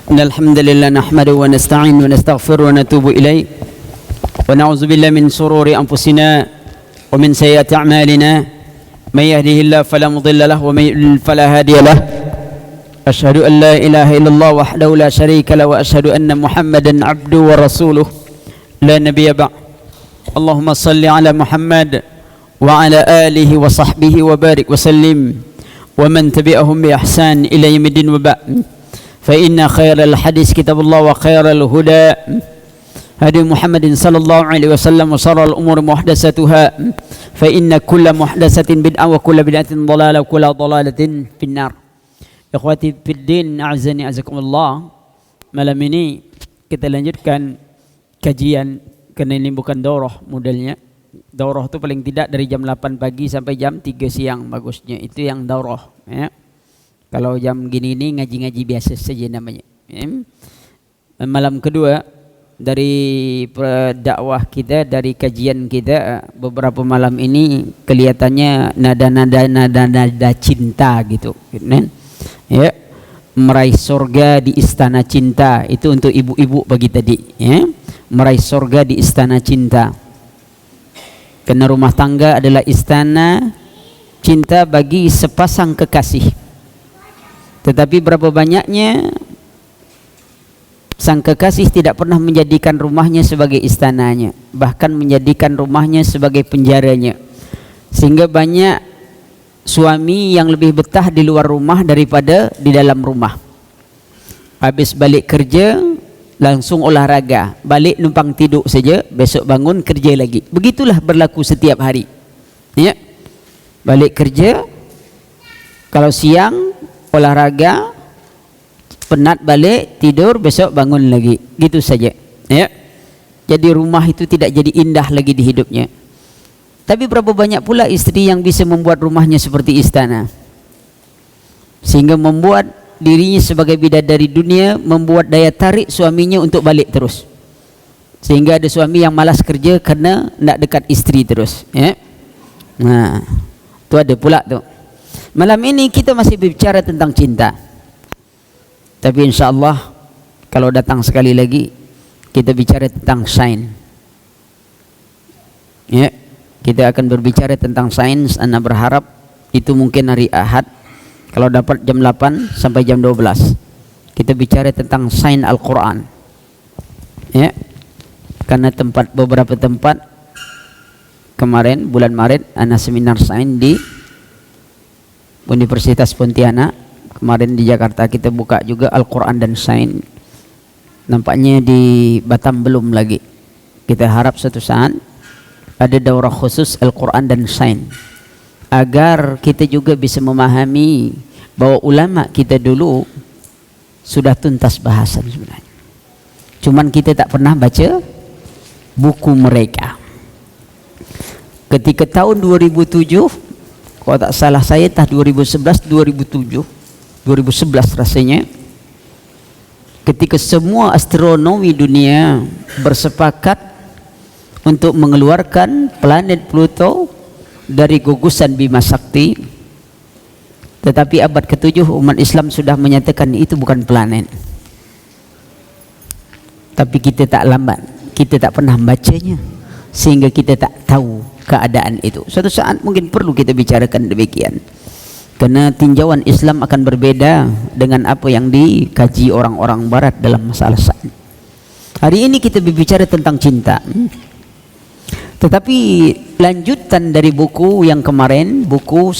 Innal hamdalillah nahmaduhu wa nasta'inu wa nastaghfiruhu wa natubu ilayh wa na'udzu billahi min shururi anfusina wa min sayyiati a'malina may yahdihillahu fala mudilla lahu wa may yudlil fala hadiya lahu asyhadu an la ilaha illallah wahdahu la syarika lahu wa asyhadu anna muhammadan 'abduhu wa rasuluhu la nabiyya ba'd. Allahumma salli ala Muhammad wa ala alihi wa sahbihi wa barik wa sallim wa man tabi'ahum bi ihsan ila yaumiddin wa ba'd. فإن خير الحديث كتاب الله وخير الهدى هدي محمد صلى الله عليه وسلم وشر الأمور محدثاتها فإن كل محدثة بدعة وكل بدعة ضلالة وكل ضلالة في النار. Ikhwati fiddin, a'azzani azakumullah. Malam ini kita lanjutkan kajian, karena ini bukan daurah modelnya. Daurah itu paling tidak dari jam 8 pagi sampai jam 3 siang bagusnya, itu yang daurah ya. Kalau jam gini ini ngaji-ngaji biasa saja namanya. Malam kedua dari dakwah kita, dari kajian kita beberapa malam ini kelihatannya nada cinta gitu, ya. Meraih surga di istana cinta, itu untuk ibu-ibu bagi tadi, ya. Meraih surga di istana cinta. Karena rumah tangga adalah istana cinta bagi sepasang kekasih. Tetapi berapa banyaknya sang kekasih tidak pernah menjadikan rumahnya sebagai istananya, bahkan menjadikan rumahnya sebagai penjaranya. Sehingga banyak suami yang lebih betah di luar rumah daripada di dalam rumah. Habis balik kerja langsung olahraga, balik numpang tidur saja, besok bangun kerja lagi. Begitulah berlaku setiap hari, ya. Balik kerja, kalau siang olahraga, penat balik tidur, besok bangun lagi, gitu saja, ya. Jadi rumah itu tidak jadi indah lagi di hidupnya. Tapi berapa banyak pula istri yang bisa membuat rumahnya seperti istana, sehingga membuat dirinya sebagai bidadari dunia, membuat daya tarik suaminya untuk balik terus. Sehingga ada suami yang malas kerja karena nak dekat istri terus, ya. Nah, itu ada pula tuh. Malam ini kita masih berbicara tentang cinta. Tapi insya Allah kalau datang sekali lagi kita bicara tentang sains. Ya, kita akan berbicara tentang sains. Ana berharap itu mungkin hari Ahad, kalau dapat jam 8 sampai jam 12. Kita bicara tentang sains Al-Quran. Ya, karena beberapa tempat kemarin bulan Maret ana seminar sains di Universitas Pontianak. Kemarin di Jakarta kita buka juga Al-Quran dan Sains. Nampaknya di Batam belum lagi. Kita harap suatu saat ada daurah khusus Al-Quran dan Sains, agar kita juga bisa memahami bahwa ulama kita dulu sudah tuntas bahasan sebenarnya. Cuman kita tak pernah baca buku mereka. Ketika tahun 2007, kalau tak salah saya entah 2011, 2007, 2011 rasanya, ketika semua astronomi dunia bersepakat untuk mengeluarkan planet Pluto dari gugusan Bima Sakti, tetapi abad ke-7 umat Islam sudah menyatakan itu bukan planet. Tapi kita tak lambat, kita tak pernah membacanya, sehingga kita tak tahu keadaan itu. Suatu saat mungkin perlu kita bicarakan demikian, karena tinjauan Islam akan berbeda dengan apa yang dikaji orang-orang Barat dalam masalah sains. Hari ini kita berbicara tentang cinta, tetapi lanjutan dari buku yang kemarin, buku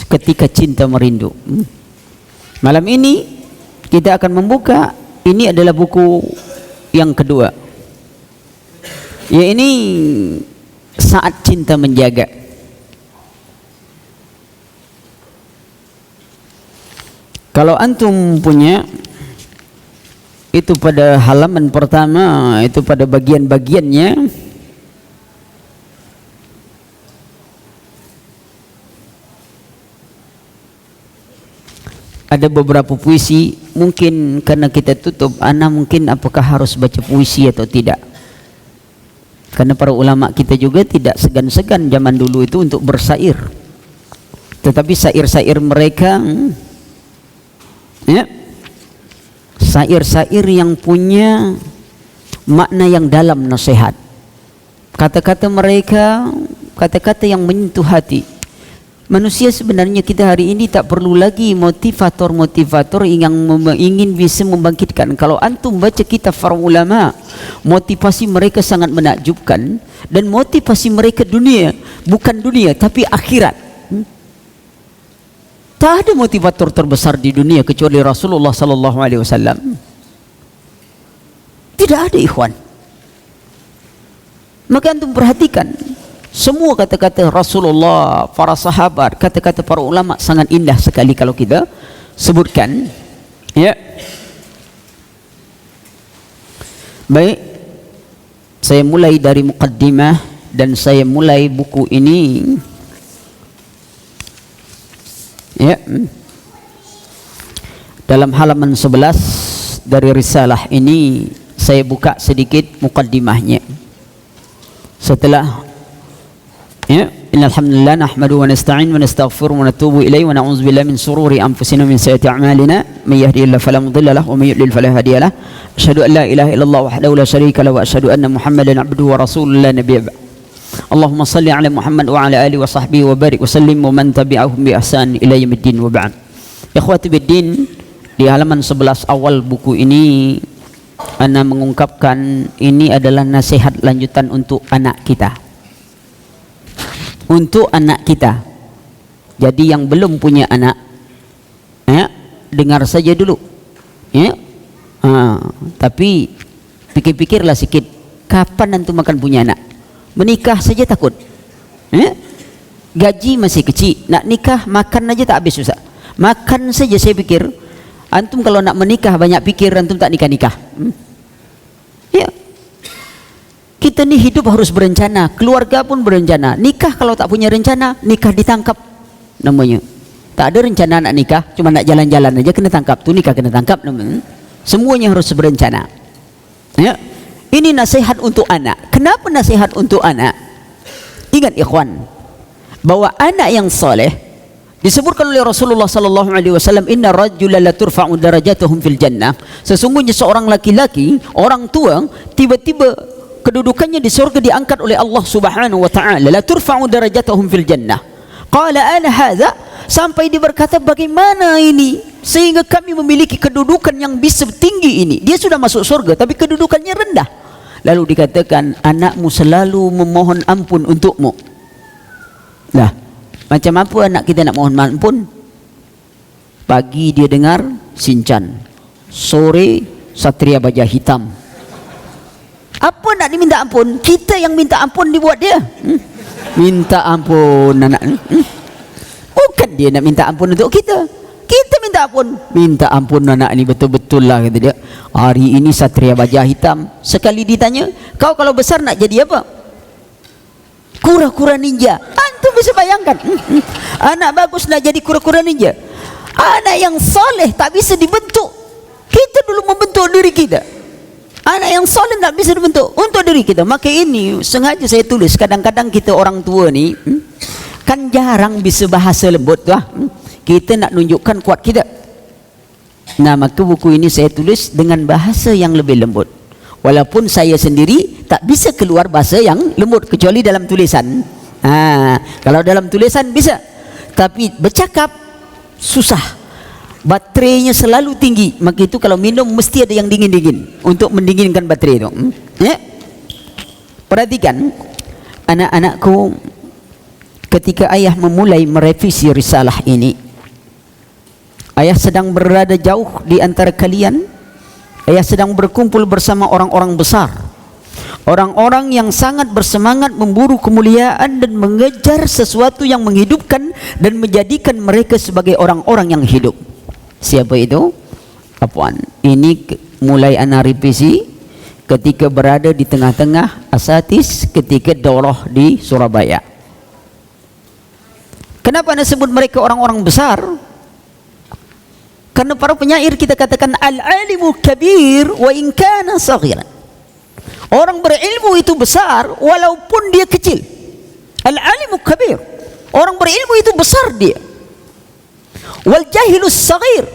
Ketika Cinta Merindu. Malam ini kita akan membuka, ini adalah buku yang kedua, ya, ini Saat Cinta Menjaga. Kalau antum punya itu pada halaman pertama, itu pada bagian-bagiannya ada beberapa puisi. Mungkin karena kita tutup, ana mungkin apakah harus baca puisi atau tidak. Karena para ulama kita juga tidak segan-segan zaman dulu itu untuk bersair. Tetapi sair-sair mereka, ya, Syair-syair yang punya makna yang dalam, nasihat. Kata-kata mereka kata-kata yang menyentuh hati. Manusia sebenarnya kita hari ini tak perlu lagi motivator-motivator yang ingin bisa membangkitkan. Kalau antum baca kitab para ulama, motivasi mereka sangat menakjubkan, dan motivasi mereka dunia, bukan dunia tapi akhirat. Tak ada motivator terbesar di dunia kecuali Rasulullah sallallahu alaihi wasallam. Tidak ada, ikhwan. Maka antum perhatikan, semua kata-kata Rasulullah, para sahabat, kata-kata para ulama sangat indah sekali kalau kita sebutkan. Ya. Baik, saya mulai dari muqaddimah dan saya mulai buku ini. Ya. Dalam halaman 11 dari risalah ini saya buka sedikit muqaddimahnya. Setelah ya, innal hamdalillah nahmaduhu wa nasta'in wa nastaghfiruh wa natubu ilaihi wa na'udzu billahi min shururi anfusina wa min sayyiati a'malina may yahdihillahu fala mudilla lahu wa may yudlil fala hadiya lahu asyhadu an la ilaha illallah wahdahu la syarika lahu wa asyhadu anna muhammadan abduhu wa rasuluhu la nabiyya ba'd. Allahumma salli ala Muhammad wa ala alihi wa sahbihi wa barik wa sallim wa man tabi'ahum bi ihsan ila yaumiddin wa ba'd. Ikhwati biddin, di halaman 11 awal buku ini ana mengungkapkan ini adalah nasihat lanjutan untuk anak kita. Untuk anak kita. Jadi yang belum punya anak, ya, dengar saja dulu, ya. Tapi pikir-pikirlah sikit, kapan antum akan punya anak? Menikah saja takut, ya? Gaji masih kecil, nak nikah makan aja tak habis susah. Makan saja saya pikir, antum kalau nak menikah banyak pikir, antum tak nikah-nikah. Ya. Kita ni hidup harus berencana, keluarga pun berencana. Nikah kalau tak punya rencana, nikah ditangkap namanya. Tak ada rencana nak nikah, cuma nak jalan-jalan aja kena tangkap. Tu nikah kena tangkap namanya. Semuanya harus berencana. Ya. Ini nasihat untuk anak. Kenapa nasihat untuk anak? Ingat ikhwan, bahwa anak yang soleh disebutkan oleh Rasulullah sallallahu alaihi wasallam, inna rajula la turfa'u darajatuhum fil jannah. Sesungguhnya seorang laki-laki, orang tua, tiba-tiba kedudukannya di surga diangkat oleh Allah Subhanahu wa taala. La turfa'u darajatuhum fil jannah. Qala ana hadza, sampai dia berkata, bagaimana ini sehingga kami memiliki kedudukan yang bisa tinggi ini? Dia sudah masuk surga tapi kedudukannya rendah. Lalu dikatakan, anakmu selalu memohon ampun untukmu. Nah, macam apa anak kita nak mohon ampun? Pagi dia dengar Shinchan, sore Satria Baja Hitam. Apa nak diminta ampun? Kita yang minta ampun dibuat dia. Minta ampun anak. Bukan dia nak minta ampun untuk kita. Kita minta ampun. Minta ampun anak ni betul-betul lah, kata dia. Hari ini Satria Baja Hitam. Sekali ditanya, kau kalau besar nak jadi apa? Kura-kura ninja. Antum bisa bayangkan. Anak bagus nak jadi kura-kura ninja. Anak yang soleh tak bisa dibentuk. Kita dulu membentuk diri kita. Anak yang soleh tak bisa dibentuk untuk diri kita. Maka ini sengaja saya tulis. Kadang-kadang kita orang tua ni kan jarang bisa bahasa lembut lah. Kita nak tunjukkan kuat kita. Nah, maka buku ini saya tulis dengan bahasa yang lebih lembut. Walaupun saya sendiri tak bisa keluar bahasa yang lembut kecuali dalam tulisan. Kalau dalam tulisan bisa, tapi bercakap susah. Baterainya selalu tinggi. Maka itu kalau minum mesti ada yang dingin-dingin untuk mendinginkan baterai itu. Ya? Perhatikan, anak-anakku, ketika ayah memulai merevisi risalah ini, ayah sedang berada jauh di antara kalian. Ayah sedang berkumpul bersama orang-orang besar, orang-orang yang sangat bersemangat memburu kemuliaan dan mengejar sesuatu yang menghidupkan dan menjadikan mereka sebagai orang-orang yang hidup. Siapa itu? Apaan? Ini mulai ana revisi ketika berada di tengah-tengah asatis ketika daurah di Surabaya. Kenapa anda sebut mereka orang-orang besar? Karena para penyair kita katakan al-alimu kabir wa in kana saghiran. Orang berilmu itu besar walaupun dia kecil. Al-alimu kabir. Orang berilmu itu besar dia. Wal jahilus saghir.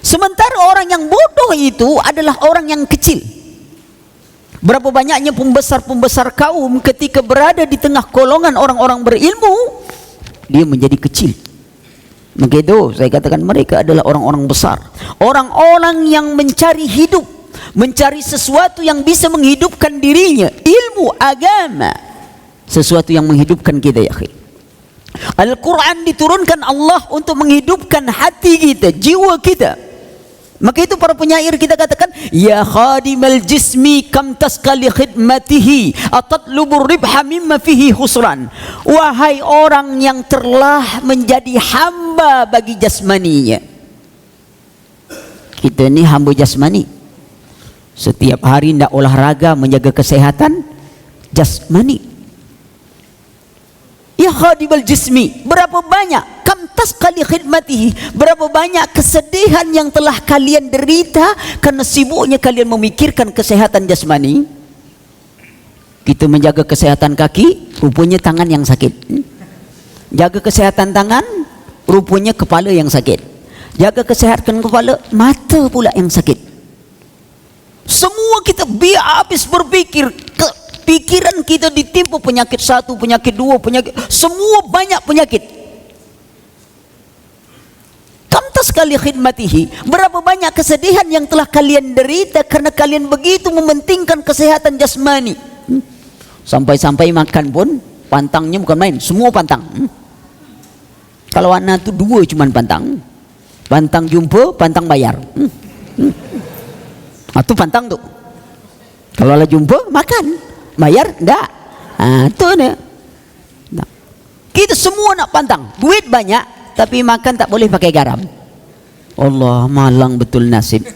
Sementara orang yang bodoh itu adalah orang yang kecil. Berapa banyaknya pembesar-pembesar kaum ketika berada di tengah golongan orang-orang berilmu, dia menjadi kecil. Maka itu saya katakan mereka adalah orang-orang besar. Orang-orang yang mencari hidup, mencari sesuatu yang bisa menghidupkan dirinya. Ilmu agama, sesuatu yang menghidupkan kita, ya akhi. Al-Quran diturunkan Allah untuk menghidupkan hati kita, jiwa kita. Maka itu para penyair kita katakan, ya khadimal jismi kam taskali khidmatihi atatlubur ribha mimma fihi khusran. Wahai orang yang telah menjadi hamba bagi jasmaninya. Kita ni hamba jasmani. Setiap hari nak olahraga menjaga kesehatan jasmani. Ya khadimal jismi, berapa banyak kam taskali khidmatihi, berapa banyak kesedihan yang telah kalian derita karena sibuknya kalian memikirkan kesehatan jasmani. Kita menjaga kesehatan kaki, rupanya tangan yang sakit. Jaga kesehatan tangan, rupanya kepala yang sakit. Jaga kesehatan kepala, mata pula yang sakit. Semua kita habis berpikir, pikiran kita ditimpa penyakit satu, penyakit dua, penyakit, semua banyak penyakit. Kamtas kali khidmatihi, berapa banyak kesedihan yang telah kalian derita karena kalian begitu mementingkan kesehatan jasmani. Sampai-sampai makan pun pantangnya bukan main, semua pantang. Kalau anak tu dua cuman pantang. Pantang jumpa, pantang bayar. Itu pantang tu. Kalau lah jumpa, makan. Bayar? Tak. Itu dia. Nah. Kita semua nak pantang. Duit banyak, tapi makan tak boleh pakai garam. Allah, malang betul nasib.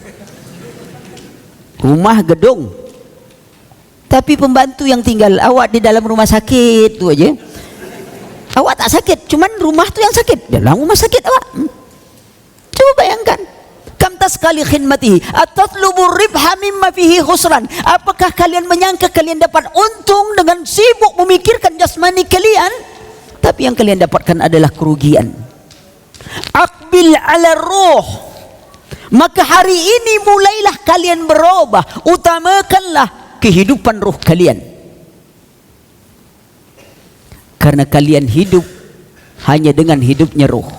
Rumah gedung, tapi pembantu yang tinggal awak di dalam rumah sakit tu aja. Awak tak sakit, cuman rumah tu yang sakit. Dalam rumah sakit awak. Coba bayangkan. Kam taskali khidmatihi atatlubur ribha mimma fihi khusran. Apakah kalian menyangka kalian dapat untung dengan sibuk memikirkan jasmani kalian, tapi yang kalian dapatkan adalah kerugian. Aqbil ala ruh, maka hari ini mulailah kalian berubah, utamakanlah kehidupan ruh kalian. Karena kalian hidup hanya dengan hidupnya ruh.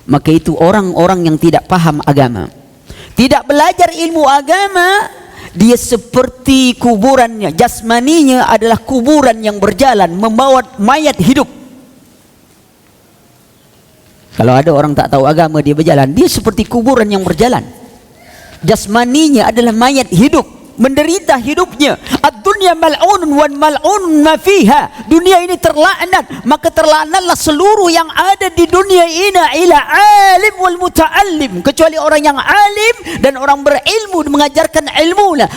Maka itu orang-orang yang tidak paham agama, tidak belajar ilmu agama, dia seperti kuburannya, jasmaninya adalah kuburan yang berjalan membawa mayat hidup. Kalau ada orang tak tahu agama dia berjalan, dia seperti kuburan yang berjalan. Jasmaninya adalah mayat hidup, menderita hidupnya. Ad-dunya mal'unun wan mal'unun ma fiha. Dunia ini terlaknat, maka terlaknatlah seluruh yang ada di dunia ini ila alim wal muta'allim, kecuali orang yang alim dan orang berilmu mengajarkan ilmunya,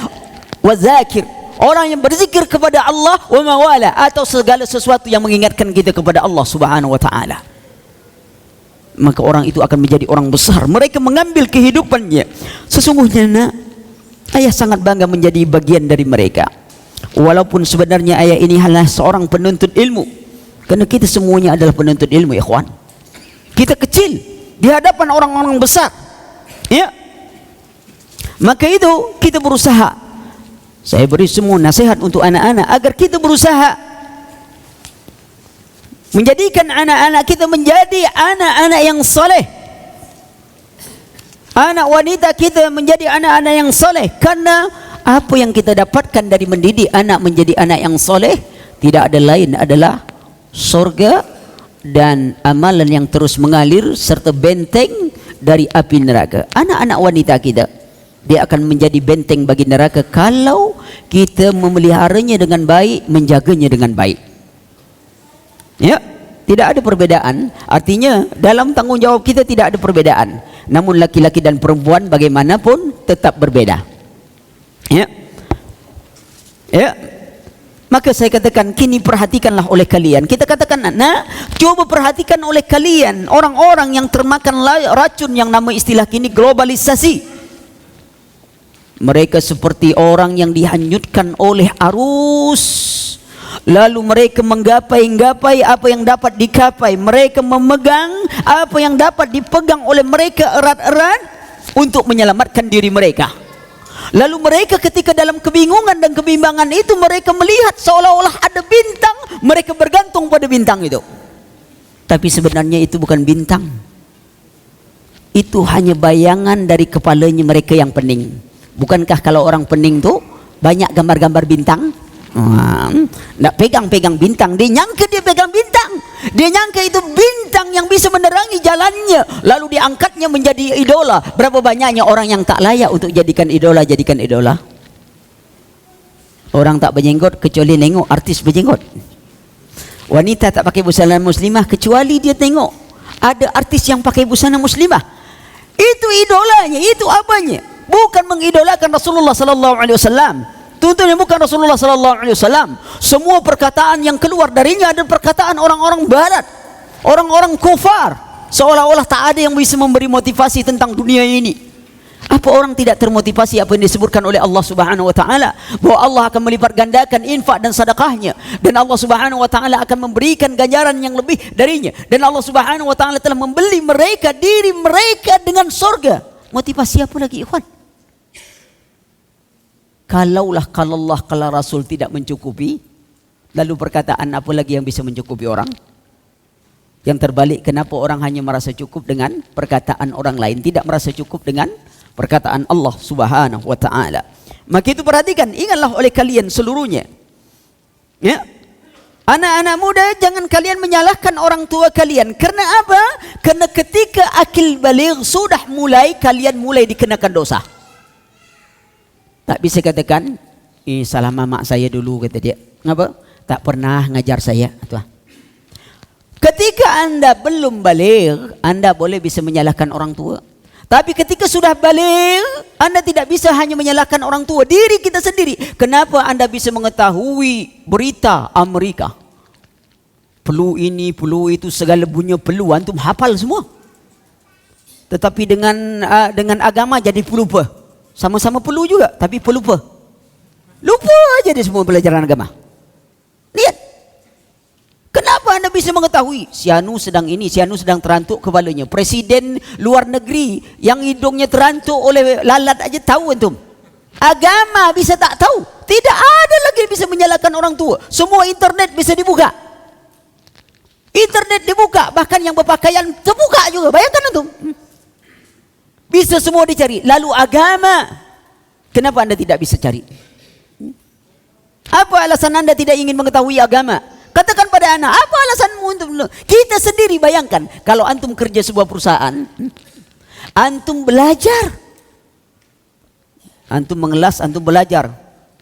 wa zakir, orang yang berzikir kepada Allah, wa mawala, atau segala sesuatu yang mengingatkan kita kepada Allah Subhanahu wa taala. Maka orang itu akan menjadi orang besar. Mereka mengambil kehidupannya. Sesungguhnya nak, ayah sangat bangga menjadi bagian dari mereka. Walaupun sebenarnya ayah ini adalah seorang penuntut ilmu, karena kita semuanya adalah penuntut ilmu, ya ikhwan. Kita kecil di hadapan orang-orang besar, ya. Maka itu kita berusaha. Saya beri semua nasihat untuk anak-anak agar kita berusaha menjadikan anak-anak kita menjadi anak-anak yang soleh. Anak wanita kita menjadi anak-anak yang soleh. Karena apa yang kita dapatkan dari mendidik anak menjadi anak yang soleh tidak ada lain adalah surga dan amalan yang terus mengalir serta benteng dari api neraka. Anak-anak wanita kita, dia akan menjadi benteng bagi neraka kalau kita memeliharanya dengan baik, menjaganya dengan baik. Ya, tidak ada perbedaan. Artinya dalam tanggungjawab kita tidak ada perbedaan. Namun laki-laki dan perempuan bagaimanapun tetap berbeda. Ya, ya. Maka saya katakan, kini perhatikanlah oleh kalian. Kita katakan, nak, coba perhatikan oleh kalian orang-orang yang termakan racun yang nama istilah kini globalisasi. Mereka seperti orang yang dihanyutkan oleh arus. Lalu mereka menggapai-gapai apa yang dapat dikapai. Mereka memegang apa yang dapat dipegang oleh mereka erat-erat. untuk menyelamatkan diri mereka. Lalu mereka ketika dalam kebingungan dan kebimbangan itu, mereka melihat seolah-olah ada bintang, mereka bergantung pada bintang itu. Tapi sebenarnya itu bukan bintang. Itu hanya bayangan dari kepalanya mereka yang pening. Bukankah kalau orang pening tuh banyak gambar-gambar bintang? Nggak pegang-pegang bintang, dia nyangka dia pegang bintang, dia nyangka itu bintang yang bisa menerangi jalannya, lalu diangkatnya menjadi idola. Berapa banyaknya orang yang tak layak untuk jadikan idola, jadikan idola. Orang tak berjenggot kecuali nengok artis berjenggot. Wanita tak pakai busana muslimah kecuali dia tengok ada artis yang pakai busana muslimah. Itu idolanya, itu apanya? Bukan mengidolakan Rasulullah sallallahu alaihi wasallam. Tuntunnya bukan Rasulullah sallallahu alaihi wasallam. Semua perkataan yang keluar darinya adalah perkataan orang-orang barat, orang-orang kufar. Seolah-olah tak ada yang bisa memberi motivasi tentang dunia ini. Apa orang tidak termotivasi apa yang disebutkan oleh Allah Subhanahu wa taala, bahwa Allah akan melipat gandakan infak dan sedekahnya, dan Allah Subhanahu wa taala akan memberikan ganjaran yang lebih darinya, dan Allah Subhanahu wa taala telah membeli mereka, diri mereka dengan surga. Motivasi apa lagi, ikhwan? Kalaulah kalau Allah, kalau Rasul tidak mencukupi, lalu perkataan apa lagi yang bisa mencukupi orang? Yang terbalik, kenapa orang hanya merasa cukup dengan perkataan orang lain, tidak merasa cukup dengan perkataan Allah Subhanahu wa taala? Maka itu perhatikan, ingatlah oleh kalian seluruhnya. Ya. Anak-anak muda, jangan kalian menyalahkan orang tua kalian. Karena apa? Karena ketika akil baligh sudah mulai, kalian mulai dikenakan dosa. Tak bisa katakan, salah mama saya dulu, kata dia. Ngapa? Tak pernah ngajar saya. Ketika anda belum baligh, anda boleh bisa menyalahkan orang tua. Tapi ketika sudah baligh, anda tidak bisa hanya menyalahkan orang tua, diri kita sendiri. Kenapa anda bisa mengetahui berita Amerika? Perlu ini, perlu itu, segala bunyi perlu, antum hafal semua. Tetapi dengan agama jadi pelupa. Sama-sama perlu juga, tapi pelupa. Lupa aja dia semua pelajaran agama. Lihat. Kenapa anda bisa mengetahui? Si Anu sedang ini, si Anu sedang terantuk kepalanya. Presiden luar negeri yang hidungnya terantuk oleh lalat aja tahu antum. Agama bisa tak tahu? Tidak ada lagi bisa menyalahkan orang tua. Semua internet bisa dibuka. Internet dibuka, bahkan yang berpakaian terbuka juga. Bayangkan antum. Bisa semua dicari. Lalu agama, kenapa anda tidak bisa cari? Apa alasan anda tidak ingin mengetahui agama? Katakan pada anak, apa alasanmu untuk kita sendiri? Bayangkan kalau antum kerja sebuah perusahaan, antum belajar, antum mengelas, antum belajar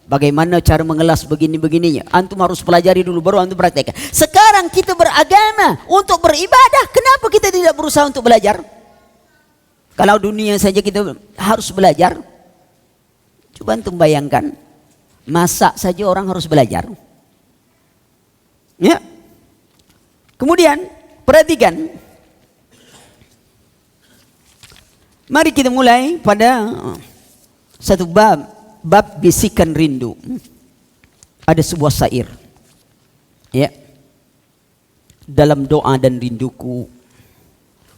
bagaimana cara mengelas begini-begininya. Antum harus pelajari dulu, baru antum praktekkan. Sekarang kita beragama untuk beribadah, kenapa kita tidak berusaha untuk belajar? Kalau dunia saja kita harus belajar, coba antum bayangkan, masak saja orang harus belajar. Ya. Kemudian perhatikan, mari kita mulai pada satu bab bisikan rindu. Ada sebuah syair, ya. Dalam doa dan rinduku,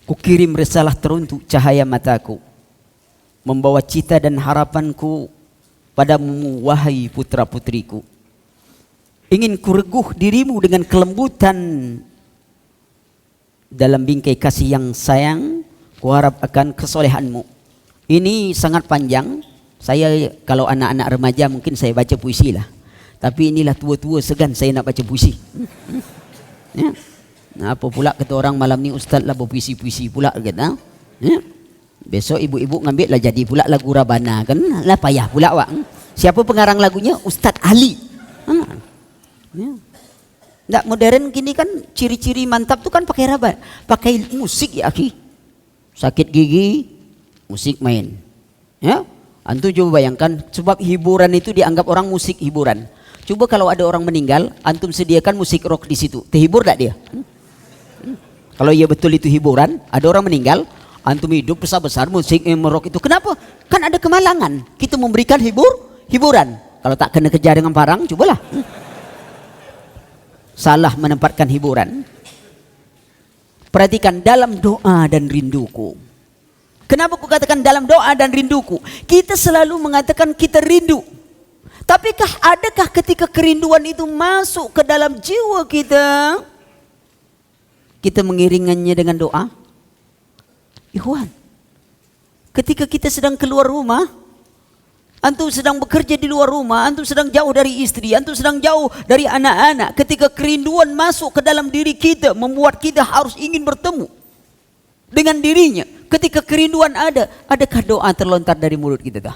ku kirim risalah teruntuk cahaya mataku, membawa cita dan harapanku padamu wahai putra putriku. Ingin ku reguh dirimu dengan kelembutan dalam bingkai kasih yang sayang, ku harap akan kesolehanmu. Ini sangat panjang. Saya kalau anak-anak remaja mungkin saya baca puisi lah. Tapi inilah tua-tua segan saya nak baca puisi. Ya. Nah, apa pula kata orang malam ni ustaz lah berpuisi-puisi pula kan? Ya. Besok ibu-ibu ngambil lah jadi pula lagu Rabana kan? Lah payah pula wak. Siapa pengarang lagunya? Ustaz Ali. Ya. Nggak modern gini kan, ciri-ciri mantap tuh kan pakai rabat, pakai musik ya akhi. Sakit gigi, musik main. Ya, antum coba bayangkan, sebab hiburan itu dianggap orang musik hiburan. Coba kalau ada orang meninggal, antum sediakan musik rock di situ, terhibur tak dia? Kalau iya betul itu hiburan, ada orang meninggal, antum hidup besar-besar musik rock itu. Kenapa? Kan ada kemalangan. Kita memberikan hiburan. Kalau tak kena kejar dengan parang, cobalah. Salah menempatkan hiburan. Perhatikan dalam doa dan rinduku. Kenapa aku katakan dalam doa dan rinduku? Kita selalu mengatakan kita rindu. Tapikah adakah ketika kerinduan itu masuk ke dalam jiwa kita, kita mengiringannya dengan doa? Ikhwan, ketika kita sedang keluar rumah, antum sedang bekerja di luar rumah, antum sedang jauh dari istri, antum sedang jauh dari anak-anak, ketika kerinduan masuk ke dalam diri kita, membuat kita harus ingin bertemu dengan dirinya. Ketika kerinduan ada, adakah doa terlontar dari mulut kita?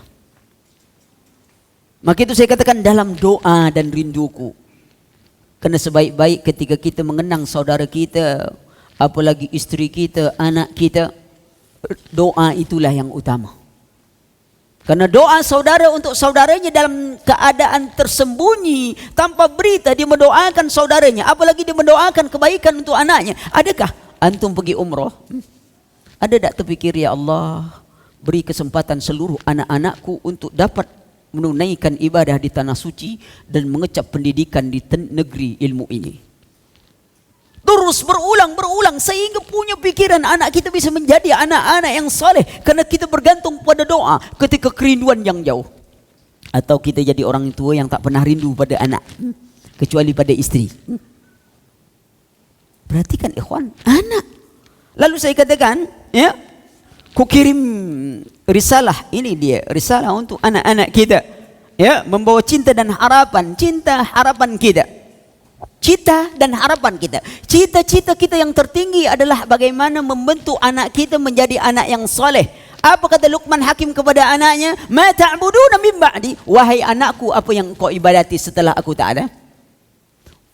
Maka itu saya katakan dalam doa dan rinduku. Karena sebaik-baik ketika kita mengenang saudara kita, apalagi istri kita, anak kita, doa itulah yang utama. Karena doa saudara untuk saudaranya dalam keadaan tersembunyi, tanpa berita, dia mendoakan saudaranya, apalagi dia mendoakan kebaikan untuk anaknya. Adakah antum pergi umrah? Ada tak terfikir, ya Allah, beri kesempatan seluruh anak-anakku untuk dapat menunaikan ibadah di tanah suci dan mengecap pendidikan di negeri ilmu ini. Terus berulang sehingga punya pikiran anak kita bisa menjadi anak-anak yang saleh, karena kita bergantung pada doa ketika kerinduan yang jauh. Atau kita jadi orang tua yang tak pernah rindu pada anak kecuali pada istri. Perhatikan ikhwan, anak. Lalu saya katakan, ya, ku kirim risalah, ini dia risalah untuk anak-anak kita, ya, membawa cinta dan harapan, cinta harapan kita, cita dan harapan kita. Cita-cita kita yang tertinggi adalah bagaimana membentuk anak kita menjadi anak yang soleh. Apa kata Luqman Hakim kepada anaknya? Ma ta'buduna min ba'di, wahai anakku, apa yang kau ibadati setelah aku tak ada?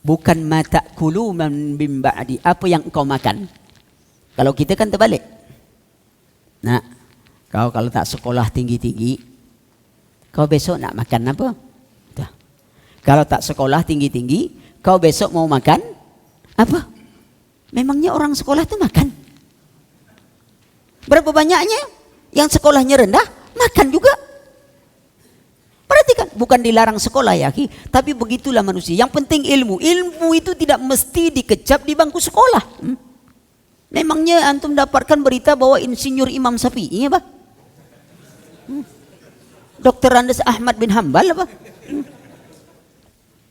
Bukan ma ta'kulu min ba'di, apa yang kau makan. Kalau kita kan terbalik. Nah, kau kalau tak sekolah tinggi-tinggi, kau besok nak makan apa? Tuh. Kalau tak sekolah tinggi-tinggi, kau besok mau makan apa? Memangnya orang sekolah itu makan? Berapa banyaknya yang sekolahnya rendah makan juga? Perhatikan, bukan dilarang sekolah ya, tapi begitulah manusia. Yang penting ilmu. Ilmu itu tidak mesti dikecap di bangku sekolah. Memangnya antum dapatkan berita bahwa insinyur Imam Syafi'i, apa? Dr. Andes Ahmad bin Hambal, apa?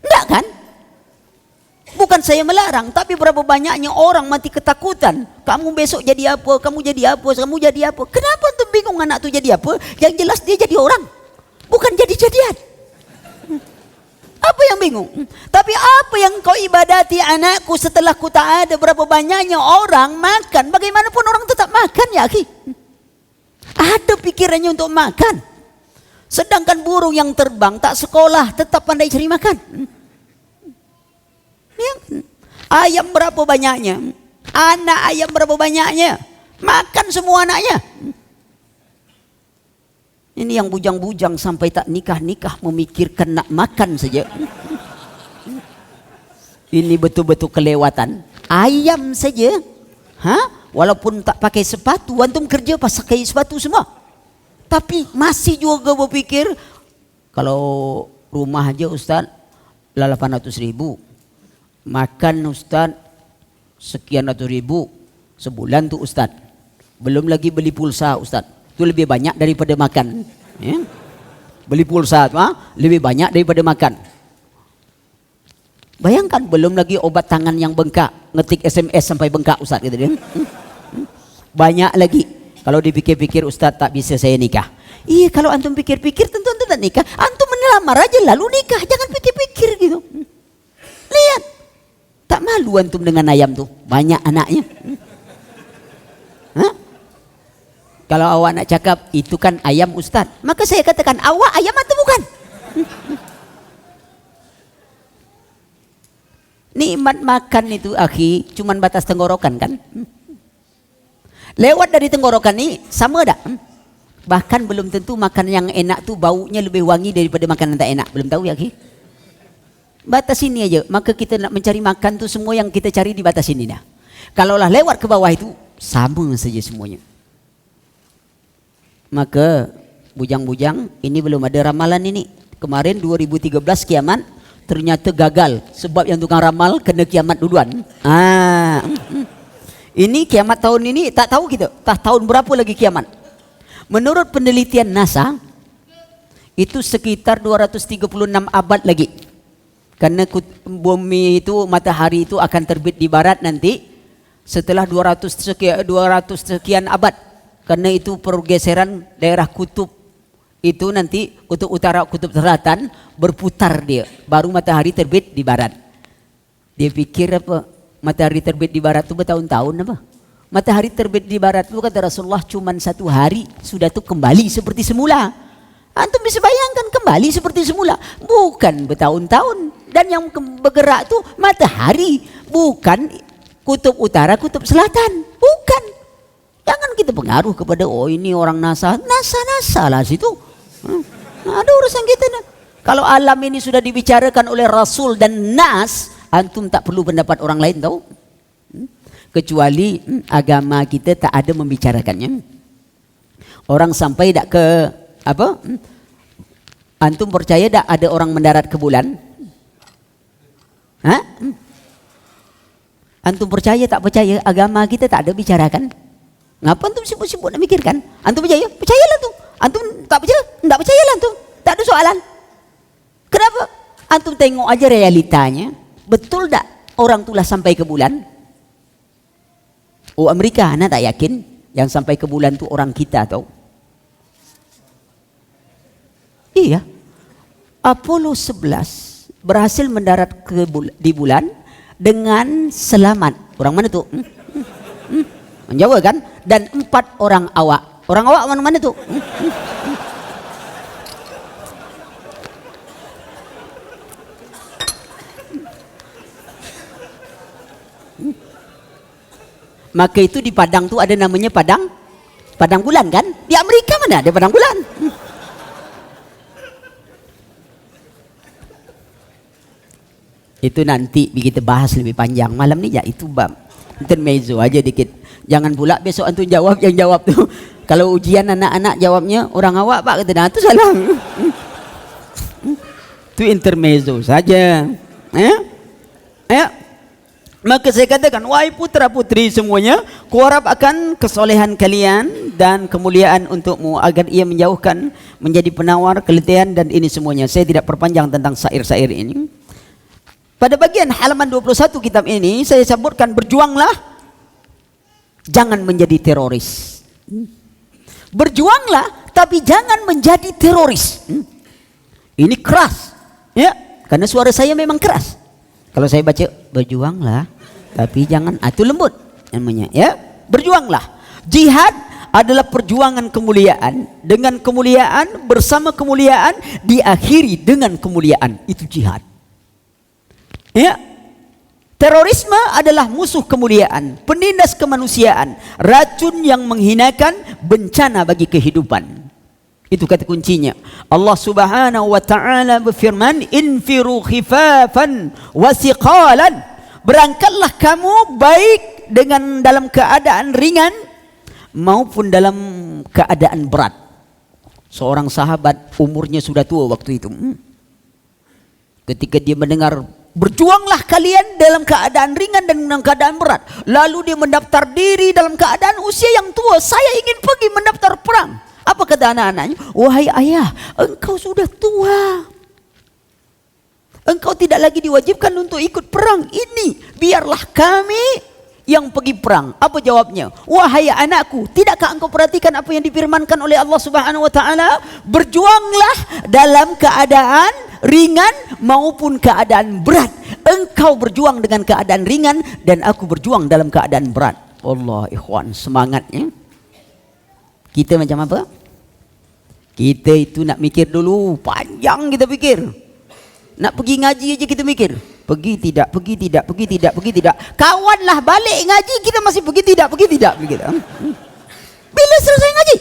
Enggak kan? Bukan saya melarang, tapi berapa banyaknya orang mati ketakutan. Kamu besok jadi apa? Kamu jadi apa? Kamu jadi apa? Kenapa antum bingung anak itu jadi apa? Yang jelas dia jadi orang, bukan jadi-jadian. Apa yang bingung? Tapi apa yang kau ibadati anakku setelah ku tak ada? Berapa banyaknya orang makan, bagaimanapun orang tetap makan ya akhi. Ada pikirannya untuk makan. Sedangkan burung yang terbang tak sekolah tetap pandai cari makan. Ya. Ayam berapa banyaknya? Anak ayam berapa banyaknya? Makan semua anaknya. Ini yang bujang-bujang sampai tak nikah-nikah memikirkan nak makan saja. Ini betul-betul kelewatan. Ayam saja, walaupun tak pakai sepatu, antum kerja pakai sepatu semua. Tapi masih juga berpikir, kalau rumah aja Ustaz 800.000, makan Ustaz sekian ratus ribu sebulan tuh Ustaz. Belum lagi beli pulsa Ustaz. Itu lebih banyak daripada makan, ya? Beli pulsa lebih banyak daripada makan. Bayangkan, belum lagi obat tangan yang bengkak, ngetik SMS sampai bengkak Ustaz, gitu dia. Banyak lagi. Kalau dipikir-pikir, Ustaz tak bisa saya nikah. Iya, kalau antum pikir-pikir tentu antum tak nikah. Antum melamar aja lalu nikah, jangan pikir-pikir gitu. Lihat, tak malu antum dengan ayam tuh, banyak anaknya. Kalau awak nak cakap itu kan ayam Ustaz, maka saya katakan awak ayam atau bukan? Nikmat makan itu akhi cuman batas tenggorokan kan? Lewat dari tenggorokan ini sama dah. Bahkan belum tentu makan yang enak tuh baunya lebih wangi daripada makanan tak enak. Belum tahu ya akhi? Batas ini aja. Maka kita nak mencari makan tuh semua yang kita cari di batas ini dah. Kalaulah lewat ke bawah itu sama saja semuanya. Maka bujang-bujang, ini belum ada ramalan ini. Kemarin 2013 kiamat, ternyata gagal sebab yang tukang ramal kena kiamat duluan. Ini kiamat tahun ini tak tahu kita, tak tahun berapa lagi kiamat. Menurut penelitian NASA, itu sekitar 236 abad lagi. Karena bumi itu, matahari itu akan terbit di barat nanti setelah 200 sekian abad. Karena itu pergeseran daerah kutub itu nanti, kutub utara, kutub selatan berputar dia, baru matahari terbit di barat. Dia pikir apa? Matahari terbit di barat itu bertahun-tahun apa? Matahari terbit di barat itu kata Rasulullah cuma 1 hari sudah tuh kembali seperti semula. Antum bisa bayangkan kembali seperti semula, bukan bertahun-tahun. Dan yang bergerak itu matahari, bukan kutub utara, kutub selatan, bukan. Jangan kita pengaruh kepada ini orang NASA lah situ. Ada urusan kita. Kalau alam ini sudah dibicarakan oleh Rasul dan Nas, antum tak perlu pendapat orang lain tahu. Kecuali agama kita tak ada membicarakannya. Orang sampai tak ke apa? Antum percaya tak ada orang mendarat ke bulan? Hah? Antum percaya tak percaya? Agama kita tak ada bicarakan. Ngapa antum sibuk-sibuk nak mikirkan? Antum percaya? Percayalah tu. Antum tak percaya? Tak percayalah antum. Tak ada soalan. Kenapa? Antum tengok aja realitanya. Betul tak orang tulah sampai ke bulan? Oh, Amerika anak tak yakin yang sampai ke bulan tu orang kita tahu. Iya. Apollo 11 berhasil mendarat di bulan dengan selamat. Orang mana tu? Menjawab kan? Dan 4 orang awak. Orang awak mana-mana tu? Maka itu di Padang tu ada namanya Padang bulan kan? Di Amerika mana ada Padang bulan? Itu nanti kita bahas lebih panjang. Malam ni ya itu bab intermezzo aja dikit. Jangan pula besok antum jawab yang jawab tu. Kalau ujian anak-anak jawabnya orang awak pak kata, nah itu salah. Itu intermezzo saja. Ya. Maka saya katakan, wahai putra putri semuanya, kuharap akan kesolehan kalian dan kemuliaan untukmu agar ia menjauhkan menjadi penawar keletihan dan ini semuanya. Saya tidak perpanjang tentang syair-syair ini. Pada bagian halaman 21 kitab ini saya sebutkan, berjuanglah, jangan menjadi teroris. Berjuanglah, tapi jangan menjadi teroris. Ini keras, ya, karena suara saya memang keras. Kalau saya baca, berjuanglah, tapi jangan, itu lembut namanya, ya. Berjuanglah. Jihad adalah perjuangan kemuliaan. Dengan kemuliaan, bersama kemuliaan, diakhiri dengan kemuliaan. Itu jihad. Ya, terorisme adalah musuh kemuliaan, penindas kemanusiaan, racun yang menghinakan, bencana bagi kehidupan. Itu kata kuncinya. Allah Subhanahu wa taala berfirman, infiru khifafan wa siqalan. Berangkatlah kamu baik dengan dalam keadaan ringan maupun dalam keadaan berat. Seorang sahabat umurnya sudah tua waktu itu. Ketika dia mendengar, berjuanglah kalian dalam keadaan ringan dan dalam keadaan berat, lalu dia mendaftar diri dalam keadaan usia yang tua. Saya ingin pergi mendaftar perang. Apa kata anak-anaknya? Wahai ayah, engkau sudah tua, engkau tidak lagi diwajibkan untuk ikut perang ini, biarlah kami yang pergi perang. Apa jawabnya? Wahai anakku, tidakkah engkau perhatikan apa yang difirmankan oleh Allah Subhanahu wa taala? Berjuanglah dalam keadaan ringan maupun keadaan berat. Engkau berjuang dengan keadaan ringan dan aku berjuang dalam keadaan berat. Allah, ikhwan, semangatnya. Kita macam apa? Kita itu nak mikir dulu, panjang kita pikir. Nak pergi ngaji aja kita mikir. Pergi tidak, pergi tidak, pergi tidak, pergi tidak. Kawanlah balik ngaji, kita masih pergi tidak, pergi tidak. Bila selesai ngaji?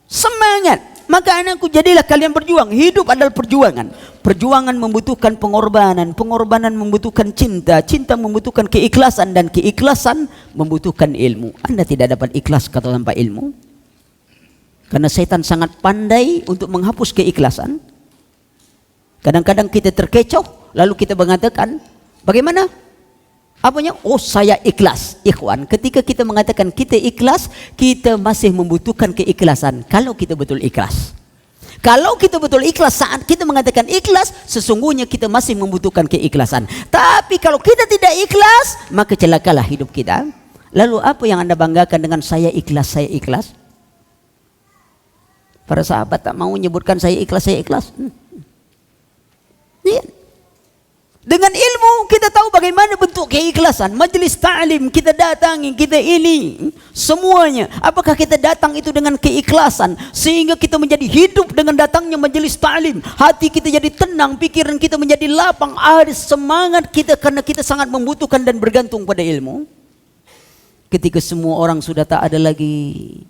Semangat. Maka anakku, jadilah kalian berjuang. Hidup adalah perjuangan. Perjuangan membutuhkan pengorbanan. Pengorbanan membutuhkan cinta. Cinta membutuhkan keikhlasan. Dan keikhlasan membutuhkan ilmu. Anda tidak dapat ikhlas kalau tanpa ilmu. Karena setan sangat pandai untuk menghapus keikhlasan. Kadang-kadang kita terkecoh, lalu kita mengatakan, bagaimana? Apanya? Oh, saya ikhlas. Ikhwan, ketika kita mengatakan kita ikhlas, kita masih membutuhkan keikhlasan. Kalau kita betul ikhlas. Kalau kita betul ikhlas saat kita mengatakan ikhlas, sesungguhnya kita masih membutuhkan keikhlasan. Tapi kalau kita tidak ikhlas, maka celakalah hidup kita. Lalu apa yang Anda banggakan dengan saya ikhlas, saya ikhlas? Para sahabat tak mau menyebutkan saya ikhlas, saya ikhlas. Iya. Dengan ilmu kita tahu bagaimana bentuk keikhlasan. Majelis ta'lim kita datangi, kita ini semuanya. Apakah kita datang itu dengan keikhlasan sehingga kita menjadi hidup dengan datangnya majelis ta'lim? Hati kita jadi tenang, pikiran kita menjadi lapang, ada semangat kita karena kita sangat membutuhkan dan bergantung pada ilmu. Ketika semua orang sudah tak ada lagi,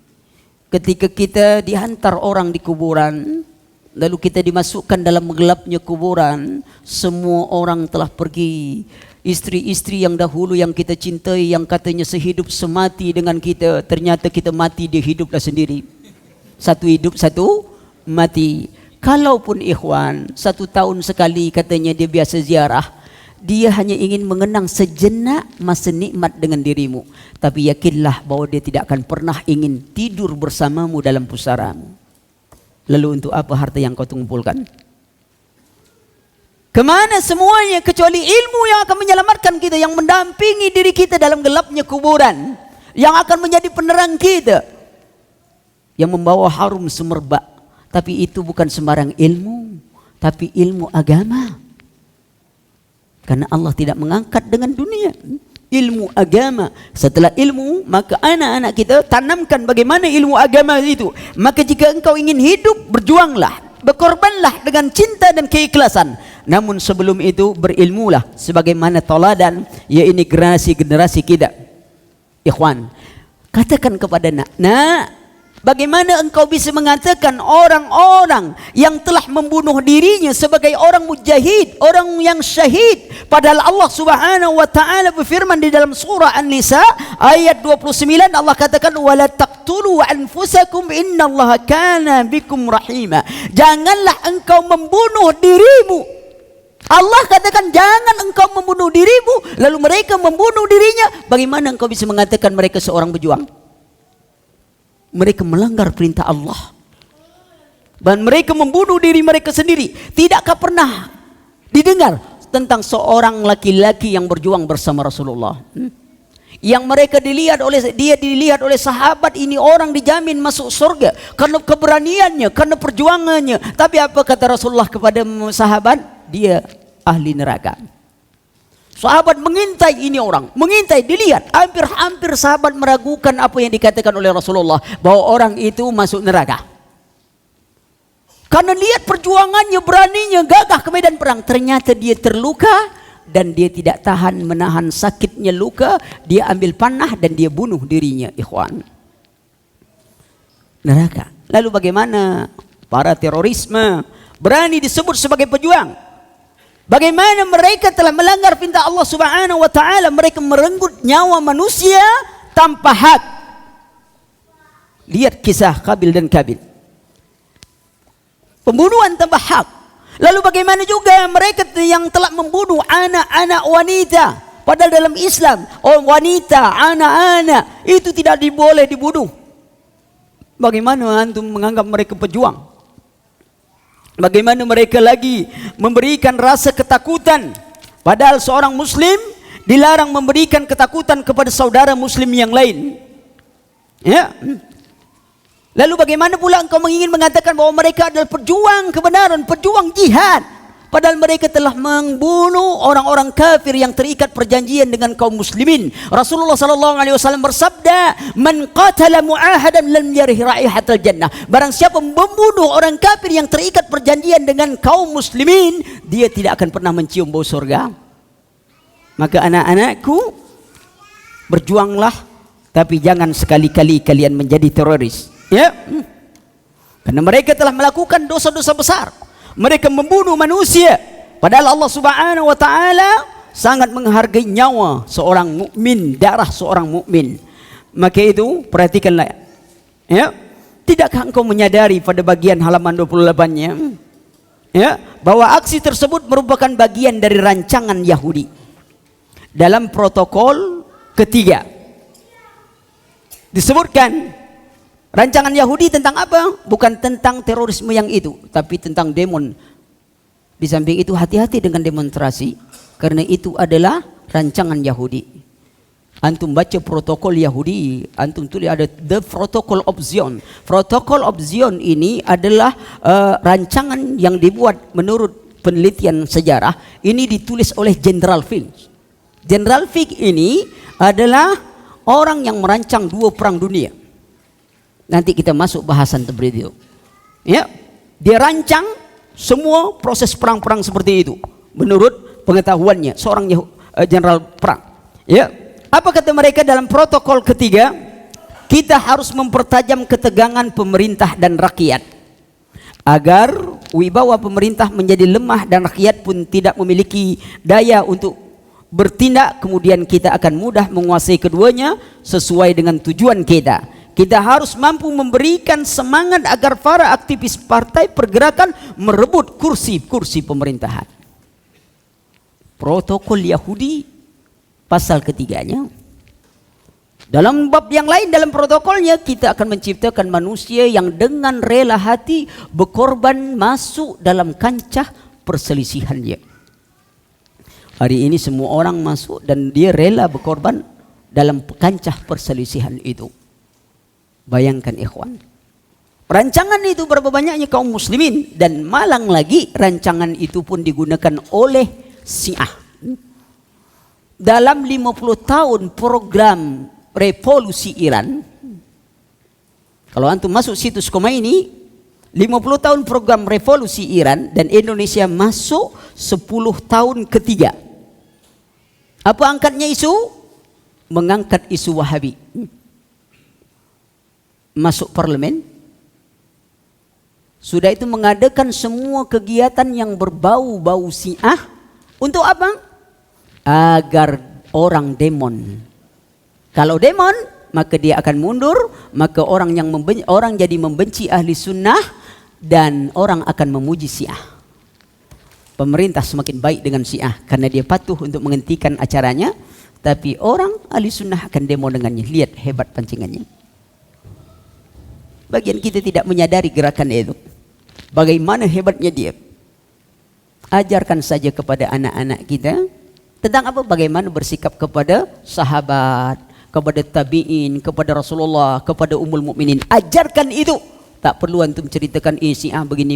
ketika kita dihantar orang di kuburan, lalu kita dimasukkan dalam gelapnya kuburan, semua orang telah pergi. Istri-istri yang dahulu yang kita cintai, yang katanya sehidup semati dengan kita, ternyata kita mati, dia hiduplah sendiri. Satu hidup, satu mati. Kalaupun ikhwan, 1 tahun sekali katanya dia biasa ziarah, dia hanya ingin mengenang sejenak masa nikmat dengan dirimu. Tapi yakinlah bahwa dia tidak akan pernah ingin tidur bersamamu dalam pusaramu. Lalu untuk apa harta yang kau kumpulkan? Kemana semuanya kecuali ilmu yang akan menyelamatkan kita, yang mendampingi diri kita dalam gelapnya kuburan, yang akan menjadi penerang kita, yang membawa harum semerbak. Tapi itu bukan sembarang ilmu, tapi ilmu agama. Karena Allah tidak mengangkat dengan dunia. Ilmu agama. Setelah ilmu, maka anak-anak kita tanamkan bagaimana ilmu agama itu. Maka jika engkau ingin hidup, berjuanglah, berkorbanlah dengan cinta dan keikhlasan. Namun sebelum itu berilmulah sebagaimana teladan, yaitu generasi-generasi kita. Ikhwan, katakan kepada nak, bagaimana engkau bisa mengatakan orang-orang yang telah membunuh dirinya sebagai orang mujahid, orang yang syahid, padahal Allah Subhanahu wa taala berfirman di dalam surah An-Nisa ayat 29, Allah katakan wala taqtulu anfusakum innallaha kana bikum rahima. Janganlah engkau membunuh dirimu. Allah katakan jangan engkau membunuh dirimu, lalu mereka membunuh dirinya. Bagaimana engkau bisa mengatakan mereka seorang pejuang? Mereka melanggar perintah Allah dan mereka membunuh diri mereka sendiri. Tidakkah pernah didengar tentang seorang laki-laki yang berjuang bersama Rasulullah, yang mereka dilihat oleh sahabat, ini orang dijamin masuk surga karena keberaniannya, karena perjuangannya. Tapi apa kata Rasulullah kepada sahabat? Dia ahli neraka. Sahabat mengintai ini orang, mengintai, dilihat, hampir sahabat meragukan apa yang dikatakan oleh Rasulullah, bahwa orang itu masuk neraka. Karena lihat perjuangannya, beraninya, gagah ke medan perang. Ternyata dia terluka dan dia tidak tahan menahan sakitnya luka, dia ambil panah dan dia bunuh dirinya, ikhwan. Neraka. Lalu bagaimana para terorisme berani disebut sebagai pejuang? Bagaimana mereka telah melanggar perintah Allah Subhanahu wa taala, mereka merenggut nyawa manusia tanpa hak. Lihat kisah Qabil dan Qabil. Pembunuhan tanpa hak. Lalu bagaimana juga mereka yang telah membunuh anak-anak wanita, padahal dalam Islam wanita, anak-anak itu tidak boleh dibunuh. Bagaimana antum menganggap mereka pejuang? Bagaimana mereka lagi memberikan rasa ketakutan, padahal seorang muslim dilarang memberikan ketakutan kepada saudara muslim yang lain. Ya. Lalu bagaimana pula engkau ingin mengatakan bahwa mereka adalah pejuang kebenaran, pejuang jihad, padahal mereka telah membunuh orang-orang kafir yang terikat perjanjian dengan kaum muslimin. Rasulullah sallallahu alaihi wasallam bersabda, "Man qatala mu'ahadan lam yarih raihatal jannah." Barang siapa membunuh orang kafir yang terikat perjanjian dengan kaum muslimin, dia tidak akan pernah mencium bau surga. Maka anak-anakku, berjuanglah, tapi jangan sekali-kali kalian menjadi teroris. Ya. Karena mereka telah melakukan dosa-dosa besar. Mereka membunuh manusia, padahal Allah Subhanahu wa taala sangat menghargai nyawa seorang mukmin, darah seorang mukmin. Maka itu perhatikanlah. Ya. Tidakkah engkau menyadari pada bagian halaman 28-nya, ya, bahwa aksi tersebut merupakan bagian dari rancangan Yahudi. dalam protokol ketiga. Disebutkan rancangan Yahudi tentang apa? Bukan tentang terorisme yang itu, tapi tentang demon. Di samping itu hati-hati dengan demonstrasi, karena itu adalah rancangan Yahudi. Antum baca protokol Yahudi, antum tulis ada The Protocol of Zion. Protocol of Zion ini adalah rancangan yang dibuat menurut penelitian sejarah. Ini ditulis oleh General Fig. General Fig ini adalah orang yang merancang 2 perang dunia. Nanti kita masuk bahasan tentang itu. Ya, dia rancang semua proses perang-perang seperti itu menurut pengetahuannya seorang general perang. Ya. Apa kata mereka dalam protokol ketiga? Kita harus mempertajam ketegangan pemerintah dan rakyat agar wibawa pemerintah menjadi lemah dan rakyat pun tidak memiliki daya untuk bertindak. Kemudian kita akan mudah menguasai keduanya sesuai dengan tujuan kita. Kita harus mampu memberikan semangat agar para aktivis partai pergerakan merebut kursi-kursi pemerintahan. Protokol Yahudi pasal ketiganya. Dalam bab yang lain dalam protokolnya, kita akan menciptakan manusia yang dengan rela hati berkorban masuk dalam kancah perselisihannya. Hari ini semua orang masuk dan dia rela berkorban dalam kancah perselisihan itu. Bayangkan ikhwan, rancangan itu berapa banyaknya kaum muslimin, dan malang lagi rancangan itu pun digunakan oleh Syiah. Dalam 50 tahun program revolusi Iran, kalau antum masuk situs Khomeini, 50 tahun program revolusi Iran, dan Indonesia masuk 10 tahun ketiga. Apa angkatnya isu? Mengangkat isu Wahabi. Masuk parlemen. Sudah itu mengadakan semua kegiatan yang berbau-bau Syiah. Untuk apa? Agar orang demon. Kalau demon, maka dia akan mundur, maka orang jadi membenci ahli sunnah, dan orang akan memuji Syiah. Pemerintah semakin baik dengan Syiah karena dia patuh untuk menghentikan acaranya, tapi orang ahli sunnah akan demo dengannya. Lihat hebat pancingannya. Bagian kita tidak menyadari gerakan itu. Bagaimana hebatnya dia. Ajarkan saja kepada anak-anak kita tentang apa? Bagaimana bersikap kepada sahabat, kepada tabi'in, kepada Rasulullah, kepada ummul mukminin. Ajarkan itu. Tak perlu antum ceritakan Syiah begini.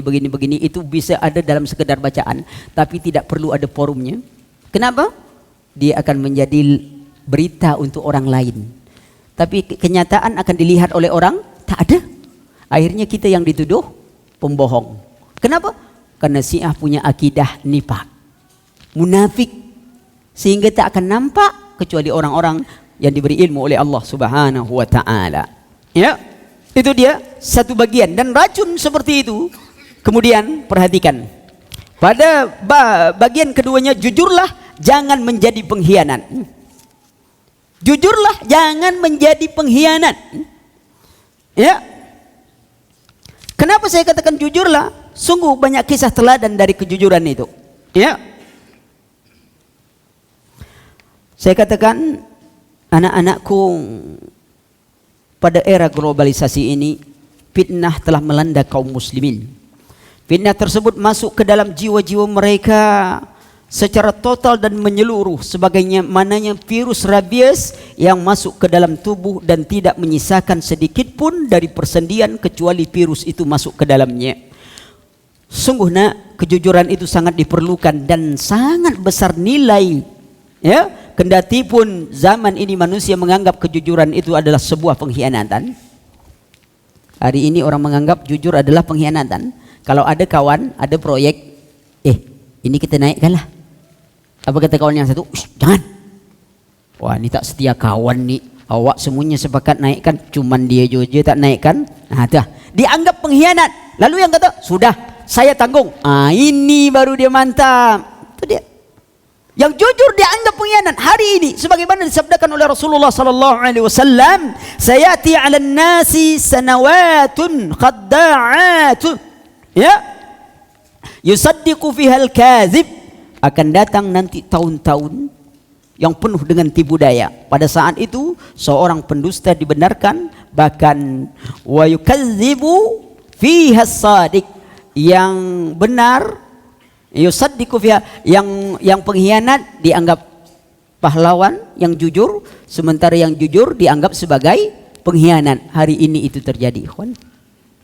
Itu bisa ada dalam sekedar bacaan, tapi tidak perlu ada forumnya. Kenapa? Dia akan menjadi berita untuk orang lain, tapi kenyataan akan dilihat oleh orang tak ada. Akhirnya kita yang dituduh pembohong. Kenapa? Karena Syiah punya akidah nifaq, munafik, sehingga tak akan nampak kecuali orang-orang yang diberi ilmu oleh Allah Subhanahu wa taala. Ya, itu dia satu bagian, dan racun seperti itu. Kemudian perhatikan pada bagian keduanya, jujurlah, jangan menjadi pengkhianat. Jujurlah, jangan menjadi pengkhianat. Ya. Kenapa saya katakan jujurlah? Sungguh banyak kisah teladan dari kejujuran itu. Ya. Saya katakan, anak-anakku, pada era globalisasi ini, fitnah telah melanda kaum muslimin. Fitnah tersebut masuk ke dalam jiwa-jiwa mereka secara total dan menyeluruh, sebagaimana virus rabies yang masuk ke dalam tubuh dan tidak menyisakan sedikit pun dari persendian kecuali virus itu masuk ke dalamnya. Sungguh nak, kejujuran itu sangat diperlukan dan sangat besar nilai. Ya, kendati pun zaman ini manusia menganggap kejujuran itu adalah sebuah pengkhianatan. Hari ini orang menganggap jujur adalah pengkhianatan. Kalau ada kawan, ada proyek, ini kita naikkan lah. Apa kata kawan yang satu? Jangan. Wah, ini tak setia kawan nih. Awak semuanya sepakat naikkan, cuman dia je tak naikkan. Nah, dah. Dianggap pengkhianat. Lalu yang kata, sudah, saya tanggung. Ini baru dia mantap. Itu dia. Yang jujur dianggap pengkhianat. Hari ini sebagaimana disabdakan oleh Rasulullah sallallahu alaihi wasallam, sayati 'alan nasi sanawatun khadda'atun. Ya. Yusaddiqu fiha al-kadzib. Akan datang nanti tahun-tahun yang penuh dengan tipu daya. Pada saat itu seorang pendusta dibenarkan, bahkan wa yukadzibu fiha as-sadiq, yang benar yusaddiqu fiha, yang pengkhianat dianggap pahlawan, yang jujur, sementara yang jujur dianggap sebagai pengkhianat. Hari ini itu terjadi, ikhwan.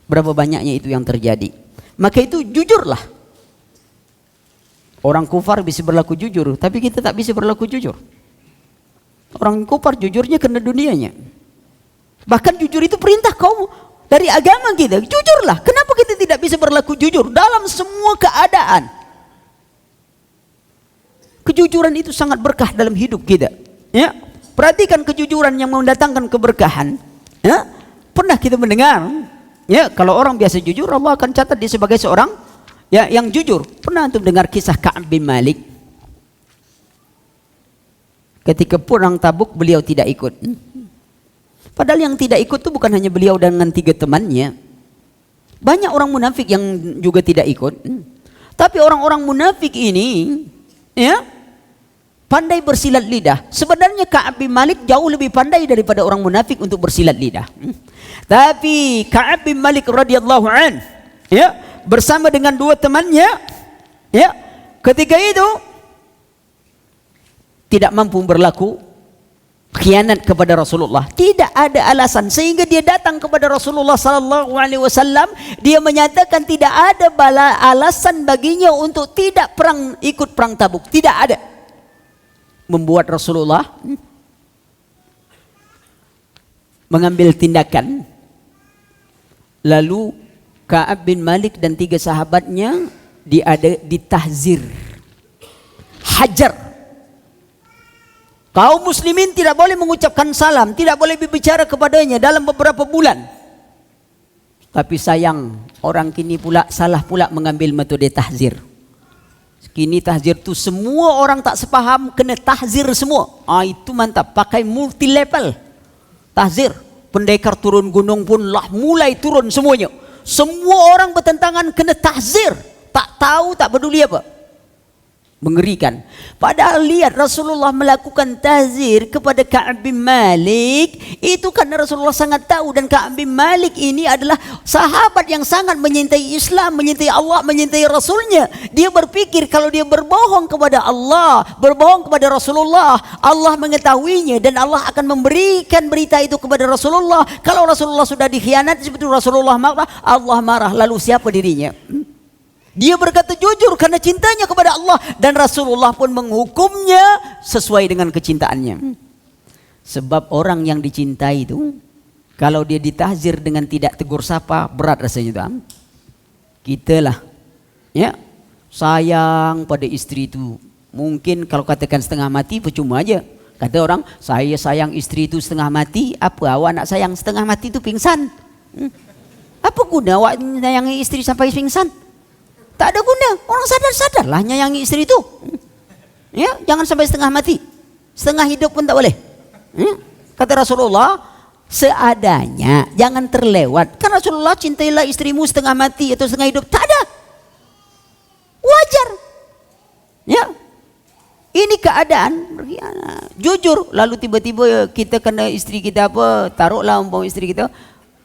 Berapa banyaknya itu yang terjadi. Maka itu jujurlah. Orang kufar bisa berlaku jujur, tapi kita tak bisa berlaku jujur. Orang kufar jujurnya karena dunianya. Bahkan jujur itu perintah kaum dari agama kita. Jujurlah. Kenapa kita tidak bisa berlaku jujur dalam semua keadaan? Kejujuran itu sangat berkah dalam hidup kita. Ya, perhatikan kejujuran yang mendatangkan keberkahan. Ya, pernah kita mendengar, ya, kalau orang biasa jujur, Allah akan catat dia sebagai seorang ya yang jujur. Pernah antum dengar kisah Ka'ab bin Malik? Ketika perang Tabuk beliau tidak ikut. Padahal yang tidak ikut itu bukan hanya beliau dengan 3 temannya. Banyak orang munafik yang juga tidak ikut. Tapi orang-orang munafik ini ya pandai bersilat lidah. Sebenarnya Ka'ab bin Malik jauh lebih pandai daripada orang munafik untuk bersilat lidah. Tapi Ka'ab bin Malik radhiyallahu an ya bersama dengan 2 temannya, ya, ketika itu tidak mampu berlaku khianat kepada Rasulullah. Tidak ada alasan sehingga dia datang kepada Rasulullah sallallahu alaihi wasallam, dia menyatakan tidak ada alasan baginya untuk tidak ikut perang Tabuk. Tidak ada. Membuat Rasulullah mengambil tindakan. Lalu Ka'ab bin Malik dan 3 sahabatnya ditahzir, hajar. Kaum muslimin tidak boleh mengucapkan salam, tidak boleh berbicara kepadanya dalam beberapa bulan. Tapi sayang, orang kini pula salah pula mengambil metode tahzir. Kini tahzir itu semua orang tak sepaham kena tahzir semua. Itu mantap, pakai multi level tahzir. Pendekar turun gunung pun lah mulai turun semuanya. Semua orang bertentangan kena tahzir. Tak tahu, tak peduli apa. Mengerikan. Padahal lihat Rasulullah melakukan tahzir kepada Ka'ab bin Malik. Itu karena Rasulullah sangat tahu. Dan Ka'ab bin Malik ini adalah sahabat yang sangat menyintai Islam, menyintai Allah, menyintai Rasulnya. Dia berpikir kalau dia berbohong kepada Allah, berbohong kepada Rasulullah, Allah mengetahuinya dan Allah akan memberikan berita itu kepada Rasulullah. Kalau Rasulullah sudah dikhianati seperti Rasulullah marah, Allah marah. Lalu siapa dirinya? Dia berkata jujur karena cintanya kepada Allah, dan Rasulullah pun menghukumnya sesuai dengan kecintaannya. Sebab orang yang dicintai itu kalau dia ditahzir dengan tidak tegur sapa, berat rasanya itu. Kita lah ya sayang pada istri itu. Mungkin kalau katakan setengah mati percuma aja. Kata orang, saya sayang istri itu setengah mati, apa awak nak sayang setengah mati itu pingsan? Apa guna awak sayangi istri sampai pingsan? Tak ada guna. Orang sadar-sadarlah nyayangi istri itu. Ya, jangan sampai setengah mati. Setengah hidup pun tak boleh. Ya? Kata Rasulullah, seadanya, jangan terlewat. Kan Rasulullah, cintailah istrimu setengah mati atau setengah hidup. Tak ada. Wajar. Ya. Ini keadaan. Jujur. Lalu tiba-tiba kita kena istri kita apa, taruhlah umpama istri kita,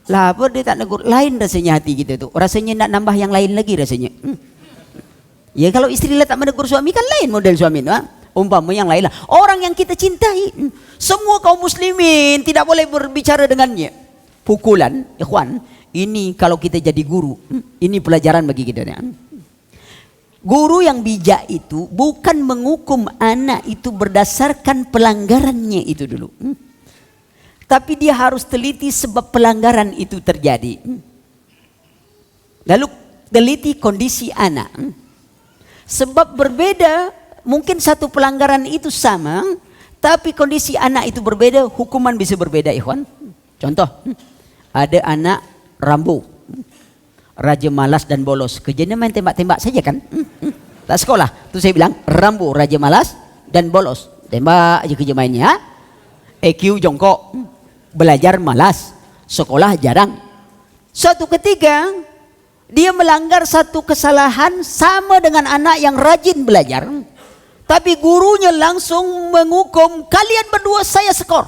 lah apa dia tak negur, lain rasanya hati kita tu. Rasanya nak nambah yang lain lagi rasanya. Ya kalau istri lah tak menegur suami kan lain model suami tu. Umpama yang lain lah. Orang yang kita cintai, semua kaum muslimin tidak boleh berbicara dengannya. Pukulan, ikhwan. Ini kalau kita jadi guru, ini pelajaran bagi kita. Guru yang bijak itu bukan menghukum anak itu berdasarkan pelanggarannya itu dulu. Tapi dia harus teliti sebab pelanggaran itu terjadi. Lalu teliti kondisi anak. Sebab berbeda, mungkin satu pelanggaran itu sama, tapi kondisi anak itu berbeda, hukuman bisa berbeda, ikhwan. Contoh, ada anak Rambo, raja malas dan bolos. Kerjanya main tembak-tembak saja kan? Tak sekolah. Itu saya bilang, Rambo, raja malas dan bolos. Tembak aja kerja mainnya. EQ jongkok. Belajar malas, sekolah jarang. Suatu ketika dia melanggar satu kesalahan sama dengan anak yang rajin belajar, Tapi gurunya langsung menghukum, kalian berdua saya skor.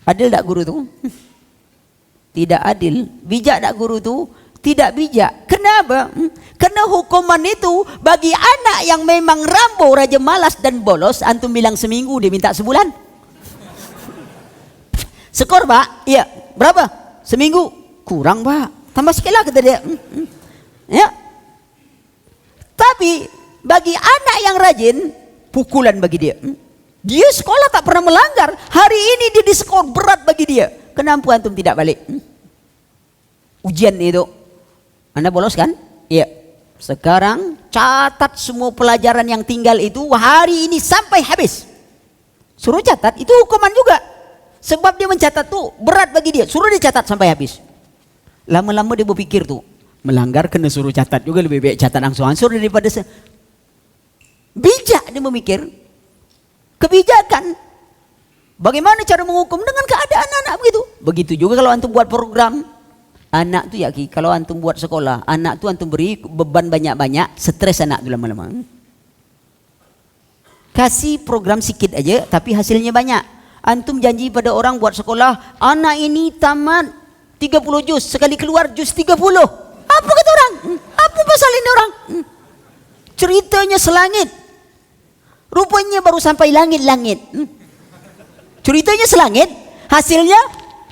Adil tak guru itu? Tidak adil. Bijak tak guru itu? Tidak bijak. Kenapa? Karena hukuman itu bagi anak yang memang rambo, raja malas dan bolos, antum bilang seminggu, dia minta sebulan. Skor pak? Iya. Berapa? Seminggu? Kurang pak. Tambah sikit lah kata dia. Ya. Tapi bagi anak yang rajin, pukulan bagi dia. Dia sekolah tak pernah melanggar. Hari ini dia diskor berat bagi dia. Kenapa antum tidak balik? Ujian itu. Anda bolos kan? Iya. Sekarang catat semua pelajaran yang tinggal itu hari ini sampai habis. Suruh catat, itu hukuman juga. Sebab dia mencatat tuh berat bagi dia. Suruh dia catat sampai habis. Lama-lama dia berpikir tuh, melanggar kena suruh catat juga, lebih baik catat langsung ansur daripada bijak dia memikir. Kebijakan. Bagaimana cara menghukum dengan keadaan anak begitu? Begitu juga kalau antum buat program. Anak tu ya ki, kalau antum buat sekolah, anak tu antum beri beban banyak-banyak, stres anak tu lama-lama. Kasih program sikit aja tapi hasilnya banyak. Antum janji pada orang buat sekolah, anak ini tamat 30 juz, sekali keluar juz 30. Apa kata orang? Apa pasal ini orang? Ceritanya selangit. Rupanya baru sampai langit-langit. Ceritanya selangit, hasilnya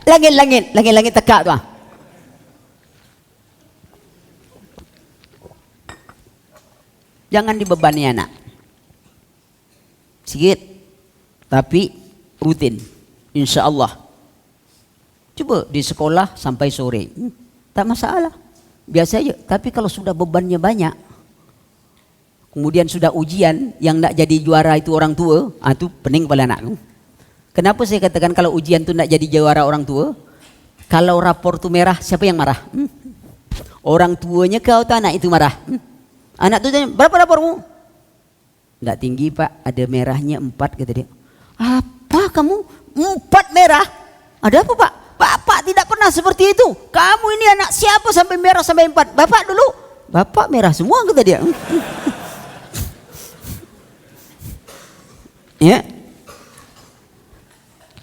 langit-langit. Langit-langit tekak tu. Jangan dibebani anak. Sikit. Tapi rutin. Insya Allah. Coba di sekolah sampai sore. Tak masalah. Biasa aja. Tapi kalau sudah bebannya banyak, kemudian sudah ujian, yang nak jadi juara itu orang tua, itu pening kepala anak. Kenapa saya katakan kalau ujian tu nak jadi juara orang tua? Kalau rapor tu merah, siapa yang marah? Orang tuanya kau atau anak itu marah? Anak tu tanya, berapa rapormu? Tidak tinggi pak, ada merahnya 4 kata dia. Apa kamu? 4 merah? Ada apa pak? Bapak tidak pernah seperti itu. Kamu ini anak siapa sampai merah sampai 4? Bapak dulu. Bapak merah semua kata dia. Ya.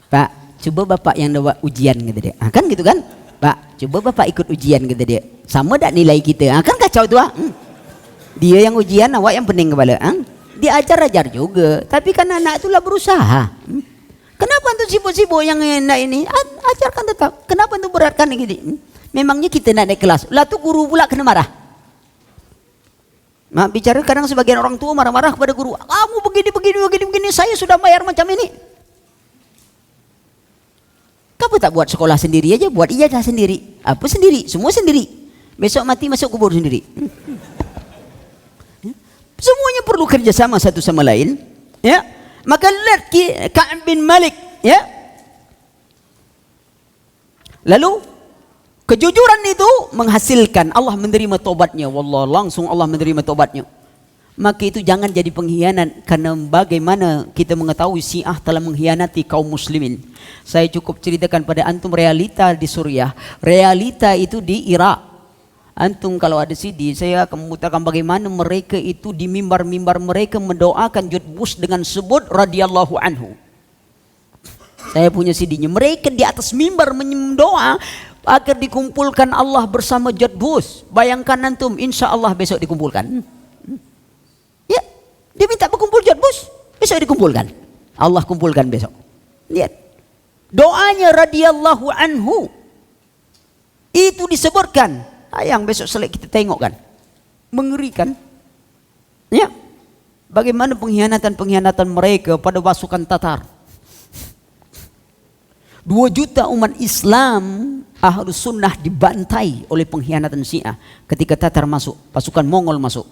Pak, coba bapak yang dapat ujian kata dia. Kan gitu kan? Pak, coba bapak ikut ujian kata dia. Sama tak nilai kita? Kan kacau tu. Dia yang ujian, awak yang pening kepala. Dia ajar-ajar juga. Tapi kan anak itulah berusaha. Kenapa antum sibuk-sibuk yang nak ini? Ajarkan tetap. Kenapa antum beratkan ini? Memangnya kita nak naik kelas. Lah tu guru pula kena marah. Bicara kadang sebagian orang tua marah-marah kepada guru. Kamu begini, saya sudah bayar macam ini. Kamu tak buat sekolah sendiri aja, buat ijazah sendiri. Apa sendiri? Semua sendiri. Besok mati masuk kubur sendiri. Semuanya perlu kerjasama satu sama lain. Ya, maka lihat Ka'ab bin Malik. Ya, lalu kejujuran itu menghasilkan Allah menerima tobatnya. Wallah, langsung Allah menerima tobatnya. Maka itu jangan jadi pengkhianat. Karena bagaimana kita mengetahui Syiah telah mengkhianati kaum muslimin. Saya cukup ceritakan pada antum realita di Suriah. Realita itu di Irak. Antum kalau ada CD, saya akan memutarkan bagaimana mereka itu di mimbar-mimbar mereka mendoakan George Bush dengan sebut radhiyallahu anhu. Saya punya CD-nya. Mereka di atas mimbar mendoa agar dikumpulkan Allah bersama George Bush. Bayangkan antum, insya Allah besok dikumpulkan. Ya, dia minta berkumpul George Bush, besok dikumpulkan. Allah kumpulkan besok. Lihat, doanya radhiyallahu anhu itu disebutkan. Yang besok selek kita tengok kan, mengerikan. Ya, bagaimana pengkhianatan mereka pada pasukan Tatar. 2 juta umat Islam Ahlus Sunnah dibantai oleh pengkhianatan Syiah ketika Tatar masuk, pasukan Mongol masuk.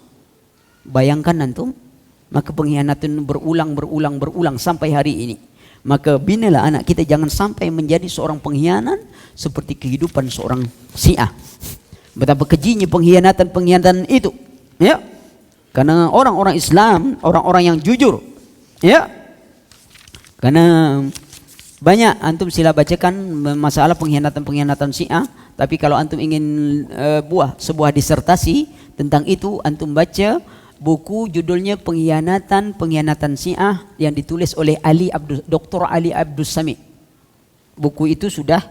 Bayangkan antum, maka pengkhianatan berulang sampai hari ini. Maka binalah anak kita jangan sampai menjadi seorang pengkhianat seperti kehidupan seorang Syiah. Betapa kejinya pengkhianatan itu, ya. Karena orang-orang Islam, orang-orang yang jujur, ya. Karena banyak antum sila bacakan masalah pengkhianatan Syiah. Tapi kalau antum ingin buah sebuah disertasi tentang itu, antum baca Buku judulnya Pengkhianatan Syiah yang ditulis oleh Dr. Ali Abdus Sami. Buku itu sudah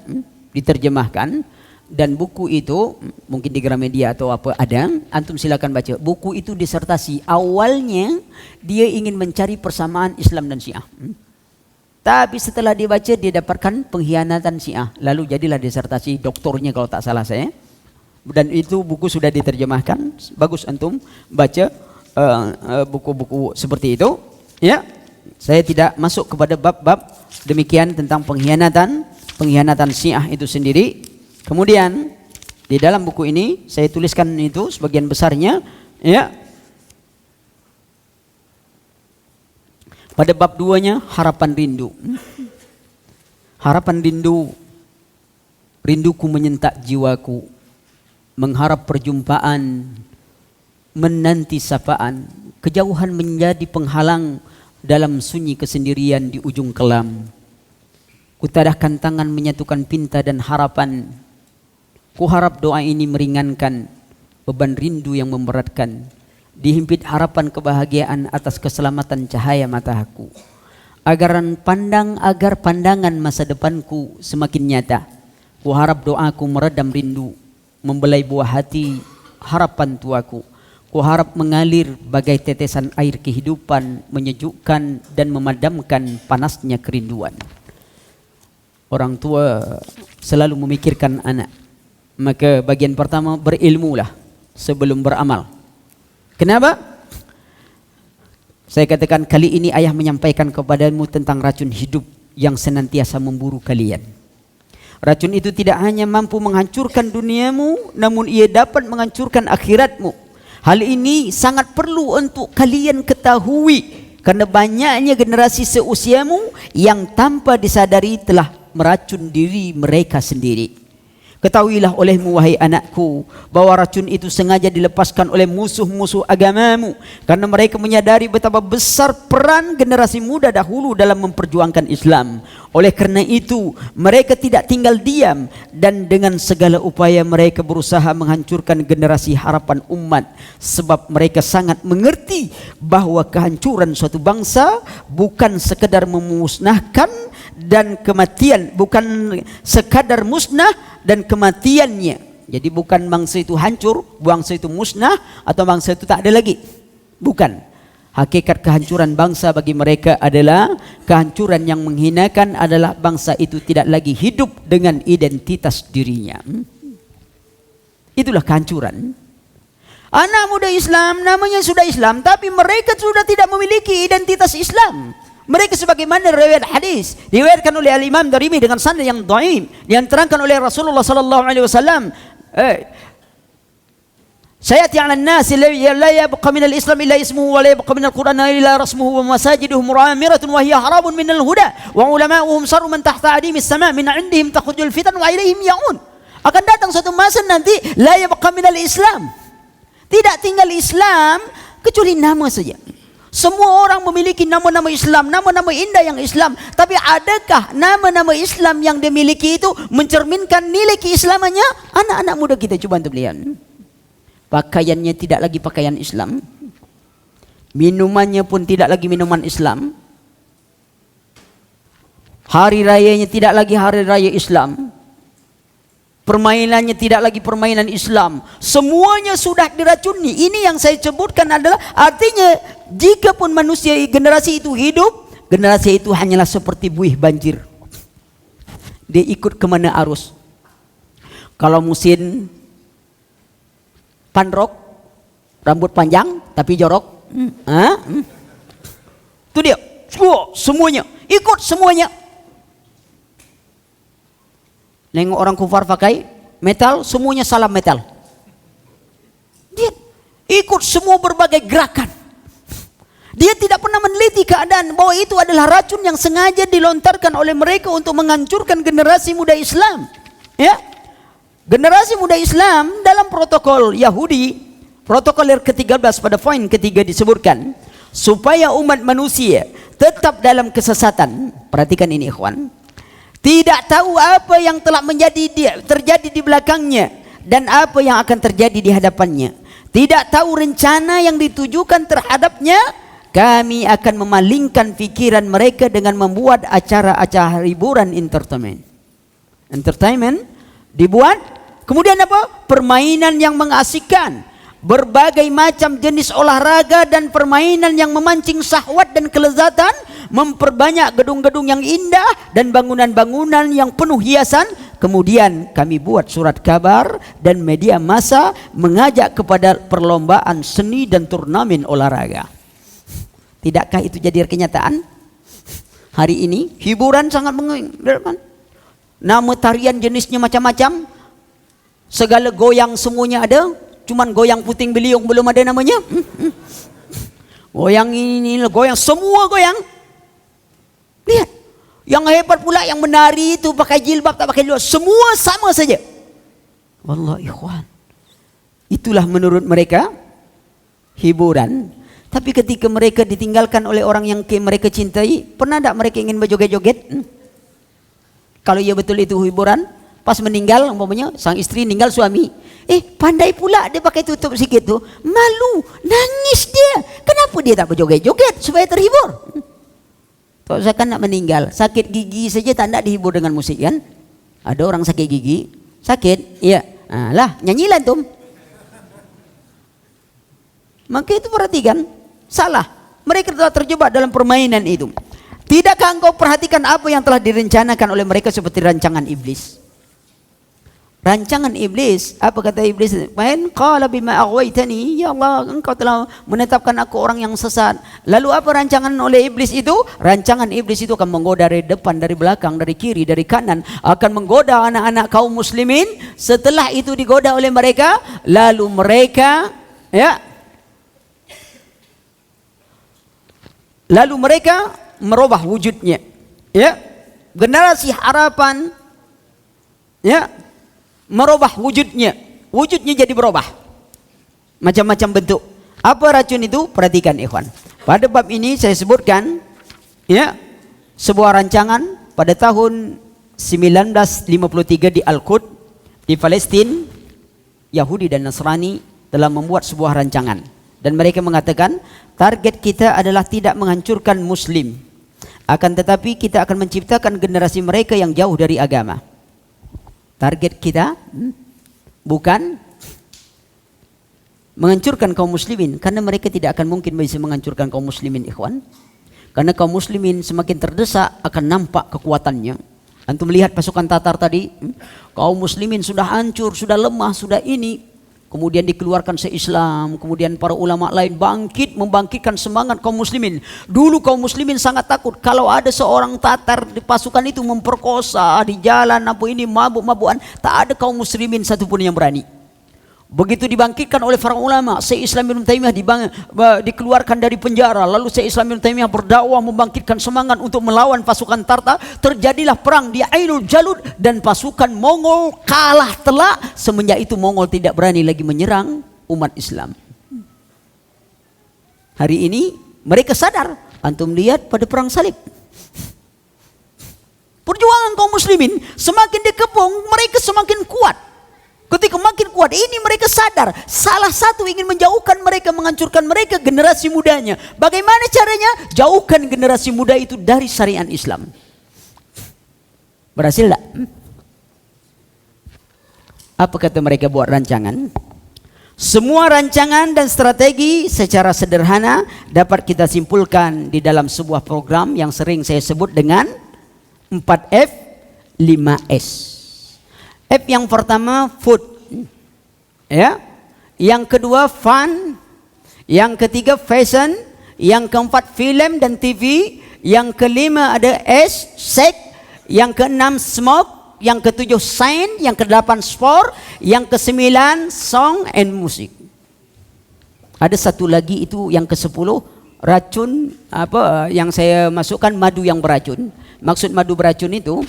diterjemahkan, dan buku itu mungkin di Gramedia atau apa ada, antum silakan baca. Buku itu disertasi. Awalnya dia ingin mencari persamaan Islam dan Syiah. Tapi setelah dibaca dia dapatkan pengkhianatan Syiah. Lalu jadilah disertasi doktornya kalau tak salah saya. Dan itu buku sudah diterjemahkan. Bagus antum baca buku-buku seperti itu. Ya, saya tidak masuk kepada bab-bab demikian tentang pengkhianatan Syiah itu sendiri. Kemudian di dalam buku ini saya tuliskan itu sebagian besarnya, ya. Pada bab 2-nya harapan rindu. Harapan rindu, rinduku menyentak jiwaku, mengharap perjumpaan, menanti sapaan, kejauhan menjadi penghalang dalam sunyi kesendirian di ujung kelam. Kutadahkan tangan menyatukan pinta dan harapan. Kuharap doa ini meringankan beban rindu yang memberatkan. Dihimpit harapan kebahagiaan atas keselamatan cahaya mataku. Agar pandangan masa depanku semakin nyata. Kuharap doaku meredam rindu, membelai buah hati harapan tuaku. Kuharap mengalir bagai tetesan air kehidupan, menyejukkan dan memadamkan panasnya kerinduan. Orang tua selalu memikirkan anak. Maka bagian pertama, berilmulah sebelum beramal. Kenapa? Saya katakan kali ini ayah menyampaikan kepadamu tentang racun hidup yang senantiasa memburu kalian. Racun itu tidak hanya mampu menghancurkan duniamu, namun ia dapat menghancurkan akhiratmu. Hal ini sangat perlu untuk kalian ketahui, karena banyaknya generasi seusiamu yang tanpa disadari telah meracun diri mereka sendiri. Ketahuilah olehmu wahai anakku, bahwa racun itu sengaja dilepaskan oleh musuh-musuh agamamu, karena mereka menyadari betapa besar peran generasi muda dahulu dalam memperjuangkan Islam. Oleh karena itu mereka tidak tinggal diam, dan dengan segala upaya mereka berusaha menghancurkan generasi harapan umat. Sebab mereka sangat mengerti bahwa kehancuran suatu bangsa bukan sekedar memusnahkan dan kematian, bukan sekadar musnah dan kematiannya. Jadi bukan bangsa itu hancur, bangsa itu musnah, atau bangsa itu tak ada lagi. Bukan. Hakikat kehancuran bangsa bagi mereka adalah kehancuran yang menghinakan, adalah bangsa itu tidak lagi hidup dengan identitas dirinya. Itulah kehancuran. Anak muda Islam namanya sudah Islam, tapi mereka sudah tidak memiliki identitas Islam. Mereka sebagaimana riwayat hadis diriwayatkan oleh Al-Imam Darimi dengan sanad yang dhaif, yang diterangkan oleh Rasulullah sallallahu alaihi wasallam, sayati 'ala an-nas la yabqa min al-islam illa ismuhu wa la yabqa min al-Qur'an illa rasmuhu wa masajiduhum mu'amiratun wa hiya haramun min al-huda wa ulama'uhum saru man tahta adimi as-sama' min 'indihim takhujul fitan wa ilaihim ya'un. Akan datang suatu masa nanti la yabqa min al-islam, tidak tinggal Islam kecuali nama saja. Semua orang memiliki nama-nama Islam, nama-nama indah yang Islam. Tapi adakah nama-nama Islam yang dimiliki itu mencerminkan nilai keislamannya? Anak-anak muda kita coba untuk lihat. Pakaiannya tidak lagi pakaian Islam. Minumannya pun tidak lagi minuman Islam. Hari rayanya tidak lagi hari raya Islam. Permainannya tidak lagi permainan Islam. Semuanya sudah diracuni. Ini yang saya sebutkan adalah artinya jika pun manusia generasi itu hidup, generasi itu hanyalah seperti buih banjir. Dia ikut kemana arus. Kalau musim pandrok, rambut panjang tapi jorok, itu dia. Semuanya ikut semuanya. Nengok orang kufar pakai metal, semuanya salam metal. Dia ikut semua berbagai gerakan. Dia tidak pernah meneliti keadaan bahwa itu adalah racun yang sengaja dilontarkan oleh mereka untuk menghancurkan generasi muda Islam. Ya, generasi muda Islam dalam protokol Yahudi, protokol ke-13 pada poin ketiga disebutkan supaya umat manusia tetap dalam kesesatan. Perhatikan ini ikhwan. Tidak tahu apa yang telah terjadi di belakangnya dan apa yang akan terjadi di hadapannya. tidak tahu rencana yang ditujukan terhadapnya, kami akan memalingkan pikiran mereka dengan membuat acara-acara hiburan entertainment dibuat. Kemudian apa? Permainan yang mengasihkan, berbagai macam jenis olahraga dan permainan yang memancing syahwat dan kelezatan, memperbanyak gedung-gedung yang indah dan bangunan-bangunan yang penuh hiasan. Kemudian kami buat surat kabar dan media massa mengajak kepada perlombaan seni dan turnamen olahraga. Tidakkah itu jadi kenyataan? Hari ini hiburan sangat mengagumkan. Nama tarian jenisnya macam-macam. Segala goyang semuanya ada. Cuman goyang puting beliung belum ada namanya. Goyang ini, goyang, semua goyang. Lihat. Yang hebat pula yang menari itu pakai jilbab tak pakai jilbab. Semua sama saja. Wallah ikhwan. Itulah menurut mereka hiburan. Tapi ketika mereka ditinggalkan oleh orang yang mereka cintai, pernah tak mereka ingin berjoget-joget? Kalau ya betul itu hiburan, pas meninggal umpamanya sang istri meninggal suami, pandai pula dia pakai tutup sikit tu, malu, nangis dia. Kenapa dia tak berjoget-joget supaya terhibur? Kalau saya kan nak meninggal, sakit gigi saja tak nak dihibur dengan musik kan? Ada orang sakit gigi, sakit, iya, lah nyanyilah antum. Maka itu perhatikan, salah. Mereka telah terjebak dalam permainan itu. Tidakkah engkau perhatikan apa yang telah direncanakan oleh mereka seperti rancangan iblis? Rancangan iblis, apa kata iblis? Man qala bima aghwaytani, ya Allah, engkau telah menetapkan aku orang yang sesat. Lalu apa rancangan oleh iblis itu? Rancangan iblis itu akan menggoda dari depan, dari belakang, dari kiri, dari kanan, akan menggoda anak-anak kaum muslimin. Setelah itu digoda oleh mereka, lalu mereka merubah wujudnya, generasi harapan, merubah wujudnya jadi berubah macam-macam bentuk. Apa racun itu? Perhatikan ikhwan. Pada bab ini saya sebutkan sebuah rancangan pada tahun 1953 di Al-Quds di Palestina. Yahudi dan Nasrani telah membuat sebuah rancangan dan mereka mengatakan target kita adalah tidak menghancurkan muslim, akan tetapi kita akan menciptakan generasi mereka yang jauh dari agama. Target kita bukan menghancurkan kaum muslimin, karena mereka tidak akan mungkin bisa menghancurkan kaum muslimin ikhwan. Karena kaum muslimin semakin terdesak akan nampak kekuatannya. Antum melihat pasukan Tatar tadi, kaum muslimin sudah hancur, sudah lemah, sudah ini. Kemudian dikeluarkan se-Islam, kemudian para ulama lain membangkitkan semangat kaum muslimin. Dulu kaum muslimin sangat takut kalau ada seorang Tatar di pasukan itu memperkosa di jalan, mabuk-mabukan, tak ada kaum muslimin satupun yang berani. Begitu dibangkitkan oleh para ulama, se-Islam Ibn Taimiyah dikeluarkan dari penjara, lalu se-Islam Ibn Taimiyah berdakwah membangkitkan semangat untuk melawan pasukan Tatar. Terjadilah perang di Ainul Jalud dan pasukan Mongol kalah telak. Semenjak itu Mongol tidak berani lagi menyerang umat Islam. Hari ini mereka sadar. Antum lihat pada perang salib, perjuangan kaum muslimin semakin dikepung, mereka semakin kuat. Ketika makin kuat ini mereka sadar salah satu ingin menjauhkan mereka, menghancurkan mereka, generasi mudanya. Bagaimana caranya? Jauhkan generasi muda itu dari syariat Islam. Berhasil tak? Apa kata mereka buat rancangan? Semua rancangan dan strategi secara sederhana dapat kita simpulkan di dalam sebuah program yang sering saya sebut dengan 4F 5S. F yang pertama food, yang kedua fun, yang ketiga fashion, yang keempat film dan TV, yang kelima ada S, sex, yang keenam smoke, yang ketujuh sign, yang kedelapan sport, yang kesembilan song and music. Ada satu lagi itu yang ke-10 racun, yang saya masukkan madu yang beracun. Maksud madu beracun itu,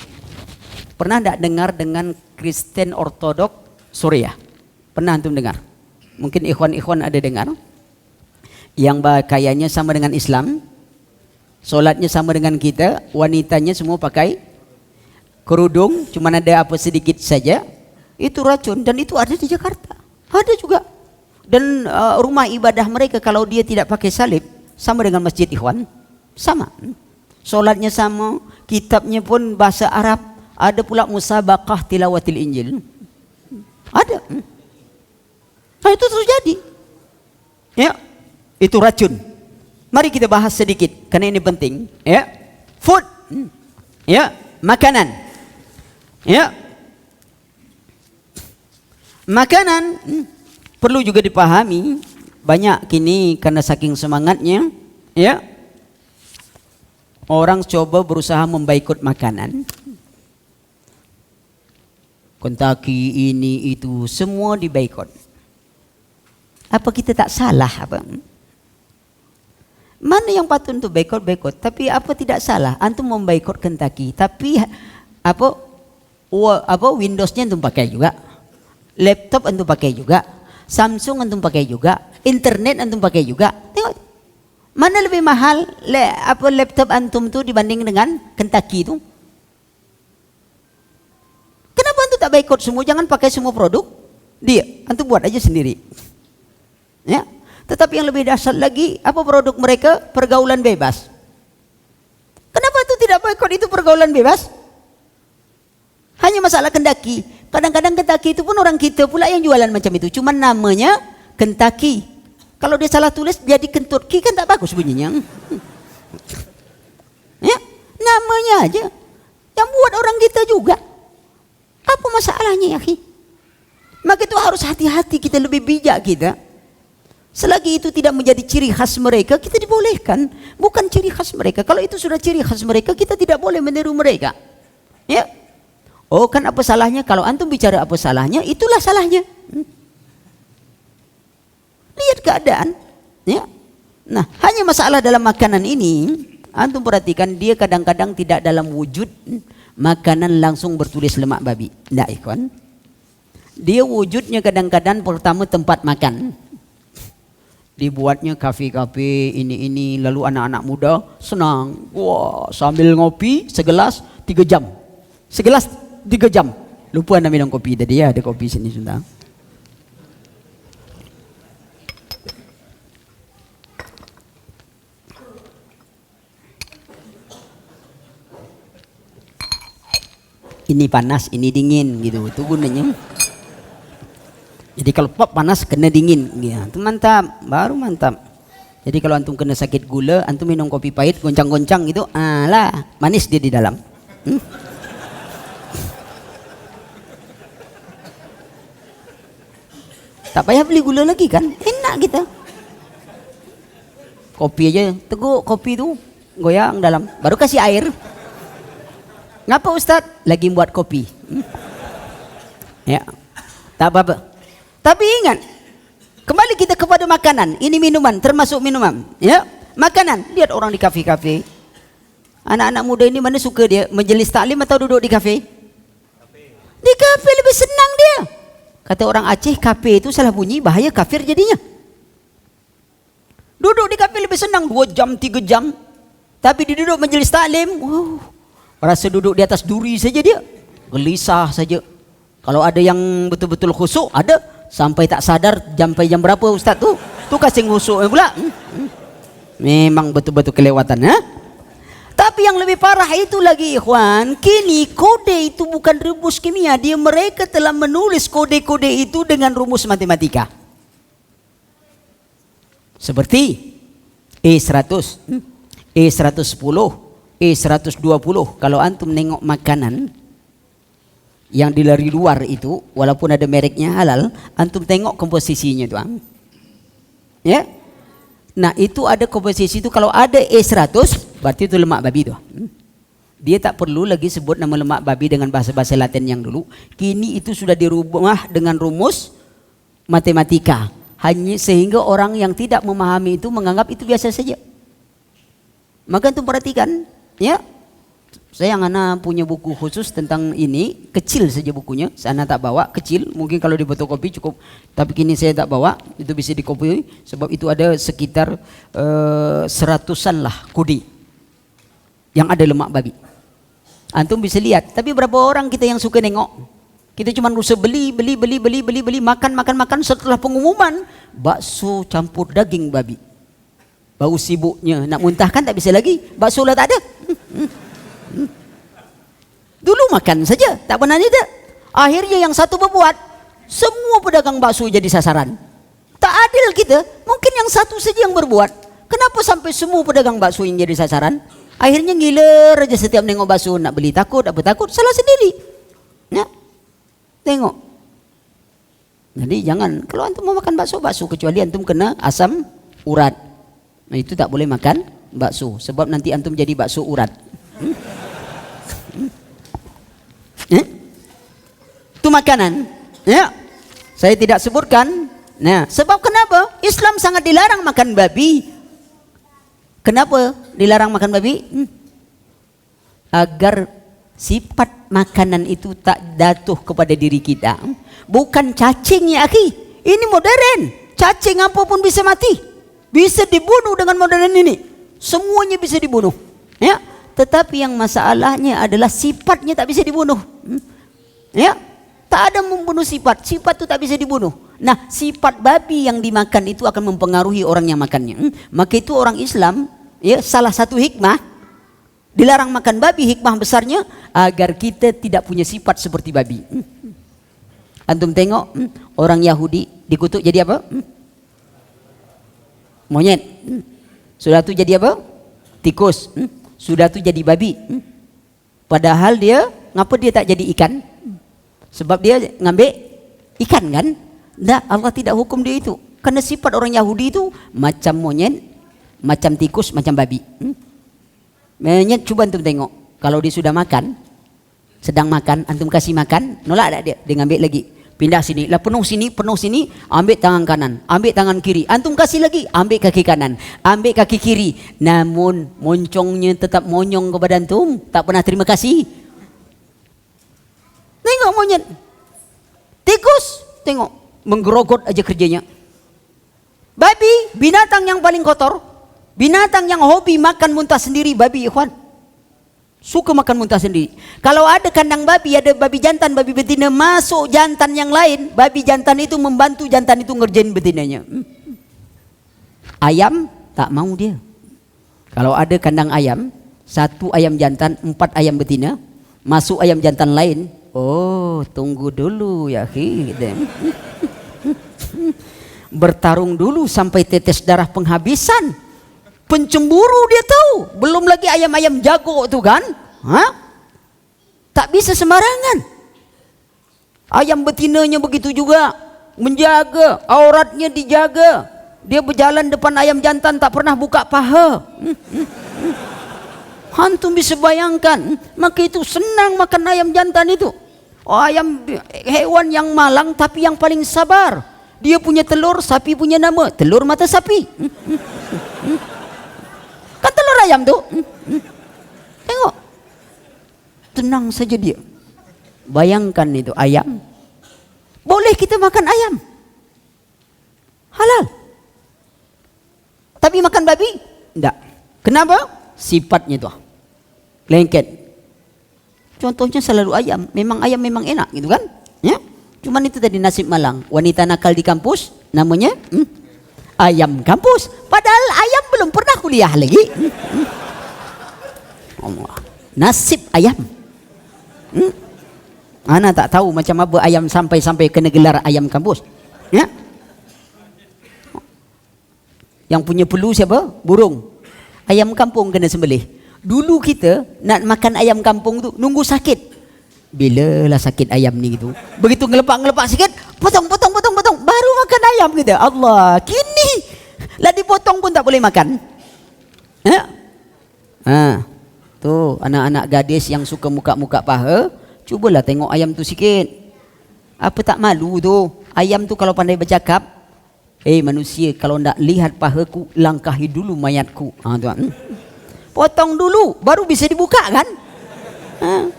pernah tidak dengar dengan Kristen Ortodok Suriah? Pernah antum dengar? Mungkin ikhwan-ikhwan ada dengar. Yang pakaiannya sama dengan Islam, solatnya sama dengan kita, wanitanya semua pakai kerudung, cuma ada apa sedikit saja. Itu racun dan itu ada di Jakarta. Ada juga. Dan rumah ibadah mereka kalau dia tidak pakai salib sama dengan masjid, ikhwan. Sama. Solatnya sama, kitabnya pun bahasa Arab. Ada pula musabaqah tilawatil Injil. Ada. Nah, itu terjadi. Ya, itu racun. Mari kita bahas sedikit karena ini penting. Ya, food. Ya, makanan. Ya, makanan perlu juga dipahami. Banyak kini karena saking semangatnya, ya, orang coba berusaha membaikot makanan. Kentucky ini itu semua dibaikot. Apa kita tak salah apa? Mana yang patut untuk baikot? Tapi apa tidak salah antum membaikot Kentucky, tapi apa Windowsnya antum pakai juga, laptop antum pakai juga, Samsung antum pakai juga, internet antum pakai juga. Tengok mana lebih mahal laptop antum tu dibanding dengan Kentucky itu? Kenapa antum tak baikot semua? Jangan pakai semua produk dia, antum buat aja sendiri. Ya, tetapi yang lebih dahsyat lagi, apa produk mereka? Pergaulan bebas. Kenapa itu tidak boikot itu pergaulan bebas? Hanya masalah Kentucky. Kadang-kadang Kentucky itu pun orang kita pula yang jualan macam itu. Cuma namanya Kentucky. Kalau dia salah tulis jadi Kentucky kan tak bagus bunyinya. Ya, namanya aja. Yang buat orang kita juga. Apa masalahnya ya, akhi? Maka itu harus hati-hati, kita lebih bijak kita. Selagi itu tidak menjadi ciri khas mereka, kita dibolehkan. Bukan ciri khas mereka. Kalau itu sudah ciri khas mereka, kita tidak boleh meniru mereka. Ya. Oh, kan apa salahnya? Kalau antum bicara apa salahnya, itulah salahnya. Lihat keadaan. Ya. Nah, hanya masalah dalam makanan ini, antum perhatikan dia kadang-kadang tidak dalam wujud makanan langsung bertulis lemak babi. Tidak, ikhwan. Dia wujudnya kadang-kadang pertama tempat makan. Dibuatnya kafe-kafe ini lalu anak-anak muda senang. Wah, sambil ngopi segelas 3 jam. Segelas 3 jam. Lupa anda minum kopi tadi ya, ada kopi sini sudah. Ini panas, ini dingin gitu. Itu gunanya. Jadi kalau pop panas kena dingin, ya, itu mantap, baru mantap. Jadi kalau antum kena sakit gula, antum minum kopi pahit, goncang-goncang gitu, alah, manis dia di dalam. Tak payah beli gula lagi kan, enak kita. Kopi aja, teguk kopi itu, goyang dalam, baru kasih air. Ngapa Ustaz? Lagi buat kopi. Ya, tak apa-apa. Tapi ingat, kembali kita kepada makanan. Ini minuman, termasuk minuman. Ya, makanan. Lihat orang di kafe-kafe. Anak-anak muda ini mana suka dia majelis taklim atau duduk di kafe? Di kafe lebih senang dia. Kata orang Aceh, kafe itu salah bunyi, bahaya kafir jadinya. Duduk di kafe lebih senang 2 jam, 3 jam. Tapi duduk majelis taklim, wow, rasa duduk di atas duri saja dia. Gelisah saja. Kalau ada yang betul-betul khusyuk, ada. Sampai tak sadar sampai jam berapa Ustaz tu. Tu kasih khusyuk pula. Memang betul-betul kelewatan. Ha? Tapi yang lebih parah itu lagi ikhwan. Kini kode itu bukan rumus kimia. Mereka telah menulis kode-kode itu dengan rumus matematika. Seperti E100, E110, E120. Kalau antum nengok makanan yang dari luar itu, walaupun ada mereknya halal, antum tengok komposisinya itu. Ya. Nah, itu ada komposisi itu, kalau ada E100 berarti itu lemak babi itu. Dia tak perlu lagi sebut nama lemak babi dengan bahasa-bahasa Latin yang dulu. Kini itu sudah dirubah dengan rumus matematika. Hanya sehingga orang yang tidak memahami itu menganggap itu biasa saja. Maka antum perhatikan, ya. Saya anak punya buku khusus tentang ini, kecil saja bukunya, saya tak bawa, kecil, mungkin kalau di fotokopi cukup, tapi kini saya tak bawa, itu bisa dikopi, sebab itu ada sekitar 100-an lah kode yang ada lemak babi. Antum bisa lihat, tapi berapa orang kita yang suka nengok? Kita cuma usah beli, makan. Setelah pengumuman, bakso campur daging babi. Bau sibuknya, nak muntahkan tak bisa lagi. Bakso lah tak ada. Dulu makan saja, tak pernah tidak. Akhirnya yang satu berbuat, semua pedagang bakso jadi sasaran. Tak adil kita, mungkin yang satu saja yang berbuat. Kenapa sampai semua pedagang bakso yang jadi sasaran? Akhirnya ngiler aja setiap nengok bakso, nak beli takut, apa takut, salah sendiri. Ya, tengok. Jadi jangan, kalau antum mau makan bakso, kecuali antum kena asam urat. Nah itu tak boleh makan bakso, sebab nanti antum jadi bakso urat. Itu makanan. Ya, saya tidak sebutkan. Nah, sebab kenapa? Islam sangat dilarang makan babi. Kenapa dilarang makan babi? Agar sifat makanan itu tak jatuh kepada diri kita. Bukan cacing ya akhi. Ini modern. Cacing apapun bisa mati. Bisa dibunuh dengan modern ini. Semuanya bisa dibunuh. Ya. Tetapi yang masalahnya adalah sifatnya tak bisa dibunuh. Ya. Tak ada membunuh sifat. Sifat itu tak bisa dibunuh. Nah, sifat babi yang dimakan itu akan mempengaruhi orang yang makannya. Maka itu orang Islam, ya, salah satu hikmah dilarang makan babi, hikmah besarnya agar kita tidak punya sifat seperti babi. Antum tengok orang Yahudi dikutuk jadi apa? Monyet. Sudah tu jadi apa? Tikus. Sudah tu jadi babi. Padahal dia, ngapa dia tak jadi ikan? Sebab dia ngambil ikan kan? Nah, Allah tidak hukum dia itu. Karena sifat orang Yahudi itu macam monyet, macam tikus, macam babi. Monyet coba antum tengok. Kalau dia sudah makan, sedang makan, antum kasih makan, nolak tak dia? Dia ngambil lagi. Pindah sini, lah penuh sini, ambil tangan kanan, ambil tangan kiri. Antum kasih lagi, ambil kaki kanan, ambil kaki kiri. Namun moncongnya tetap monyong kepada antum, tak pernah terima kasih. Tengok monyet. Tikus, tengok. Menggerogot aja kerjanya. Babi, binatang yang paling kotor, binatang yang hobi makan muntah sendiri, babi ikhwan. Suka makan muntah sendiri. Kalau ada kandang babi, ada babi jantan, babi betina, masuk jantan yang lain, babi jantan itu membantu jantan itu ngerjain betinanya. Ayam tak mau dia. Kalau ada kandang ayam, 1 ayam jantan, 4 ayam betina, masuk ayam jantan lain, oh tunggu dulu ya akhi. Bertarung dulu sampai tetes darah penghabisan. Pencemburu dia tahu. Belum lagi ayam-ayam jago tu kan. Tak bisa sembarangan. Ayam betinanya begitu juga. Menjaga, auratnya dijaga. Dia berjalan depan ayam jantan tak pernah buka paha. Antum bisa bayangkan. Maka itu senang makan ayam jantan itu. Ayam hewan yang malang tapi yang paling sabar. Dia punya telur, sapi punya nama, telur mata sapi. Kan telur ayam tu. Tengok. Tenang saja dia. Bayangkan itu ayam. Boleh kita makan ayam. Halal. Tapi makan babi? Tidak. Kenapa? Sifatnya tu. Lengket. Contohnya selalu ayam. Memang ayam memang enak gitu kan? Ya. Cuman itu tadi nasib malang. Wanita nakal di kampus namanya ayam kampus. Padahal ayam belum pernah kuliah lagi. Allah. Nasib ayam. Ana tak tahu macam apa ayam sampai kena gelar ayam kampus. Ya. Yang punya pelu siapa? Burung. Ayam kampung kena sembelih. Dulu kita nak makan ayam kampung tu nunggu sakit. Bila lah sakit ayam ni gitu. Begitu ngelepak sikit, potong, baru makan ayam gitu. Allah, kini lah dipotong pun tak boleh makan. Ya? Tuh anak-anak gadis yang suka muka-muka paha, cubalah tengok ayam tu sikit. Apa tak malu tu? Ayam tu kalau pandai bercakap, manusia kalau nak lihat pahaku, langkahi dulu mayatku. Potong dulu, baru bisa dibuka kan?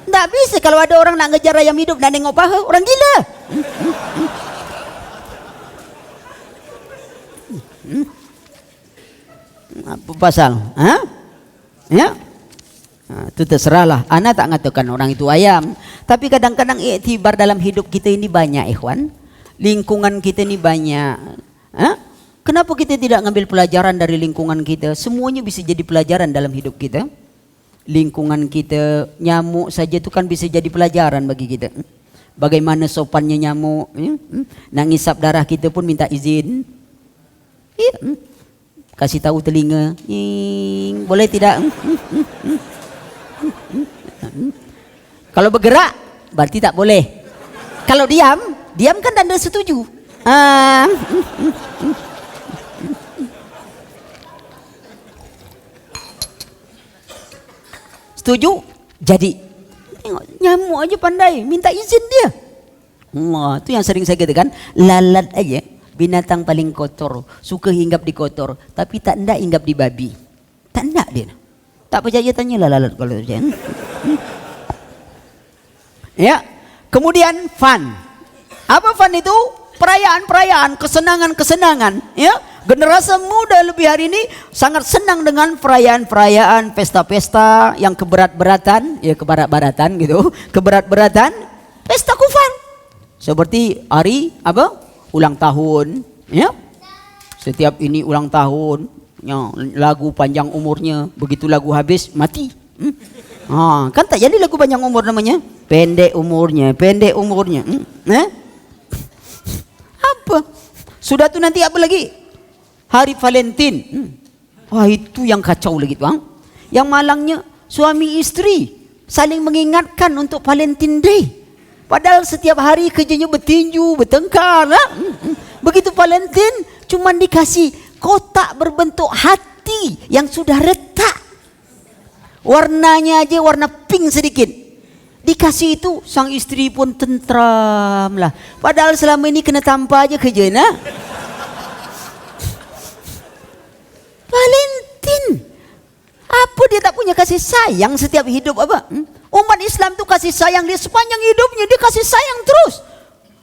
Tak bisa kalau ada orang nak ngejar ayam hidup nak nengok paha, orang gila. Apa pasal? Ya? Itu terserahlah. Ana tak ngatakan orang itu ayam. Tapi kadang-kadang iktibar dalam hidup kita ini banyak, ikhwan. Lingkungan kita ini banyak. Kenapa kita tidak ngambil pelajaran dari lingkungan kita? Semuanya bisa jadi pelajaran dalam hidup kita. Lingkungan kita, nyamuk saja itu kan bisa jadi pelajaran bagi kita. Bagaimana sopannya nyamuk, nak ngisap darah kita pun minta izin. Kasih tahu telinga, boleh tidak? Kalau bergerak berarti tak boleh. Kalau diam kan tanda setuju. Setuju? Jadi tengok, nyamuk aja pandai minta izin dia. Wah, itu yang sering saya katakan, lalat aja binatang paling kotor, suka hinggap di kotor, tapi tak ndak hinggap di babi. Tak ndak dia. Tak percaya tanyalah lalat kalau percaya. Ya. Kemudian fun. Apa fun itu? Perayaan-perayaan, kesenangan-kesenangan, ya. Generasi muda lebih hari ini sangat senang dengan perayaan-perayaan, pesta-pesta yang keberat-beratan, ya keberat-beratan gitu, keberat-beratan, pesta kufan. Seperti hari apa? Ulang tahun, ya. Setiap ini ulang tahun, ya, lagu panjang umurnya, begitu lagu habis mati. Kan tak jadi lagu panjang umur namanya, pendek umurnya, pendek umurnya. Apa? Sudah tuh nanti apa lagi? Hari Valentine. Wah, itu yang kacau lagi tuh. Yang malangnya suami istri saling mengingatkan untuk Valentine Day. Padahal setiap hari kerjanya bertinju, bertengkar. Begitu Valentine cuma dikasih kotak berbentuk hati yang sudah retak. Warnanya aja warna pink sedikit. Dikasih itu sang istri pun tentram lah. Padahal selama ini kena tampar aja kerja nah. Valentine, apa dia tak punya kasih sayang setiap hidup apa? Umat Islam tu kasih sayang dia sepanjang hidupnya, dia kasih sayang terus.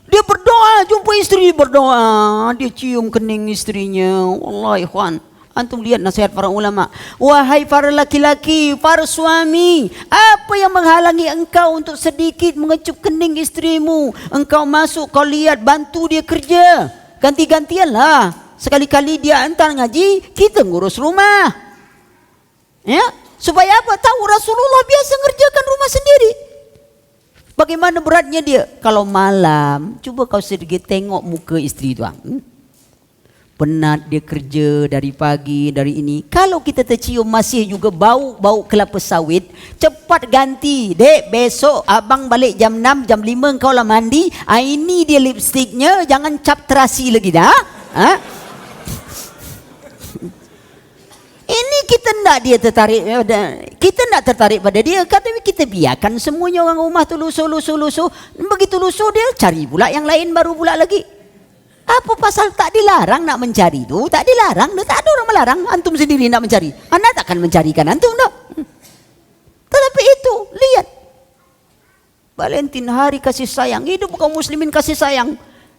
Dia berdoa, jumpa istri berdoa, dia cium kening istrinya. Wallahi ikhwan, antum lihat nasihat para ulama. Wahai para laki-laki, para suami, apa yang menghalangi engkau untuk sedikit mengecup kening istrimu? Engkau masuk, kau lihat, bantu dia kerja, ganti-gantianlah. Sekali-kali dia antar ngaji, kita ngurus rumah. Ya, supaya apa? Tahu Rasulullah biasa ngerjakan rumah sendiri. Bagaimana beratnya dia? Kalau malam, coba kau sedikit tengok muka istri itu. Penat dia kerja dari pagi, dari ini. Kalau kita tercium masih juga bau kelapa sawit, cepat ganti. Dek, besok abang balik jam 6, jam 5 kau lah mandi. Ini dia lipstiknya, jangan cap terasi lagi dah. Ini kita nak dia tertarik, kita nak tertarik pada dia, tapi kita biarkan semuanya orang rumah tu lusuh. Begitu lusuh dia cari pula yang lain baru pula lagi. Apa pasal tak dilarang nak mencari tu? Tak dilarang, tak ada orang melarang. Antum sendiri nak mencari, anda takkan mencarikan antum tak? Tetapi itu lihat, Valentine hari kasih sayang, hidup kaum muslimin kasih sayang.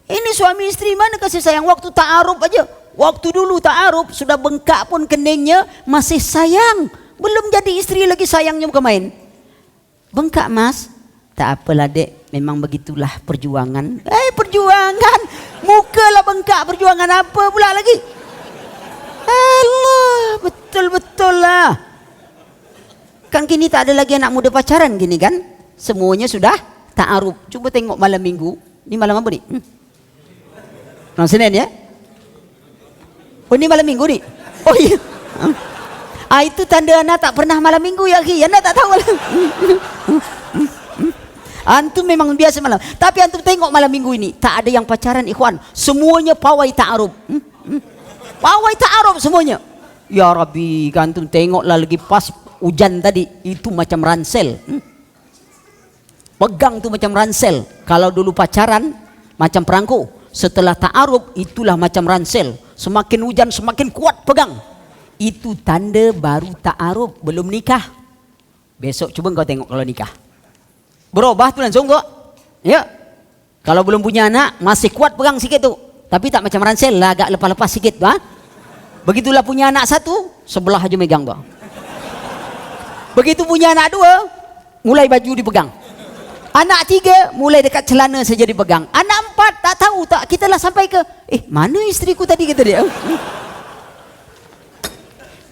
Ini suami istri mana kasih sayang? Waktu ta'aruf aja. Waktu dulu ta'aruf sudah bengkak pun keningnya masih sayang. Belum jadi istri lagi sayangnya bukan main. Bengkak mas? Tak apalah dek, memang begitulah perjuangan. Perjuangan? Muka lah bengkak, perjuangan apa pula lagi? Allah, betul-betul lah. Kan kini tak ada lagi anak muda pacaran gini kan? Semuanya sudah ta'aruf. Coba tengok malam minggu. Ini malam apa nih? Senin ya? Oh ini malam minggu nih? Oh iya. Itu tanda anak tak pernah malam minggu ya akhi. Anak tak tahu. Antum memang biasa malam. Tapi antum tengok malam minggu ini, tak ada yang pacaran ikhwan. Semuanya pawai ta'aruf. Pawai ta'aruf semuanya. Ya Rabbi, antum tengoklah lagi pas hujan tadi, itu macam ransel. Pegang tuh macam ransel. Kalau dulu pacaran macam perangko. Setelah ta'aruf itulah macam ransel. Semakin hujan semakin kuat pegang. Itu tanda baru ta'aruf, belum nikah. Besok coba kau tengok kalau nikah. Berubah tuh langsung kok. Ya. Kalau belum punya anak masih kuat pegang sikit tuh. Tapi tak macam ransel lah, agak lepas-lepas sikit tuh. Begitulah punya anak satu, sebelah aja megang tuh. Begitu punya anak 2, mulai baju dipegang. Anak 3, mulai dekat celana saja dipegang. Anak 4, tak tahu tak, kita lah sampai ke, mana istriku tadi, kata dia.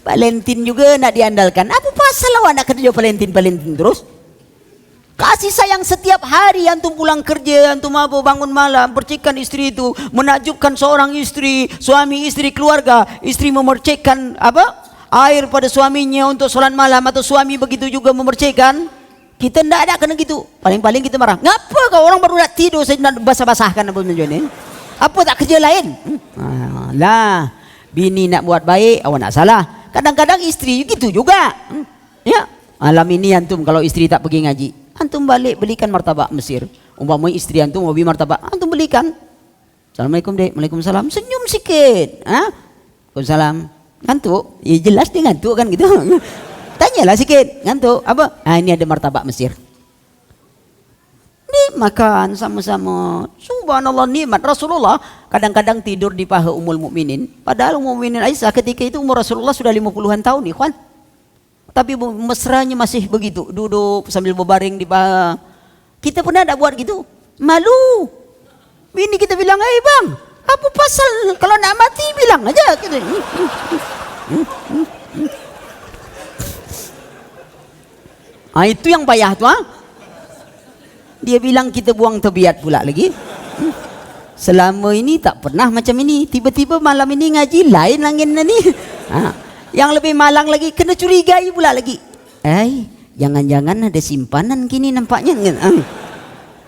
Valentine juga nak diandalkan. Apa pasal awak nak kerja Valentine terus? Kasih sayang setiap hari, antum pulang kerja, antum bangun malam, percikan istri itu, menakjubkan seorang istri, suami istri keluarga, istri memercikkan air pada suaminya untuk solat malam, atau suami begitu juga memercikkan. Kita tidak ada kena gitu. Paling-paling kita marah. Ngapa kau orang baru nak tidur saya nak basah-basahkan apa menjadi? Apa tak kerja lain? Lah, bini nak buat baik, awak nak salah. Kadang-kadang istri gitu juga. Ya, malam ini antum kalau istri tak pergi ngaji, antum balik belikan martabak Mesir. Umpama istri antum mau beli martabak, antum belikan. Assalamualaikum dek, waalaikumsalam. Senyum sikit. Waalaikumsalam. Ngantuk? Ya jelas dia ngantuk kan gitu. Tanyalah sikit, ngantuk apa? Ini ada martabak Mesir. Makan sama-sama. Subhanallah, nikmat. Rasulullah kadang-kadang tidur di paha Ummul Mukminin. Padahal Ummul Mukminin Aisyah ketika itu umur Rasulullah sudah 50-an tahun, ikhwan. Tapi mesranya masih begitu, duduk sambil berbaring di paha. Kita pernah tak buat gitu? Malu. Bini kita bilang, bang, apa pasal kalau nak mati bilang aja gitu. Itu yang payah tuh. Dia bilang kita buang tabiat pula lagi. Selama ini tak pernah macam ini. Tiba-tiba malam ini ngaji lain langit ni. Yang lebih malang lagi, kena curigai pula lagi. Jangan-jangan ada simpanan kini nampaknya.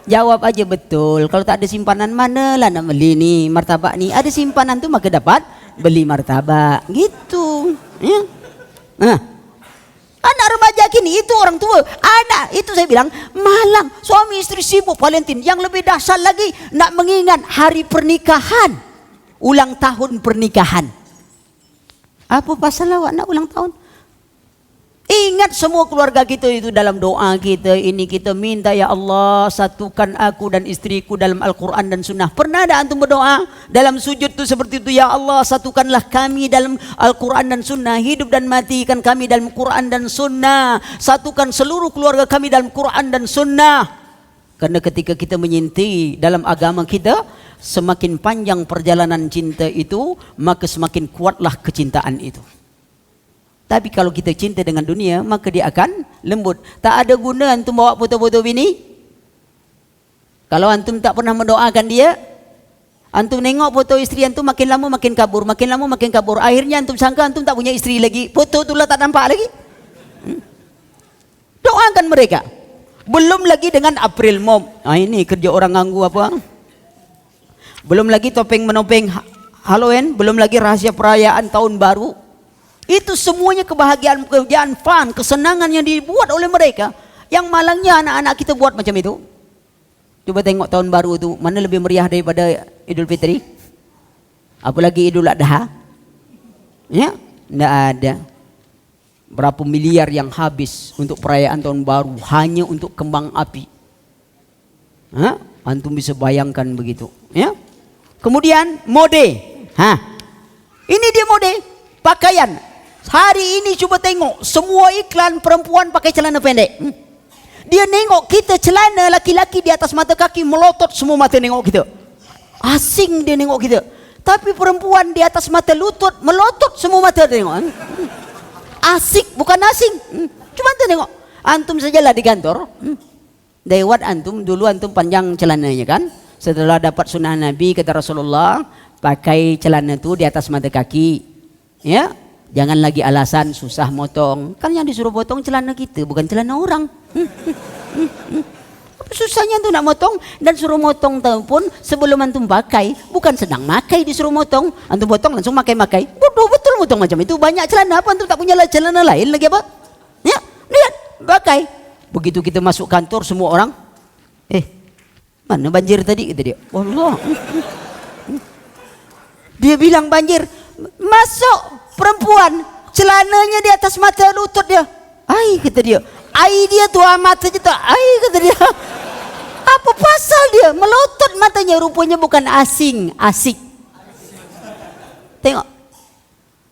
Jawab aja betul. Kalau tak ada simpanan, mana lah nak beli ni martabak ni. Ada simpanan tu maka dapat beli martabak. Gitu. Ya. Anak remaja kini itu orang tua. Anak itu saya bilang malang. Suami istri sibuk Valentine. Yang lebih dahsyat lagi nak mengingat hari pernikahan, ulang tahun pernikahan. Apa pasal awak nak ulang tahun? Ingat semua keluarga kita itu dalam doa kita. Ini kita minta, ya Allah satukan aku dan istriku dalam Al-Quran dan Sunnah. Pernah ada antum berdoa dalam sujud itu seperti itu? Ya Allah satukanlah kami dalam Al-Quran dan Sunnah. Hidup dan matikan kami dalam Quran dan Sunnah. Satukan seluruh keluarga kami dalam Quran dan Sunnah. Karena ketika kita menyinti dalam agama kita, semakin panjang perjalanan cinta itu, maka semakin kuatlah kecintaan itu. Tapi kalau kita cinta dengan dunia, maka dia akan lembut. Tak ada guna antum bawa foto-foto bini. Kalau antum tak pernah mendoakan dia, antum nengok foto istri antum makin lama makin kabur, makin lama makin kabur. Akhirnya antum sangka antum tak punya istri lagi. Foto itulah tak nampak lagi. Doakan mereka. Belum lagi dengan April Mop. Ini kerja orang nganggu apa? Belum lagi topeng menopeng Halloween, belum lagi rahasia perayaan tahun baru. Itu semuanya kebahagiaan, fun, kesenangan yang dibuat oleh mereka. Yang malangnya anak-anak kita buat macam itu. Coba tengok tahun baru itu, mana lebih meriah daripada Idul Fitri? Apalagi Idul Adha? Ya, tidak ada. Berapa miliar yang habis untuk perayaan tahun baru hanya untuk kembang api. Antum bisa bayangkan begitu. Ya. Kemudian mode. Ini dia mode pakaian. Hari ini coba tengok semua iklan perempuan pakai celana pendek. Dia nengok kita celana laki-laki di atas mata kaki melotot, semua mata nengok kita. Asing dia nengok kita. Tapi perempuan di atas mata lutut melotot, semua mata tengok. Asik bukan asing. Cuma tengok. Antum sajalah di kantor. Lewat antum, dulu antum panjang celananya kan. Setelah dapat sunnah Nabi kata Rasulullah, pakai celana tu di atas mata kaki. Ya. Jangan lagi alasan susah motong. Kan yang disuruh potong celana kita, bukan celana orang. Susahnya tu nak motong, dan suruh motong tu pun sebelum antum pakai, bukan sedang makai disuruh motong. Antum potong langsung makai-makai. Bodoh betul motong macam itu. Banyak celana apa antum tak punya celana lain lagi apa? Ya, lihat, pakai. Begitu kita masuk kantor semua orang, mana banjir tadi? Kata dia. Allah. Dia bilang banjir. Masuk perempuan celananya di atas mata lutut dia. Kata dia. Dia tu mata je tak. Kata dia. Apa pasal dia melotot matanya? Rupanya bukan asing, asik. Tengok.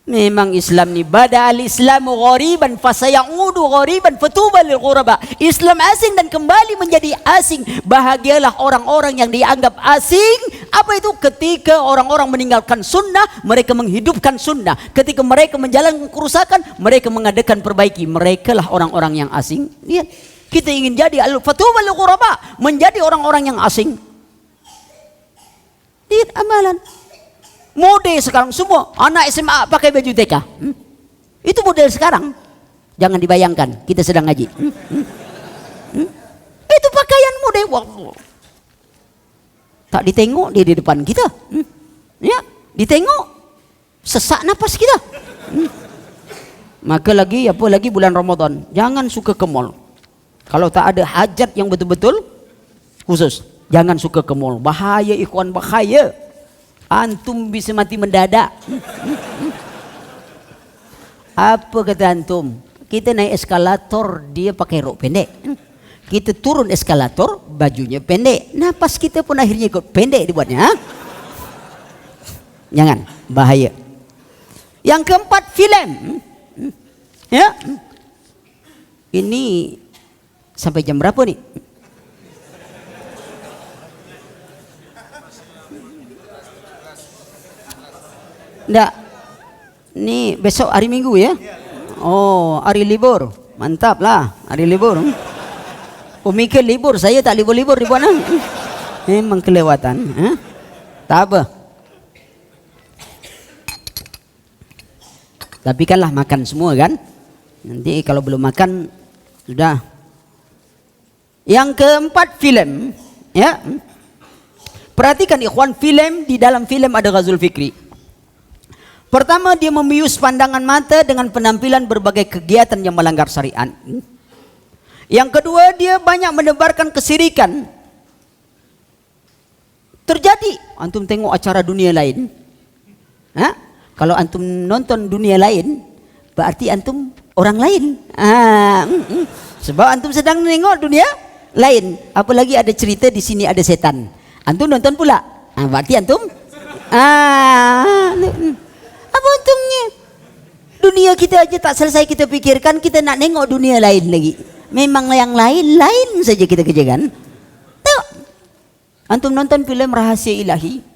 Memang Islam ni bada al-islamu ghariban fasayaudu ghariban fatuba lil ghuraba. Islam asing dan kembali menjadi asing. Bahagialah orang-orang yang dianggap asing. Apa itu? Ketika orang-orang meninggalkan sunnah, mereka menghidupkan sunnah. Ketika mereka menjalankan kerusakan, mereka mengadakan perbaiki. Mereka lah orang-orang yang asing. Lihat, kita ingin jadi al-fatuba lil ghuraba, menjadi orang-orang yang asing. Lihat amalan. Mode sekarang semua anak SMA pakai baju TK. Itu model sekarang. Jangan dibayangkan kita sedang ngaji. Itu pakaian mode. Tak ditengok dia di depan kita. Ya, ditengok sesak napas kita. Maka lagi apalagi bulan Ramadan, jangan suka ke mall. Kalau tak ada hajat yang betul-betul khusus, jangan suka ke mall. Bahaya ikhwan, bahaya. Antum bisa mati mendadak. Apa kata antum? Kita naik eskalator, dia pakai rok pendek. Kita turun eskalator, bajunya pendek. Napas kita pun akhirnya ikut pendek dibuatnya. Jangan, bahaya. Yang keempat, film. Ya. Ini sampai jam berapa nih? Enggak. Ini besok hari Minggu ya? Oh, hari libur. Mantap lah, hari libur. Pemikir libur, saya tak libur-libur di mana? Memang kelewatan. Tak apa. Tapi kanlah makan semua kan? Nanti kalau belum makan, sudah. Yang keempat, film. Ya. Perhatikan ikhwan, film, di dalam film ada ghazul fikri. Pertama, dia membius pandangan mata dengan penampilan berbagai kegiatan yang melanggar syariat. Yang kedua, dia banyak menebarkan kesirikan. Terjadi, antum tengok acara dunia lain. Kalau antum nonton dunia lain, berarti antum orang lain. Sebab antum sedang tengok dunia lain. Apalagi ada cerita di sini ada setan. Antum nonton pula. Berarti antum apa untungnya? Dunia kita aja tak selesai kita pikirkan, kita nak nengok dunia lain lagi. Memang yang lain-lain saja kita kerjakan. Tengok. Antum nonton filem Rahasia Ilahi.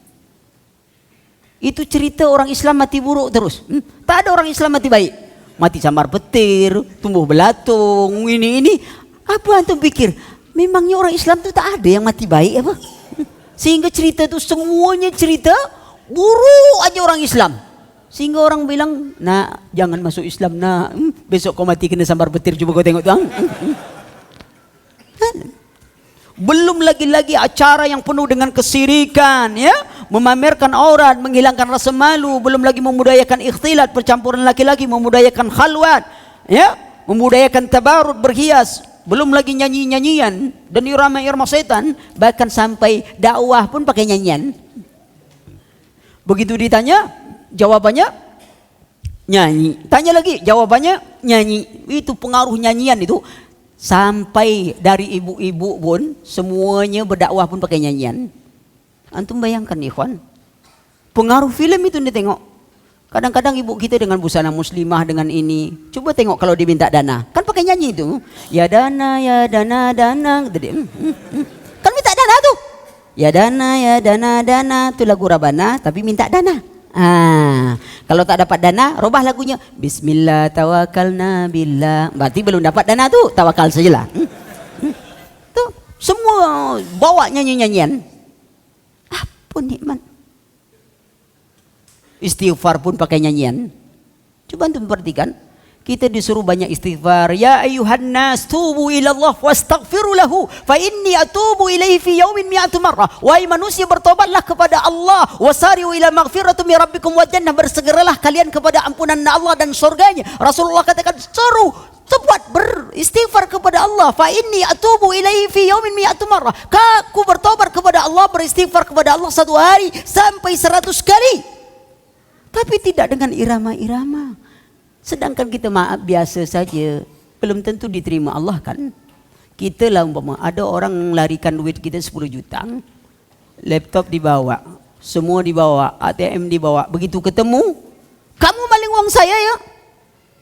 Itu cerita orang Islam mati buruk terus. Tak ada orang Islam mati baik. Mati sambar petir, tumbuh belatung, ini. Apa antum pikir? Memangnya orang Islam tu tak ada yang mati baik apa? Sehingga cerita tu semuanya cerita buruk aja orang Islam. Sehingga orang bilang, nak jangan masuk Islam nak. Besok kau mati kena sambar petir, cuba kau tengok tuang. Belum lagi acara yang penuh dengan kesirikan, ya, memamerkan aurat, menghilangkan rasa malu, belum lagi memudayakan ikhtilat, percampuran laki-laki, memudayakan khalwat, ya, memudayakan tabarut, berhias, belum lagi nyanyi-nyanyian dan irama-irama setan, bahkan sampai dakwah pun pakai nyanyian. Begitu ditanya, jawabannya nyanyi. Tanya lagi, jawabannya nyanyi. Itu pengaruh nyanyian itu. Sampai dari ibu-ibu pun semuanya berdakwah pun pakai nyanyian. Antum bayangkan ikhwan, pengaruh film itu nih tengok. Kadang-kadang ibu kita dengan busana muslimah dengan ini. Coba tengok kalau dia minta dana, kan pakai nyanyi itu. Ya dana, dana. Kan minta dana tuh. Ya dana, itu lagu Rabana tapi minta dana. Kalau tak dapat dana, robah lagunya Bismillah tawakkalna billah. Berarti belum dapat dana tuh, tawakal sajalah. Tuh, semua bawa nyanyi-nyanyian. Apa nikmat. Istighfar pun pakai nyanyian. Coba antum perhatikan, kita disuruh banyak istighfar. Ya ayuhan nas tubu ila Allah wastaghfiru lahu fa inni atubu ilaihi fi yaumin mi'atu marrah. Wahai manusia, bertobatlah kepada Allah, wasari'u ila maghfiratin min rabbikum wa jannah, bersegeralah kalian kepada ampunan Allah dan surganya. Rasulullah katakan, seru cepat beristighfar kepada Allah. Fa inni atubu ilaihi fi yaumin mi'atu marrah. Aku bertobat kepada Allah, beristighfar kepada Allah satu hari sampai 100 kali. Tapi tidak dengan irama-irama. Sedangkan kita maaf biasa saja, belum tentu diterima Allah kan. Kita lah umpama ada orang larikan duit kita 10 juta, laptop dibawa, semua dibawa, ATM dibawa. Begitu ketemu, kamu maling menolong saya ya.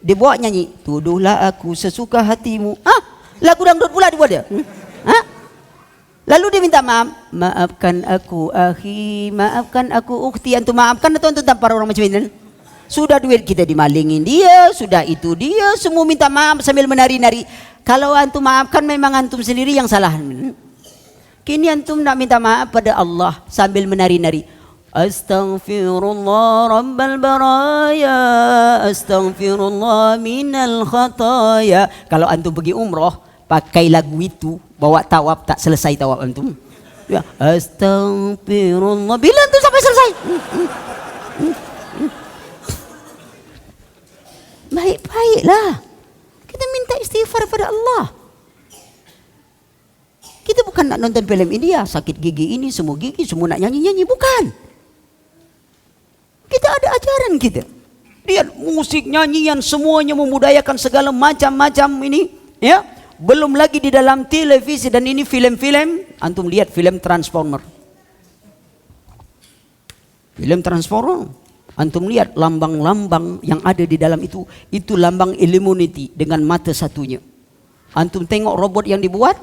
Dia buat nyanyi, tuduhlah aku sesuka hatimu. Lagu dangdut pula dibuat dia. Lalu dia minta maaf, maafkan aku akhi, maafkan aku ukhti. Antum maafkan atau antum tampar orang macam ini? Sudah duit kita dimalingin dia, sudah itu dia, semua minta maaf sambil menari-nari. Kalau antum maafkan memang antum sendiri yang salah. Kini antum nak minta maaf pada Allah sambil menari-nari. Astaghfirullah rabbal baraya, astaghfirullah minal khataya. Kalau antum pergi umrah, pakai lagu itu, bawa tawaf, tak selesai tawaf antum. Ya, astaghfirullah. Bila antum sampai selesai? Baik-baiklah. Kita minta istighfar pada Allah. Kita bukan nak nonton film India, sakit gigi ini, semua gigi, semua nak nyanyi-nyanyi, bukan. Kita ada ajaran kita. Lihat musik, nyanyian, semuanya memudayakan segala macam-macam ini, ya. Belum lagi di dalam televisi dan ini film-film, antum lihat film Transformer. Film Transformer, antum lihat lambang-lambang yang ada di dalam itu lambang Illuminati dengan mata satunya. Antum tengok robot yang dibuat,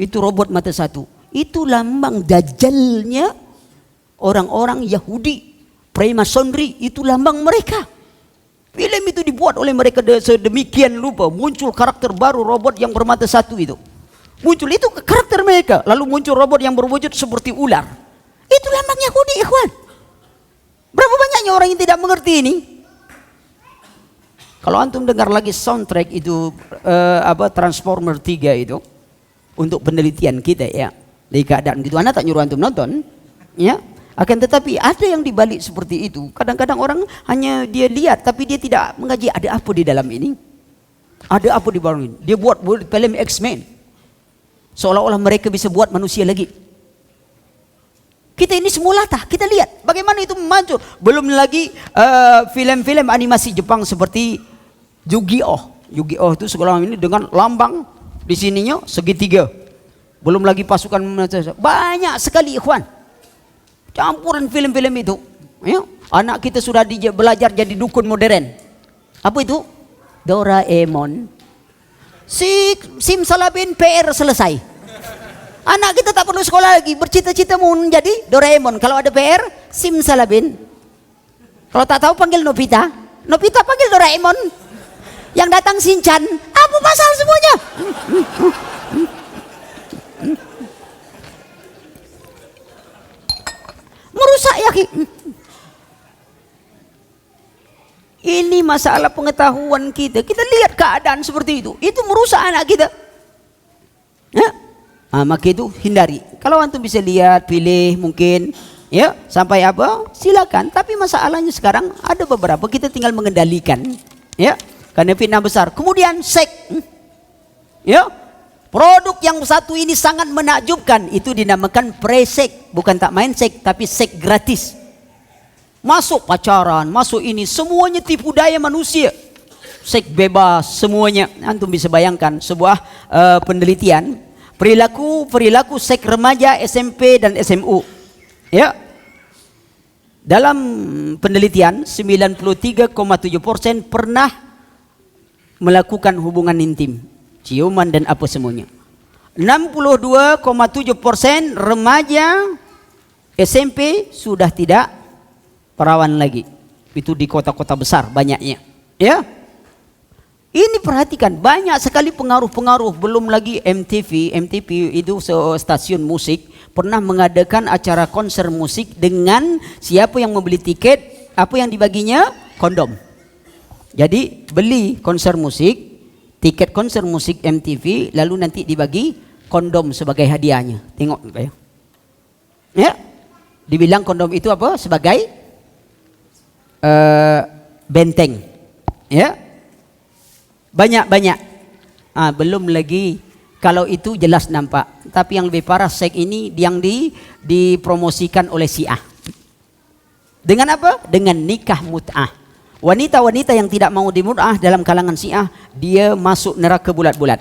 itu robot mata satu. Itu lambang dajjalnya orang-orang Yahudi, Freemasonry, itu lambang mereka. Film itu dibuat oleh mereka sedemikian rupa, muncul karakter baru robot yang bermata satu itu. Muncul itu karakter mereka, lalu muncul robot yang berwujud seperti ular. Itu lambang Yahudi, ikhwan. Berapa banyaknya orang yang tidak mengerti ini? Kalau antum dengar lagi soundtrack itu Transformer 3 itu untuk penelitian kita ya. Di keadaan gitu, anak tak nyuruh antum nonton, ya. Akan tetapi ada yang dibalik seperti itu. Kadang-kadang orang hanya dia lihat tapi dia tidak mengaji ada apa di dalam ini. Ada apa di dalam ini? Dia buat film X-Men. Seolah-olah mereka bisa buat manusia lagi. Kita ini semua latah, kita lihat bagaimana itu muncul. Belum lagi film-film animasi Jepang seperti Yu-Gi-Oh. Yu-Gi-Oh itu sekolah ini dengan lambang di sininya segitiga. Belum lagi pasukan banyak sekali ikhwan. Campuran film-film itu, ya. Anak kita sudah belajar jadi dukun modern. Apa itu? Doraemon. Simsalabim PR selesai. Anak kita tak perlu sekolah lagi, bercita-cita mau menjadi Doraemon. Kalau ada PR, simsalabim. Kalau tak tahu panggil Nobita. Nobita panggil Doraemon. Yang datang Shinchan. Apa pasal semuanya? Merusak ya. Ini masalah pengetahuan kita. Kita lihat keadaan seperti itu. Itu merusak anak kita. Ya? Maka itu hindari. Kalau antum bisa lihat, pilih mungkin, ya, sampai apa? Silakan. Tapi masalahnya sekarang ada beberapa kita tinggal mengendalikan, ya. Karena fitnah besar. Kemudian seks, ya. Produk yang satu ini sangat menakjubkan, itu dinamakan pre-seks, bukan tak main seks, tapi seks gratis. Masuk pacaran, masuk ini, semuanya tipu daya manusia. Seks bebas, semuanya. Antum bisa bayangkan sebuah penelitian perilaku seks remaja SMP dan SMU. Ya. Dalam penelitian 93,7% pernah melakukan hubungan intim, ciuman dan apa semuanya. 62,7% remaja SMP sudah tidak perawan lagi. Itu di kota-kota besar banyaknya. Ya. Ini perhatikan, banyak sekali pengaruh-pengaruh. Belum lagi MTV itu stasiun musik pernah mengadakan acara konser musik dengan siapa yang membeli tiket, apa yang dibaginya? Kondom. Jadi beli konser musik, tiket konser musik MTV, lalu nanti dibagi kondom sebagai hadiahnya. Tengok ya. Ya. Dibilang kondom itu apa? Sebagai benteng. Ya. Banyak-banyak. Belum lagi kalau itu jelas nampak. Tapi yang lebih parah seks ini yang dipromosikan oleh Syiah. Dengan apa? Dengan nikah mut'ah. Wanita-wanita yang tidak mau dimut'ah dalam kalangan Syiah, dia masuk neraka bulat-bulat.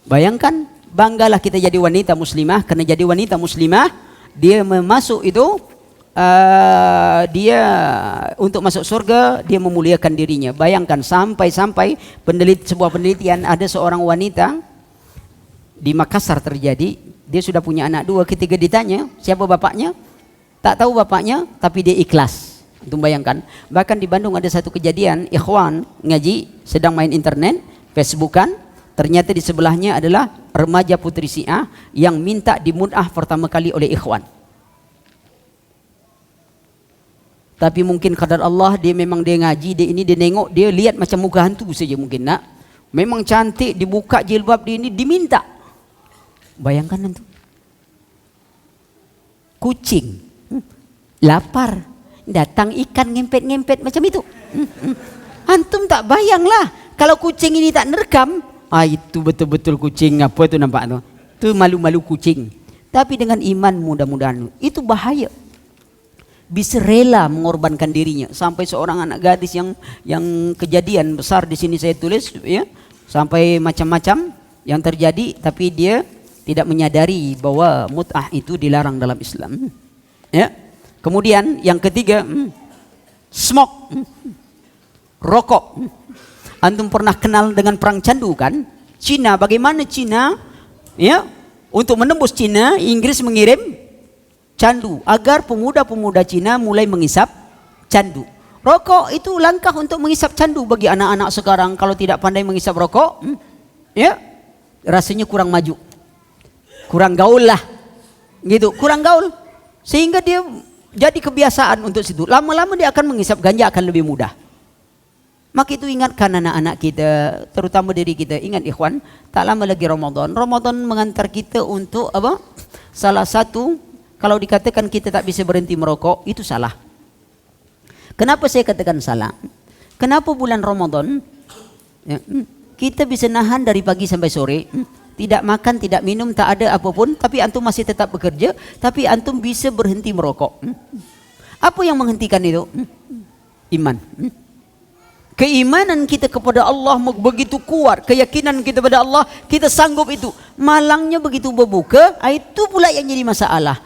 Bayangkan, banggalah kita jadi wanita muslimah, karena jadi wanita muslimah dia masuk itu dia untuk masuk surga dia memuliakan dirinya. Bayangkan sampai sebuah penelitian, ada seorang wanita di Makassar terjadi, dia sudah punya anak 2, ketika ditanya siapa bapaknya, tak tahu bapaknya, tapi dia ikhlas. Untuk bayangkan. Bahkan di Bandung ada satu kejadian, ikhwan ngaji sedang main internet, Facebookan, ternyata di sebelahnya adalah remaja putri Syiah yang minta dimud'ah pertama kali oleh ikhwan. Tapi mungkin kadar Allah, dia memang dia ngaji, dia nengok, dia lihat macam muka hantu saja mungkin nak. Memang cantik, dibuka jilbab dia ini, diminta. Bayangkan itu. Kucing, lapar, datang ikan ngempet-ngempet macam itu. Antum tak bayanglah kalau kucing ini tak nerekam. Itu betul-betul kucing apa itu nampak tu? Itu malu-malu kucing. Tapi dengan iman mudah-mudahan itu bahaya. Bisa rela mengorbankan dirinya. Sampai seorang anak gadis yang kejadian besar di sini saya tulis ya, sampai macam-macam yang terjadi, tapi dia tidak menyadari bahwa mut'ah itu dilarang dalam Islam. Ya. Kemudian yang ketiga, smoke, rokok. Antum pernah kenal dengan perang candu kan? Cina, bagaimana Cina ya, untuk menembus Cina, Inggris mengirim candu agar pemuda-pemuda Cina mulai mengisap candu. Rokok itu langkah untuk mengisap candu bagi anak-anak sekarang. Kalau tidak pandai mengisap rokok, ya rasanya kurang maju, kurang gaul lah, gitu, kurang gaul, sehingga dia jadi kebiasaan untuk situ. Lama-lama dia akan mengisap ganja akan lebih mudah. Maka itu ingatkan anak-anak kita, terutama diri kita. Ingat ikhwan, tak lama lagi Ramadan. Ramadan mengantar kita untuk apa? Salah satu, kalau dikatakan kita tak bisa berhenti merokok, itu salah. Kenapa saya katakan salah? Kenapa bulan Ramadan ya, kita bisa nahan dari pagi sampai sore, tidak makan, tidak minum, tak ada apapun, tapi antum masih tetap bekerja, tapi antum bisa berhenti merokok. Apa yang menghentikan itu? Iman. Keimanan kita kepada Allah begitu kuat, keyakinan kita pada Allah, kita sanggup itu. Malangnya begitu berbuka, itu pula yang jadi masalah.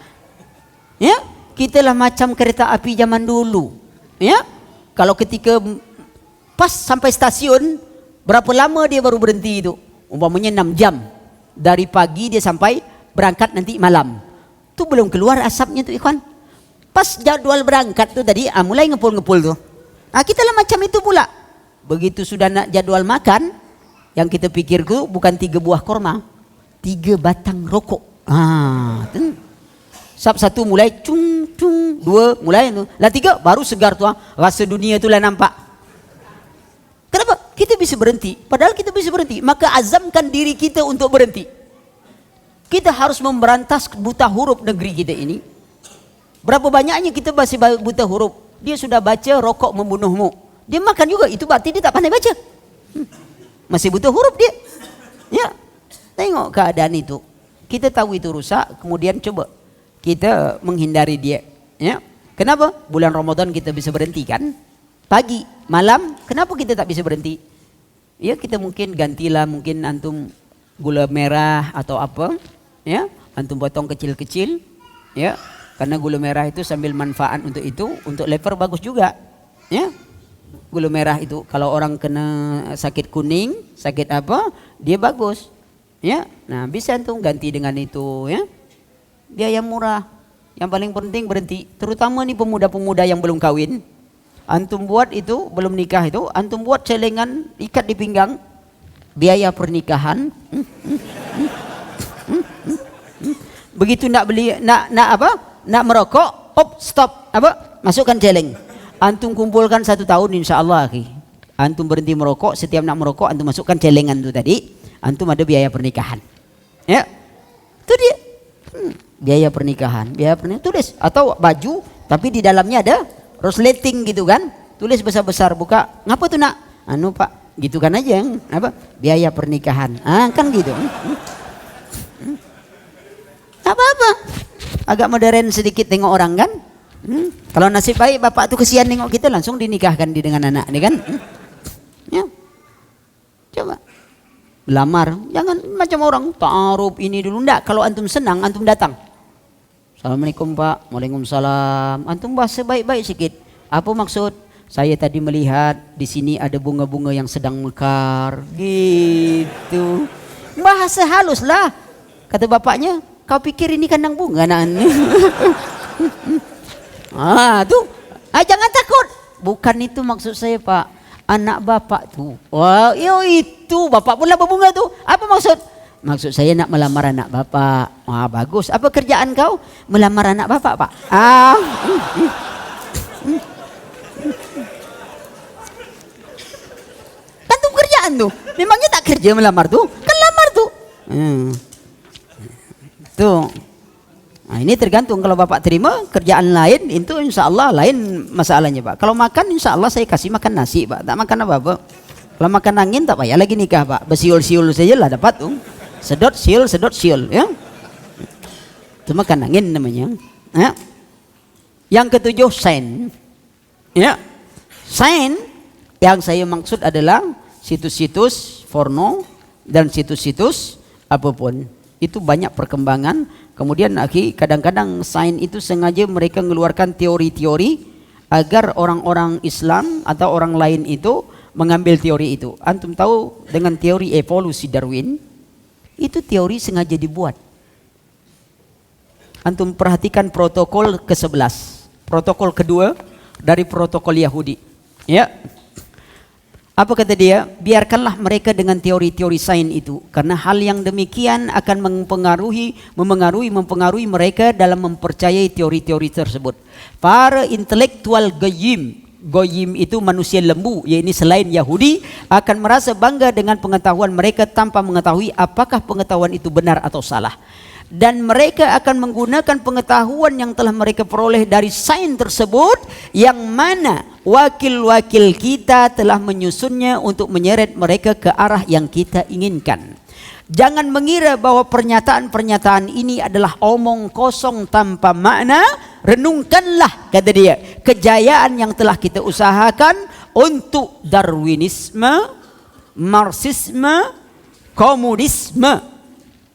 Ya, kita lah macam kereta api zaman dulu. Ya, kalau ketika pas sampai stasiun, berapa lama dia baru berhenti itu? Umpamanya 6 jam. Dari pagi dia sampai berangkat nanti malam. Itu belum keluar asapnya tuh ikhwan. Pas jadwal berangkat tuh tadi, mulai ngepul-ngepul tuh. Nah, kita lah macam itu pula. Begitu sudah nak jadwal makan, yang kita pikir tuh bukan 3 buah korma, 3 batang rokok. Satu mulai cung, 2 mulai itu. Lah 3 baru segar tuh. Rasa dunia itu lah nampak. Kenapa? Kita bisa berhenti. Padahal kita bisa berhenti. Maka azamkan diri kita untuk berhenti. Kita harus memberantas buta huruf negeri kita ini. Berapa banyaknya kita masih buta huruf. Dia sudah baca rokok membunuhmu. Dia makan juga, itu berarti dia tak pandai baca. Masih buta huruf dia. Ya, tengok keadaan itu. Kita tahu itu rusak, kemudian coba kita menghindari dia. Ya, kenapa? Bulan Ramadan kita bisa berhenti kan? Pagi, malam, kenapa kita tak bisa berhenti? Ya, kita mungkin gantilah, mungkin antum gula merah atau apa, ya, antum potong kecil-kecil, ya, karena gula merah itu sambil manfaat untuk itu, untuk lever bagus juga, ya. Gula merah itu kalau orang kena sakit kuning, sakit apa, dia bagus, ya. Nah, bisa antum ganti dengan itu, ya. Biaya murah. Yang paling penting berhenti, terutama nih pemuda-pemuda yang belum kawin. Antum buat itu, belum nikah itu, antum buat celengan, ikat di pinggang, biaya pernikahan. Begitu nak beli, nak merokok, stop, masukkan celeng. Antum kumpulkan 1 tahun insya Allah. Antum berhenti merokok, setiap nak merokok antum masukkan celengan itu tadi, antum ada biaya pernikahan. Ya, itu dia. Biaya pernikahan, tulis atau baju, tapi di dalamnya ada resleting gitu kan, tulis besar-besar, buka, ngapa tuh nak? Pak, gitu kan aja, biaya pernikahan, kan gitu. Apa-apa, agak modern sedikit tengok orang kan. Kalau nasib baik bapak tuh kesian nengok kita, langsung dinikahkan dengan anak ini kan. Ya, coba lamar, jangan macam orang taruh ini dulu, ndak. Kalau antum senang, antum datang. Assalamualaikum Pak. Waalaikumsalam. Antum bahasa baik-baik sikit. Apa maksud? Saya tadi melihat di sini ada bunga-bunga yang sedang mekar. Gitu. Bahasa halus lah. Kata bapaknya, kau pikir ini kandang bunga nak? Tuh. Jangan takut. Bukan itu maksud saya Pak. Anak bapak tuh. Wah, itu bapak pula berbunga tuh. Apa maksud? Maksud saya nak melamar anak bapak. Wah, bagus. Apa kerjaan kau? Melamar anak bapak, Pak. Kan tuh kerjaan tuh. Memangnya tak kerja melamar tuh? Kan lamar tuh. Tuh. Nah, ini tergantung kalau bapak terima kerjaan lain itu insya Allah lain masalahnya Pak. Kalau makan insya Allah saya kasih makan nasi Pak. Tak makan apa-apa. Kalau makan angin tak payah lagi nikah Pak. Bersiul-siul saja lah dapat tuh. Sedot siul ya. Itu makan angin namanya. Ya. Yang ketujuh sign. Ya. Sign yang saya maksud adalah situs-situs porno dan situs-situs apapun. Itu banyak perkembangan. Kemudian kadang-kadang sign itu sengaja mereka mengeluarkan teori-teori agar orang-orang Islam atau orang lain itu mengambil teori itu. Antum tahu dengan teori evolusi Darwin, itu teori sengaja dibuat. Antum perhatikan protokol ke-11, protokol kedua dari protokol Yahudi. Ya. Apa kata dia? Biarkanlah mereka dengan teori-teori sains itu, karena hal yang demikian akan mempengaruhi mereka dalam mempercayai teori-teori tersebut. Para intelektual goyim itu manusia lembu, yaitu selain Yahudi, akan merasa bangga dengan pengetahuan mereka tanpa mengetahui apakah pengetahuan itu benar atau salah. Dan mereka akan menggunakan pengetahuan yang telah mereka peroleh dari sains tersebut, yang mana wakil-wakil kita telah menyusunnya untuk menyeret mereka ke arah yang kita inginkan. Jangan mengira bahwa pernyataan-pernyataan ini adalah omong kosong tanpa makna. Renungkanlah, kata dia, kejayaan yang telah kita usahakan untuk Darwinisme, Marxisme, komunisme.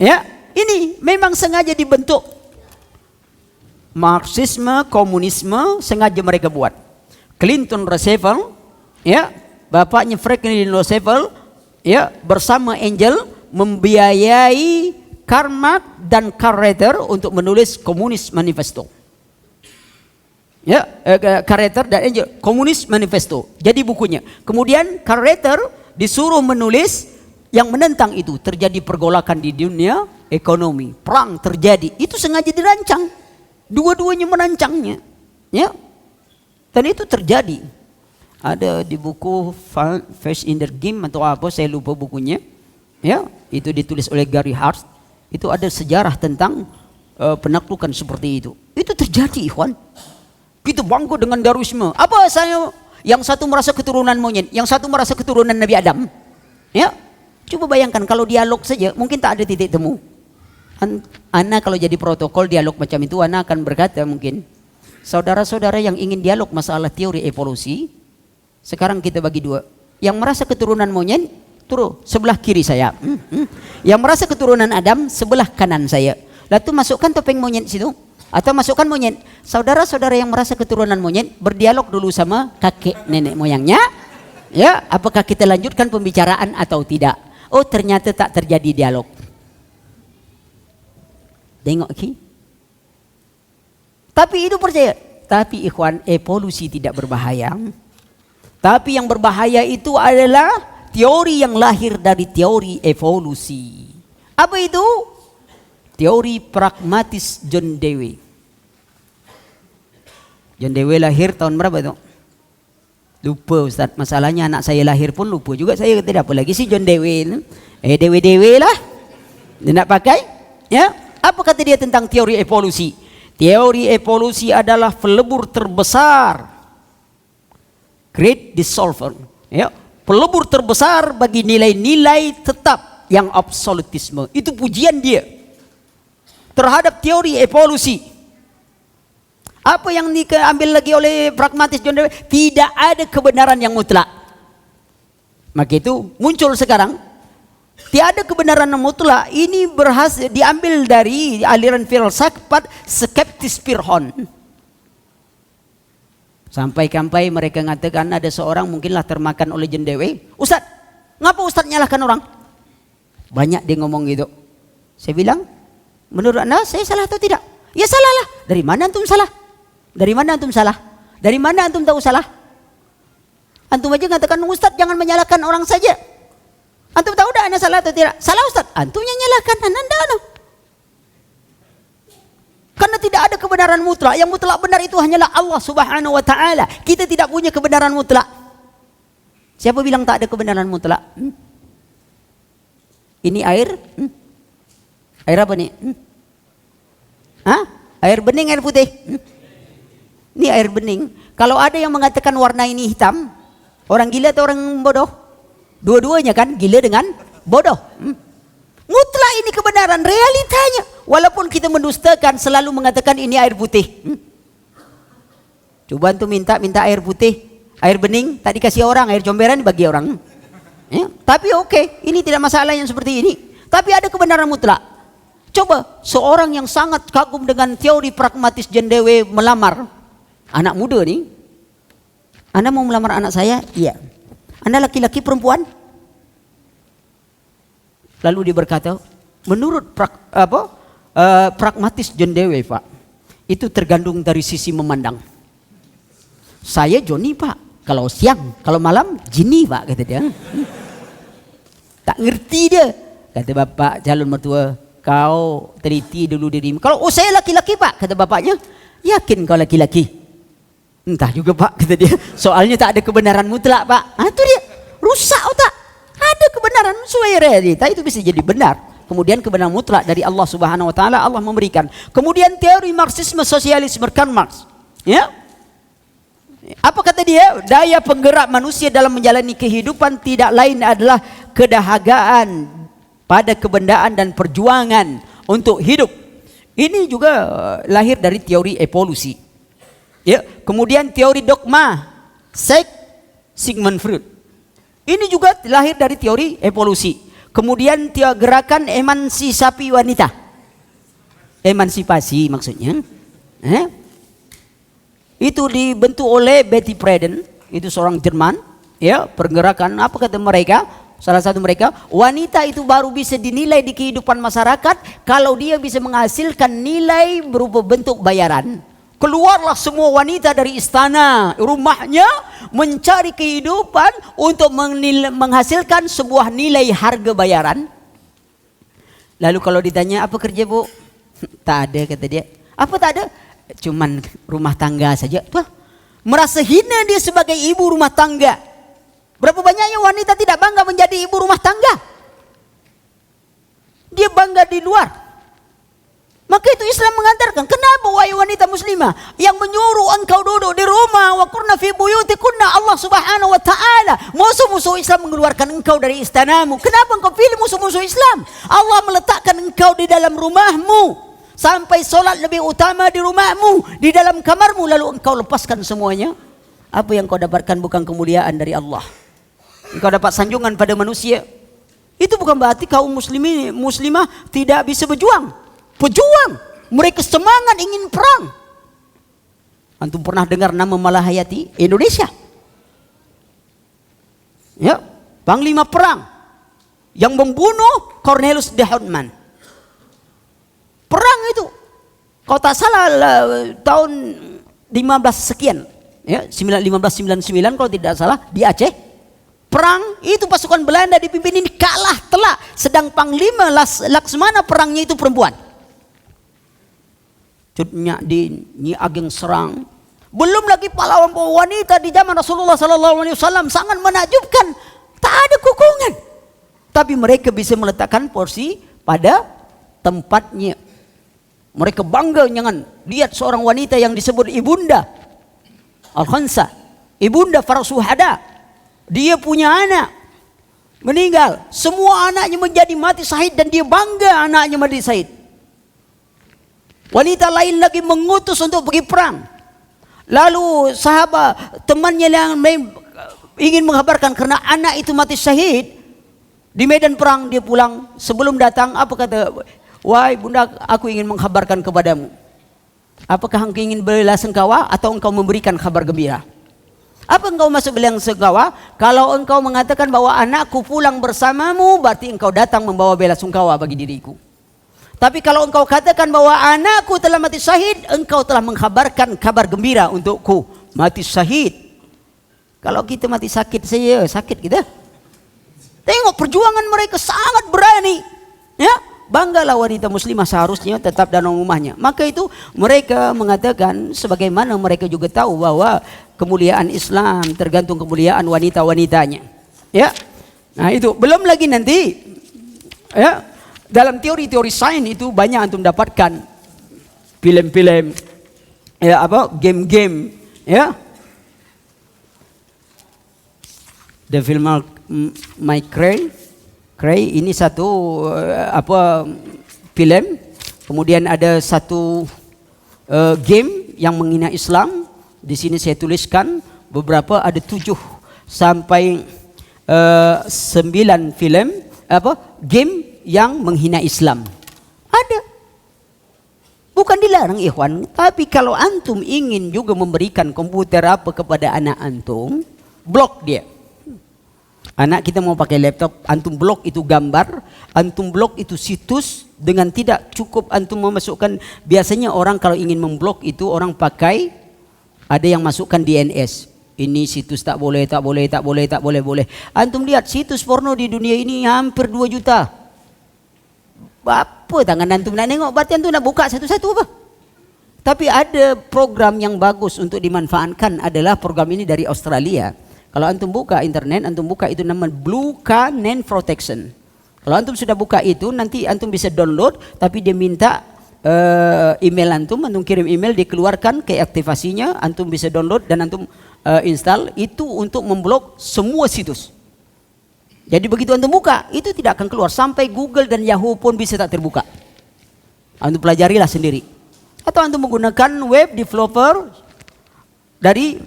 Ya, ini memang sengaja dibentuk. Marxisme, komunisme sengaja mereka buat. Clinton Roosevelt, ya, bapaknya Franklin Roosevelt, ya, bersama Angel membiayai Karl Marx dan Karl Reiter untuk menulis Komunis Manifesto. Ya, Karl Reiter dan Angel, Komunis Manifesto. Jadi bukunya. Kemudian Karl Reiter disuruh menulis yang menentang itu. Terjadi pergolakan di dunia ekonomi, perang terjadi. Itu sengaja dirancang. Dua-duanya merancangnya. Ya. Dan itu terjadi. Ada di buku Face in the Game atau apa, saya lupa bukunya. Ya, itu ditulis oleh Gary Hart. Itu ada sejarah tentang penaklukan seperti itu. Itu terjadi, ikhwan. Kita bangga dengan Darwinisme. Apa saya? Yang satu merasa keturunan monyet, yang satu merasa keturunan Nabi Adam. Ya, coba bayangkan kalau dialog saja, mungkin tak ada titik temu. Ana kalau jadi protokol dialog macam itu, Ana akan berkata mungkin, saudara-saudara yang ingin dialog masalah teori evolusi, sekarang kita bagi dua. Yang merasa keturunan monyet, turun sebelah kiri saya. Yang merasa keturunan Adam, sebelah kanan saya. Lalu masukkan topeng monyet situ. Atau masukkan monyet. Saudara-saudara yang merasa keturunan monyet, berdialog dulu sama kakek nenek moyangnya. Ya, apakah kita lanjutkan pembicaraan atau tidak? Oh, ternyata tak terjadi dialog. Tengok ki. Tapi itu percaya. Tapi ikhwan, evolusi tidak berbahaya. Tapi yang berbahaya itu adalah teori yang lahir dari teori evolusi. Apa itu? Teori pragmatis John Dewey. John Dewey lahir tahun berapa itu? Lupa Ustaz. Masalahnya anak saya lahir pun lupa juga. Saya tidak apa lagi si John Dewey. Dewey lah. Dia nak pakai. Ya. Apa kata dia tentang teori evolusi? Teori evolusi adalah pelebur terbesar. Great dissolver. Ya. Pelebur terbesar bagi nilai-nilai tetap yang absolutisme. Itu pujian dia terhadap teori evolusi. Apa yang diambil lagi oleh pragmatis John Dewey? Tidak ada kebenaran yang mutlak. Maka itu muncul sekarang Tiada kebenaran mutlak. Ini berhasil diambil dari aliran filsafat skeptis Fir'aun. Sampai-sampai mereka mengatakan ada seorang mungkinlah termakan oleh jin dewe. Ustaz, ngapa Ustaz nyalahkan orang? Banyak dia ngomong gitu. Saya bilang, menurut Anda saya salah atau tidak? Ya salah lah. Dari mana antum salah? Dari mana antum salah? Dari mana antum tahu salah? Antum aja mengatakan Ustaz jangan menyalahkan orang saja. Antum tahu dah Anda salah atau tidak? Salah Ustaz. Antum yang nyalahkan Anda. Karena tidak ada kebenaran mutlak. Yang mutlak benar itu hanyalah Allah Subhanahu wa taala. Kita tidak punya kebenaran mutlak. Siapa bilang tak ada kebenaran mutlak? Ini air? Air apa nih? Air bening, air putih? Ini air bening. Kalau ada yang mengatakan warna ini hitam, orang gila atau orang bodoh? Dua-duanya kan, gila dengan bodoh. Mutlak ini kebenaran, realitanya. Walaupun kita mendustakan, selalu mengatakan ini air putih. Coba antum minta air putih, air bening, tak dikasih orang, air comberan bagi orang. Ya, tapi oke, ini tidak masalah yang seperti ini. Tapi ada kebenaran mutlak. Coba seorang yang sangat kagum dengan teori pragmatis jendewe melamar anak muda nih. Anda mau melamar anak saya? Iya. Anda laki-laki perempuan? Lalu dia berkata, menurut pragmatis jendewe Pak, itu tergantung dari sisi memandang. Saya Joni Pak, kalau siang, kalau malam Jini Pak, kata dia. Tak ngerti dia. Kata bapak calon mertua, kau teliti dulu dirimu. Kalau saya laki-laki Pak, kata bapaknya, yakin kau laki-laki? Entah juga Pak, kata dia. Soalnya tak ada kebenaran mutlak Pak. Itu dia, rusak otak. Ada kebenaran sesuai realita itu bisa jadi benar. Kemudian kebenaran mutlak dari Allah Subhanahu wa taala Allah memberikan. Kemudian teori marxisme sosialisme Karl Marx. Ya. Apa kata dia? Daya penggerak manusia dalam menjalani kehidupan tidak lain adalah kedahagaan pada kebendaan dan perjuangan untuk hidup. Ini juga lahir dari teori evolusi. Ya, kemudian teori dogma Sigmund Freud. Ini juga lahir dari teori evolusi. Kemudian gerakan emansipasi wanita. Emansipasi maksudnya. Itu dibentuk oleh Betty Friedan, itu seorang Jerman. Ya, pergerakan apa kata mereka? Salah satu mereka, wanita itu baru bisa dinilai di kehidupan masyarakat kalau dia bisa menghasilkan nilai berupa bentuk bayaran. Keluarlah semua wanita dari istana rumahnya mencari kehidupan untuk menghasilkan sebuah nilai harga bayaran. Lalu kalau ditanya apa kerja Bu? Tak ada kata dia. Apa tak ada? Cuman rumah tangga saja. Tuh, merasa hina dia sebagai ibu rumah tangga. Berapa banyaknya wanita tidak bangga menjadi ibu rumah tangga? Dia bangga di luar. Maka itu Islam mengantarkan, kenapa wahai wanita muslimah yang menyuruh engkau duduk di rumah wa qurna fi buyutikunna Allah Subhanahu wa taala. Musuh-musuh Islam mengeluarkan engkau dari istanamu. Kenapa engkau pilih musuh-musuh Islam? Allah meletakkan engkau di dalam rumahmu. Sampai solat lebih utama di rumahmu, di dalam kamarmu, lalu engkau lepaskan semuanya. Apa yang kau dapatkan bukan kemuliaan dari Allah. Engkau dapat sanjungan pada manusia. Itu bukan berarti kaum muslimah tidak bisa berjuang. Pejuang, mereka semangat ingin perang. Antum pernah dengar nama Malahayati Indonesia? Ya, panglima perang yang membunuh Cornelius de Houtman. Perang itu, kalau tak salah tahun 15 sekian, ya 1599 kalau tidak salah di Aceh. Perang itu pasukan Belanda dipimpin ini kalah telak, sedang panglima Laksmana perangnya itu perempuan. Cutnya di Nyi Ageng serang. Belum lagi pahlawan wanita di zaman Rasulullah SAW sangat menakjubkan. Tak ada kukungan. Tapi mereka bisa meletakkan porsi pada tempatnya. Mereka bangga jangan lihat seorang wanita yang disebut ibunda Al-Khansa, ibunda para syuhada. Dia punya anak meninggal, semua anaknya menjadi mati syahid dan dia bangga anaknya mati syahid. Wanita lain lagi mengutus untuk pergi perang. Lalu sahabat temannya yang ingin mengabarkan karena anak itu mati syahid, Di medan perang dia pulang, sebelum datang apa kata? Wahai bunda, aku ingin mengkhabarkan kepadamu. Apakah engkau ingin belasungkawa atau engkau memberikan kabar gembira? Apa engkau masuk belasungkawa? Kalau engkau mengatakan bahwa anakku pulang bersamamu, berarti engkau datang membawa belasungkawa bagi diriku. Tapi kalau engkau katakan bahwa anakku telah mati syahid, engkau telah mengkhabarkan kabar gembira untukku, mati syahid. Kalau kita mati sakit saja, sakit kita. Tengok perjuangan mereka sangat berani. Ya, banggalah wanita muslimah seharusnya tetap dalam rumahnya. Maka itu mereka mengatakan, sebagaimana mereka juga tahu bahwa kemuliaan Islam tergantung kemuliaan wanita-wanitanya. Ya, nah itu belum lagi nanti. Ya, dalam teori-teori sains itu banyak antum dapatkan film-film, ya apa, game-game, ya. The film My Cray ini satu apa film, kemudian ada satu game yang menghina Islam. Di sini saya tuliskan beberapa, ada 7 sampai 9 film apa game yang menghina Islam. Ada. Bukan dilarang ikhwan, tapi kalau antum ingin juga memberikan komputer apa kepada anak antum, blok dia. Anak kita mau pakai laptop, antum blok itu gambar, antum blok itu situs, dengan tidak cukup antum memasukkan. Biasanya orang kalau ingin memblok itu orang pakai, ada yang masukkan DNS. Ini situs tak boleh. Antum lihat situs porno di dunia ini hampir 2 juta. Apa tangan antum nak nengok, berarti antum nak buka satu-satu apa? Tapi ada program yang bagus untuk dimanfaatkan, adalah program ini dari Australia. Kalau antum buka internet, antum buka itu nama Blue Canon Protection. Kalau antum sudah buka itu, nanti antum bisa download, tapi dia minta email antum kirim email, dikeluarkan ke aktivasinya, antum bisa download dan antum install itu untuk memblok semua situs. Jadi begitu antum buka, itu tidak akan keluar sampai Google dan Yahoo pun bisa tak terbuka. Antum pelajarilah sendiri. Atau antum menggunakan web developer dari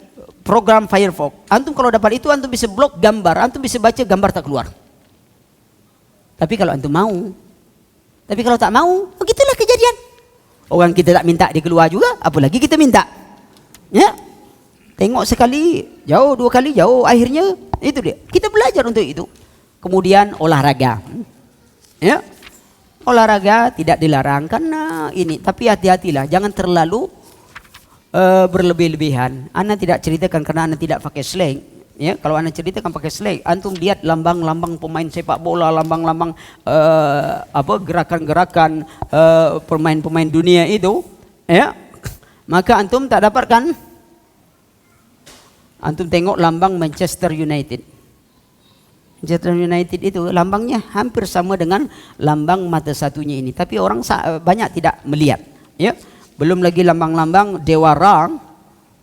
program Firefox. Antum kalau dapat itu, antum bisa blok gambar, antum bisa baca gambar tak keluar. Tapi kalau antum mau. Tapi kalau tak mau, begitulah kejadian. Orang kita tak minta dia keluar juga, apalagi kita minta. Ya. Tengok sekali jauh, 2 kali jauh, akhirnya itu dia. Kita belajar untuk itu. Kemudian olahraga. Ya. Olahraga tidak dilarang karena ini, tapi hati-hatilah, jangan terlalu berlebih-lebihan. Ana tidak ceritakan karena ana tidak pakai slang. Ya, kalau ana ceritakan pakai slang, antum lihat lambang-lambang pemain sepak bola, lambang-lambang apa gerakan-gerakan pemain-pemain dunia itu, ya. Maka antum tak dapatkan. Antum tengok lambang Manchester United. Manchester United itu lambangnya hampir sama dengan lambang mata satunya ini, tapi orang banyak tidak melihat, ya. Belum lagi lambang-lambang Dewa Ra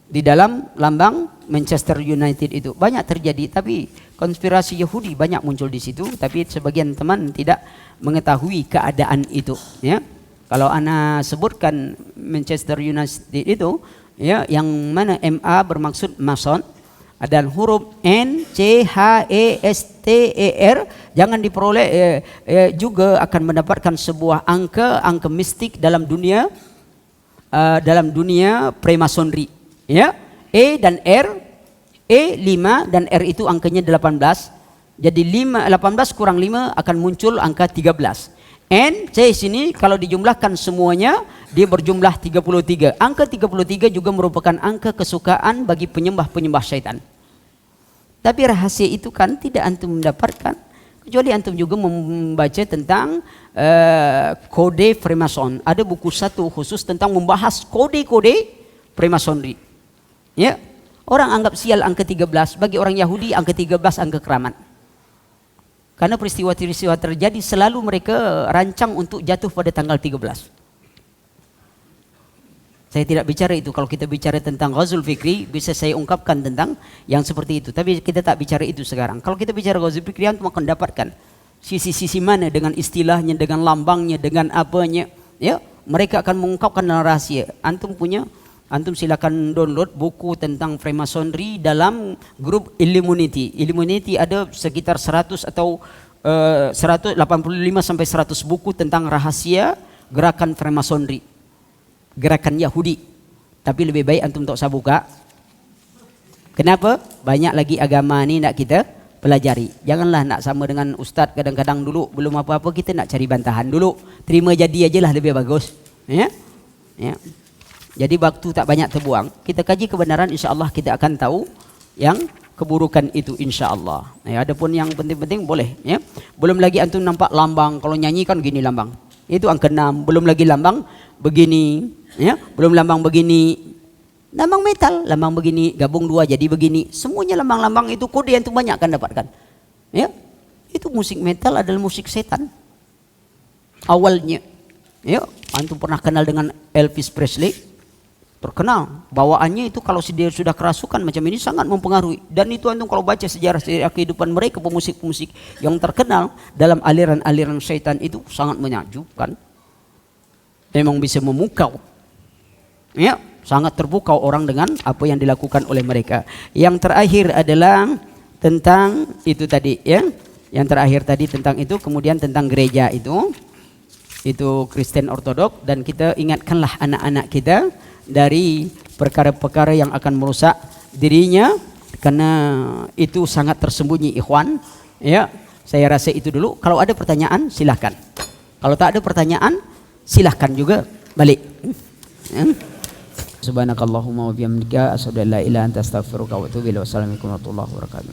di dalam lambang Manchester United itu banyak terjadi, tapi konspirasi Yahudi banyak muncul di situ, tapi sebagian teman tidak mengetahui keadaan itu, ya. Kalau ana sebutkan Manchester United itu, ya, yang mana MA bermaksud Mason, dan huruf N C H E S T E R jangan diperoleh, juga akan mendapatkan sebuah angka mistik dalam dunia Freemasonry, ya. E dan R, E 5 dan R itu angkanya 18. Jadi 18 kurang 5 akan muncul angka 13. N, C sini kalau dijumlahkan semuanya dia berjumlah 33. Angka 33 juga merupakan angka kesukaan bagi penyembah-penyembah syaitan. Tapi rahasia itu kan tidak antum mendapatkan kecuali antum juga membaca tentang kode Freemason. Ada buku satu khusus tentang membahas kode-kode Freemasonry. Ya, orang anggap sial angka 13, bagi orang Yahudi angka 13 angka keramat. Karena peristiwa-peristiwa terjadi selalu mereka rancang untuk jatuh pada tanggal 13. Saya tidak bicara itu. Kalau kita bicara tentang Ghazul Fikri, bisa saya ungkapkan tentang yang seperti itu. Tapi kita tak bicara itu sekarang. Kalau kita bicara Ghazul Fikri, antum akan dapatkan sisi-sisi mana dengan istilahnya, dengan lambangnya, dengan apanya. Ya, mereka akan mengungkapkan rahasia. Antum silakan download buku tentang Freemasonry dalam grup Illuminati. Illuminati ada sekitar 100 atau 185 sampai 100 buku tentang rahasia gerakan Freemasonry, gerakan Yahudi. Tapi lebih baik antum tak usah buka. Kenapa? Banyak lagi agama ni nak kita pelajari. Janganlah nak sama dengan ustaz kadang-kadang dulu belum apa-apa kita nak cari bantahan dulu. Terima jadi ajalah lebih bagus. Ya? Ya. Jadi waktu tak banyak terbuang, kita kaji kebenaran, insya-Allah kita akan tahu yang keburukan itu, insya-Allah. Ya, adapun yang penting-penting boleh, ya. Belum lagi antum nampak lambang, kalau nyanyi kan gini lambang. Itu angka 6, belum lagi lambang begini, ya. Belum lambang begini. Lambang metal, lambang begini, gabung 2 jadi begini. Semuanya lambang-lambang itu kode yang antum banyak akan dapatkan. Ya. Itu musik metal adalah musik setan. Awalnya. Ya, antum pernah kenal dengan Elvis Presley? Terkenal bawaannya itu, kalau dia sudah kerasukan macam ini sangat mempengaruhi. Dan itu antum kalau baca sejarah kehidupan mereka, pemusik-pemusik yang terkenal dalam aliran-aliran syaitan itu sangat menakjubkan. Memang bisa memukau, ya, sangat terpukau orang dengan apa yang dilakukan oleh mereka. Yang terakhir adalah tentang itu tadi, ya. Yang terakhir tadi tentang itu, kemudian tentang gereja itu Kristen Ortodok, dan kita ingatkanlah anak-anak kita dari perkara-perkara yang akan merusak dirinya, karena itu sangat tersembunyi, ikhwan. Ya, saya rasa itu dulu. Kalau ada pertanyaan silahkan. Kalau tak ada pertanyaan silahkan juga balik. Subhanakallahumma wa bihamdika asyhadu an la ilaha illa anta astaghfiruka wa atubu ilaik. Wassalamualaikum warahmatullahi wabarakatuh.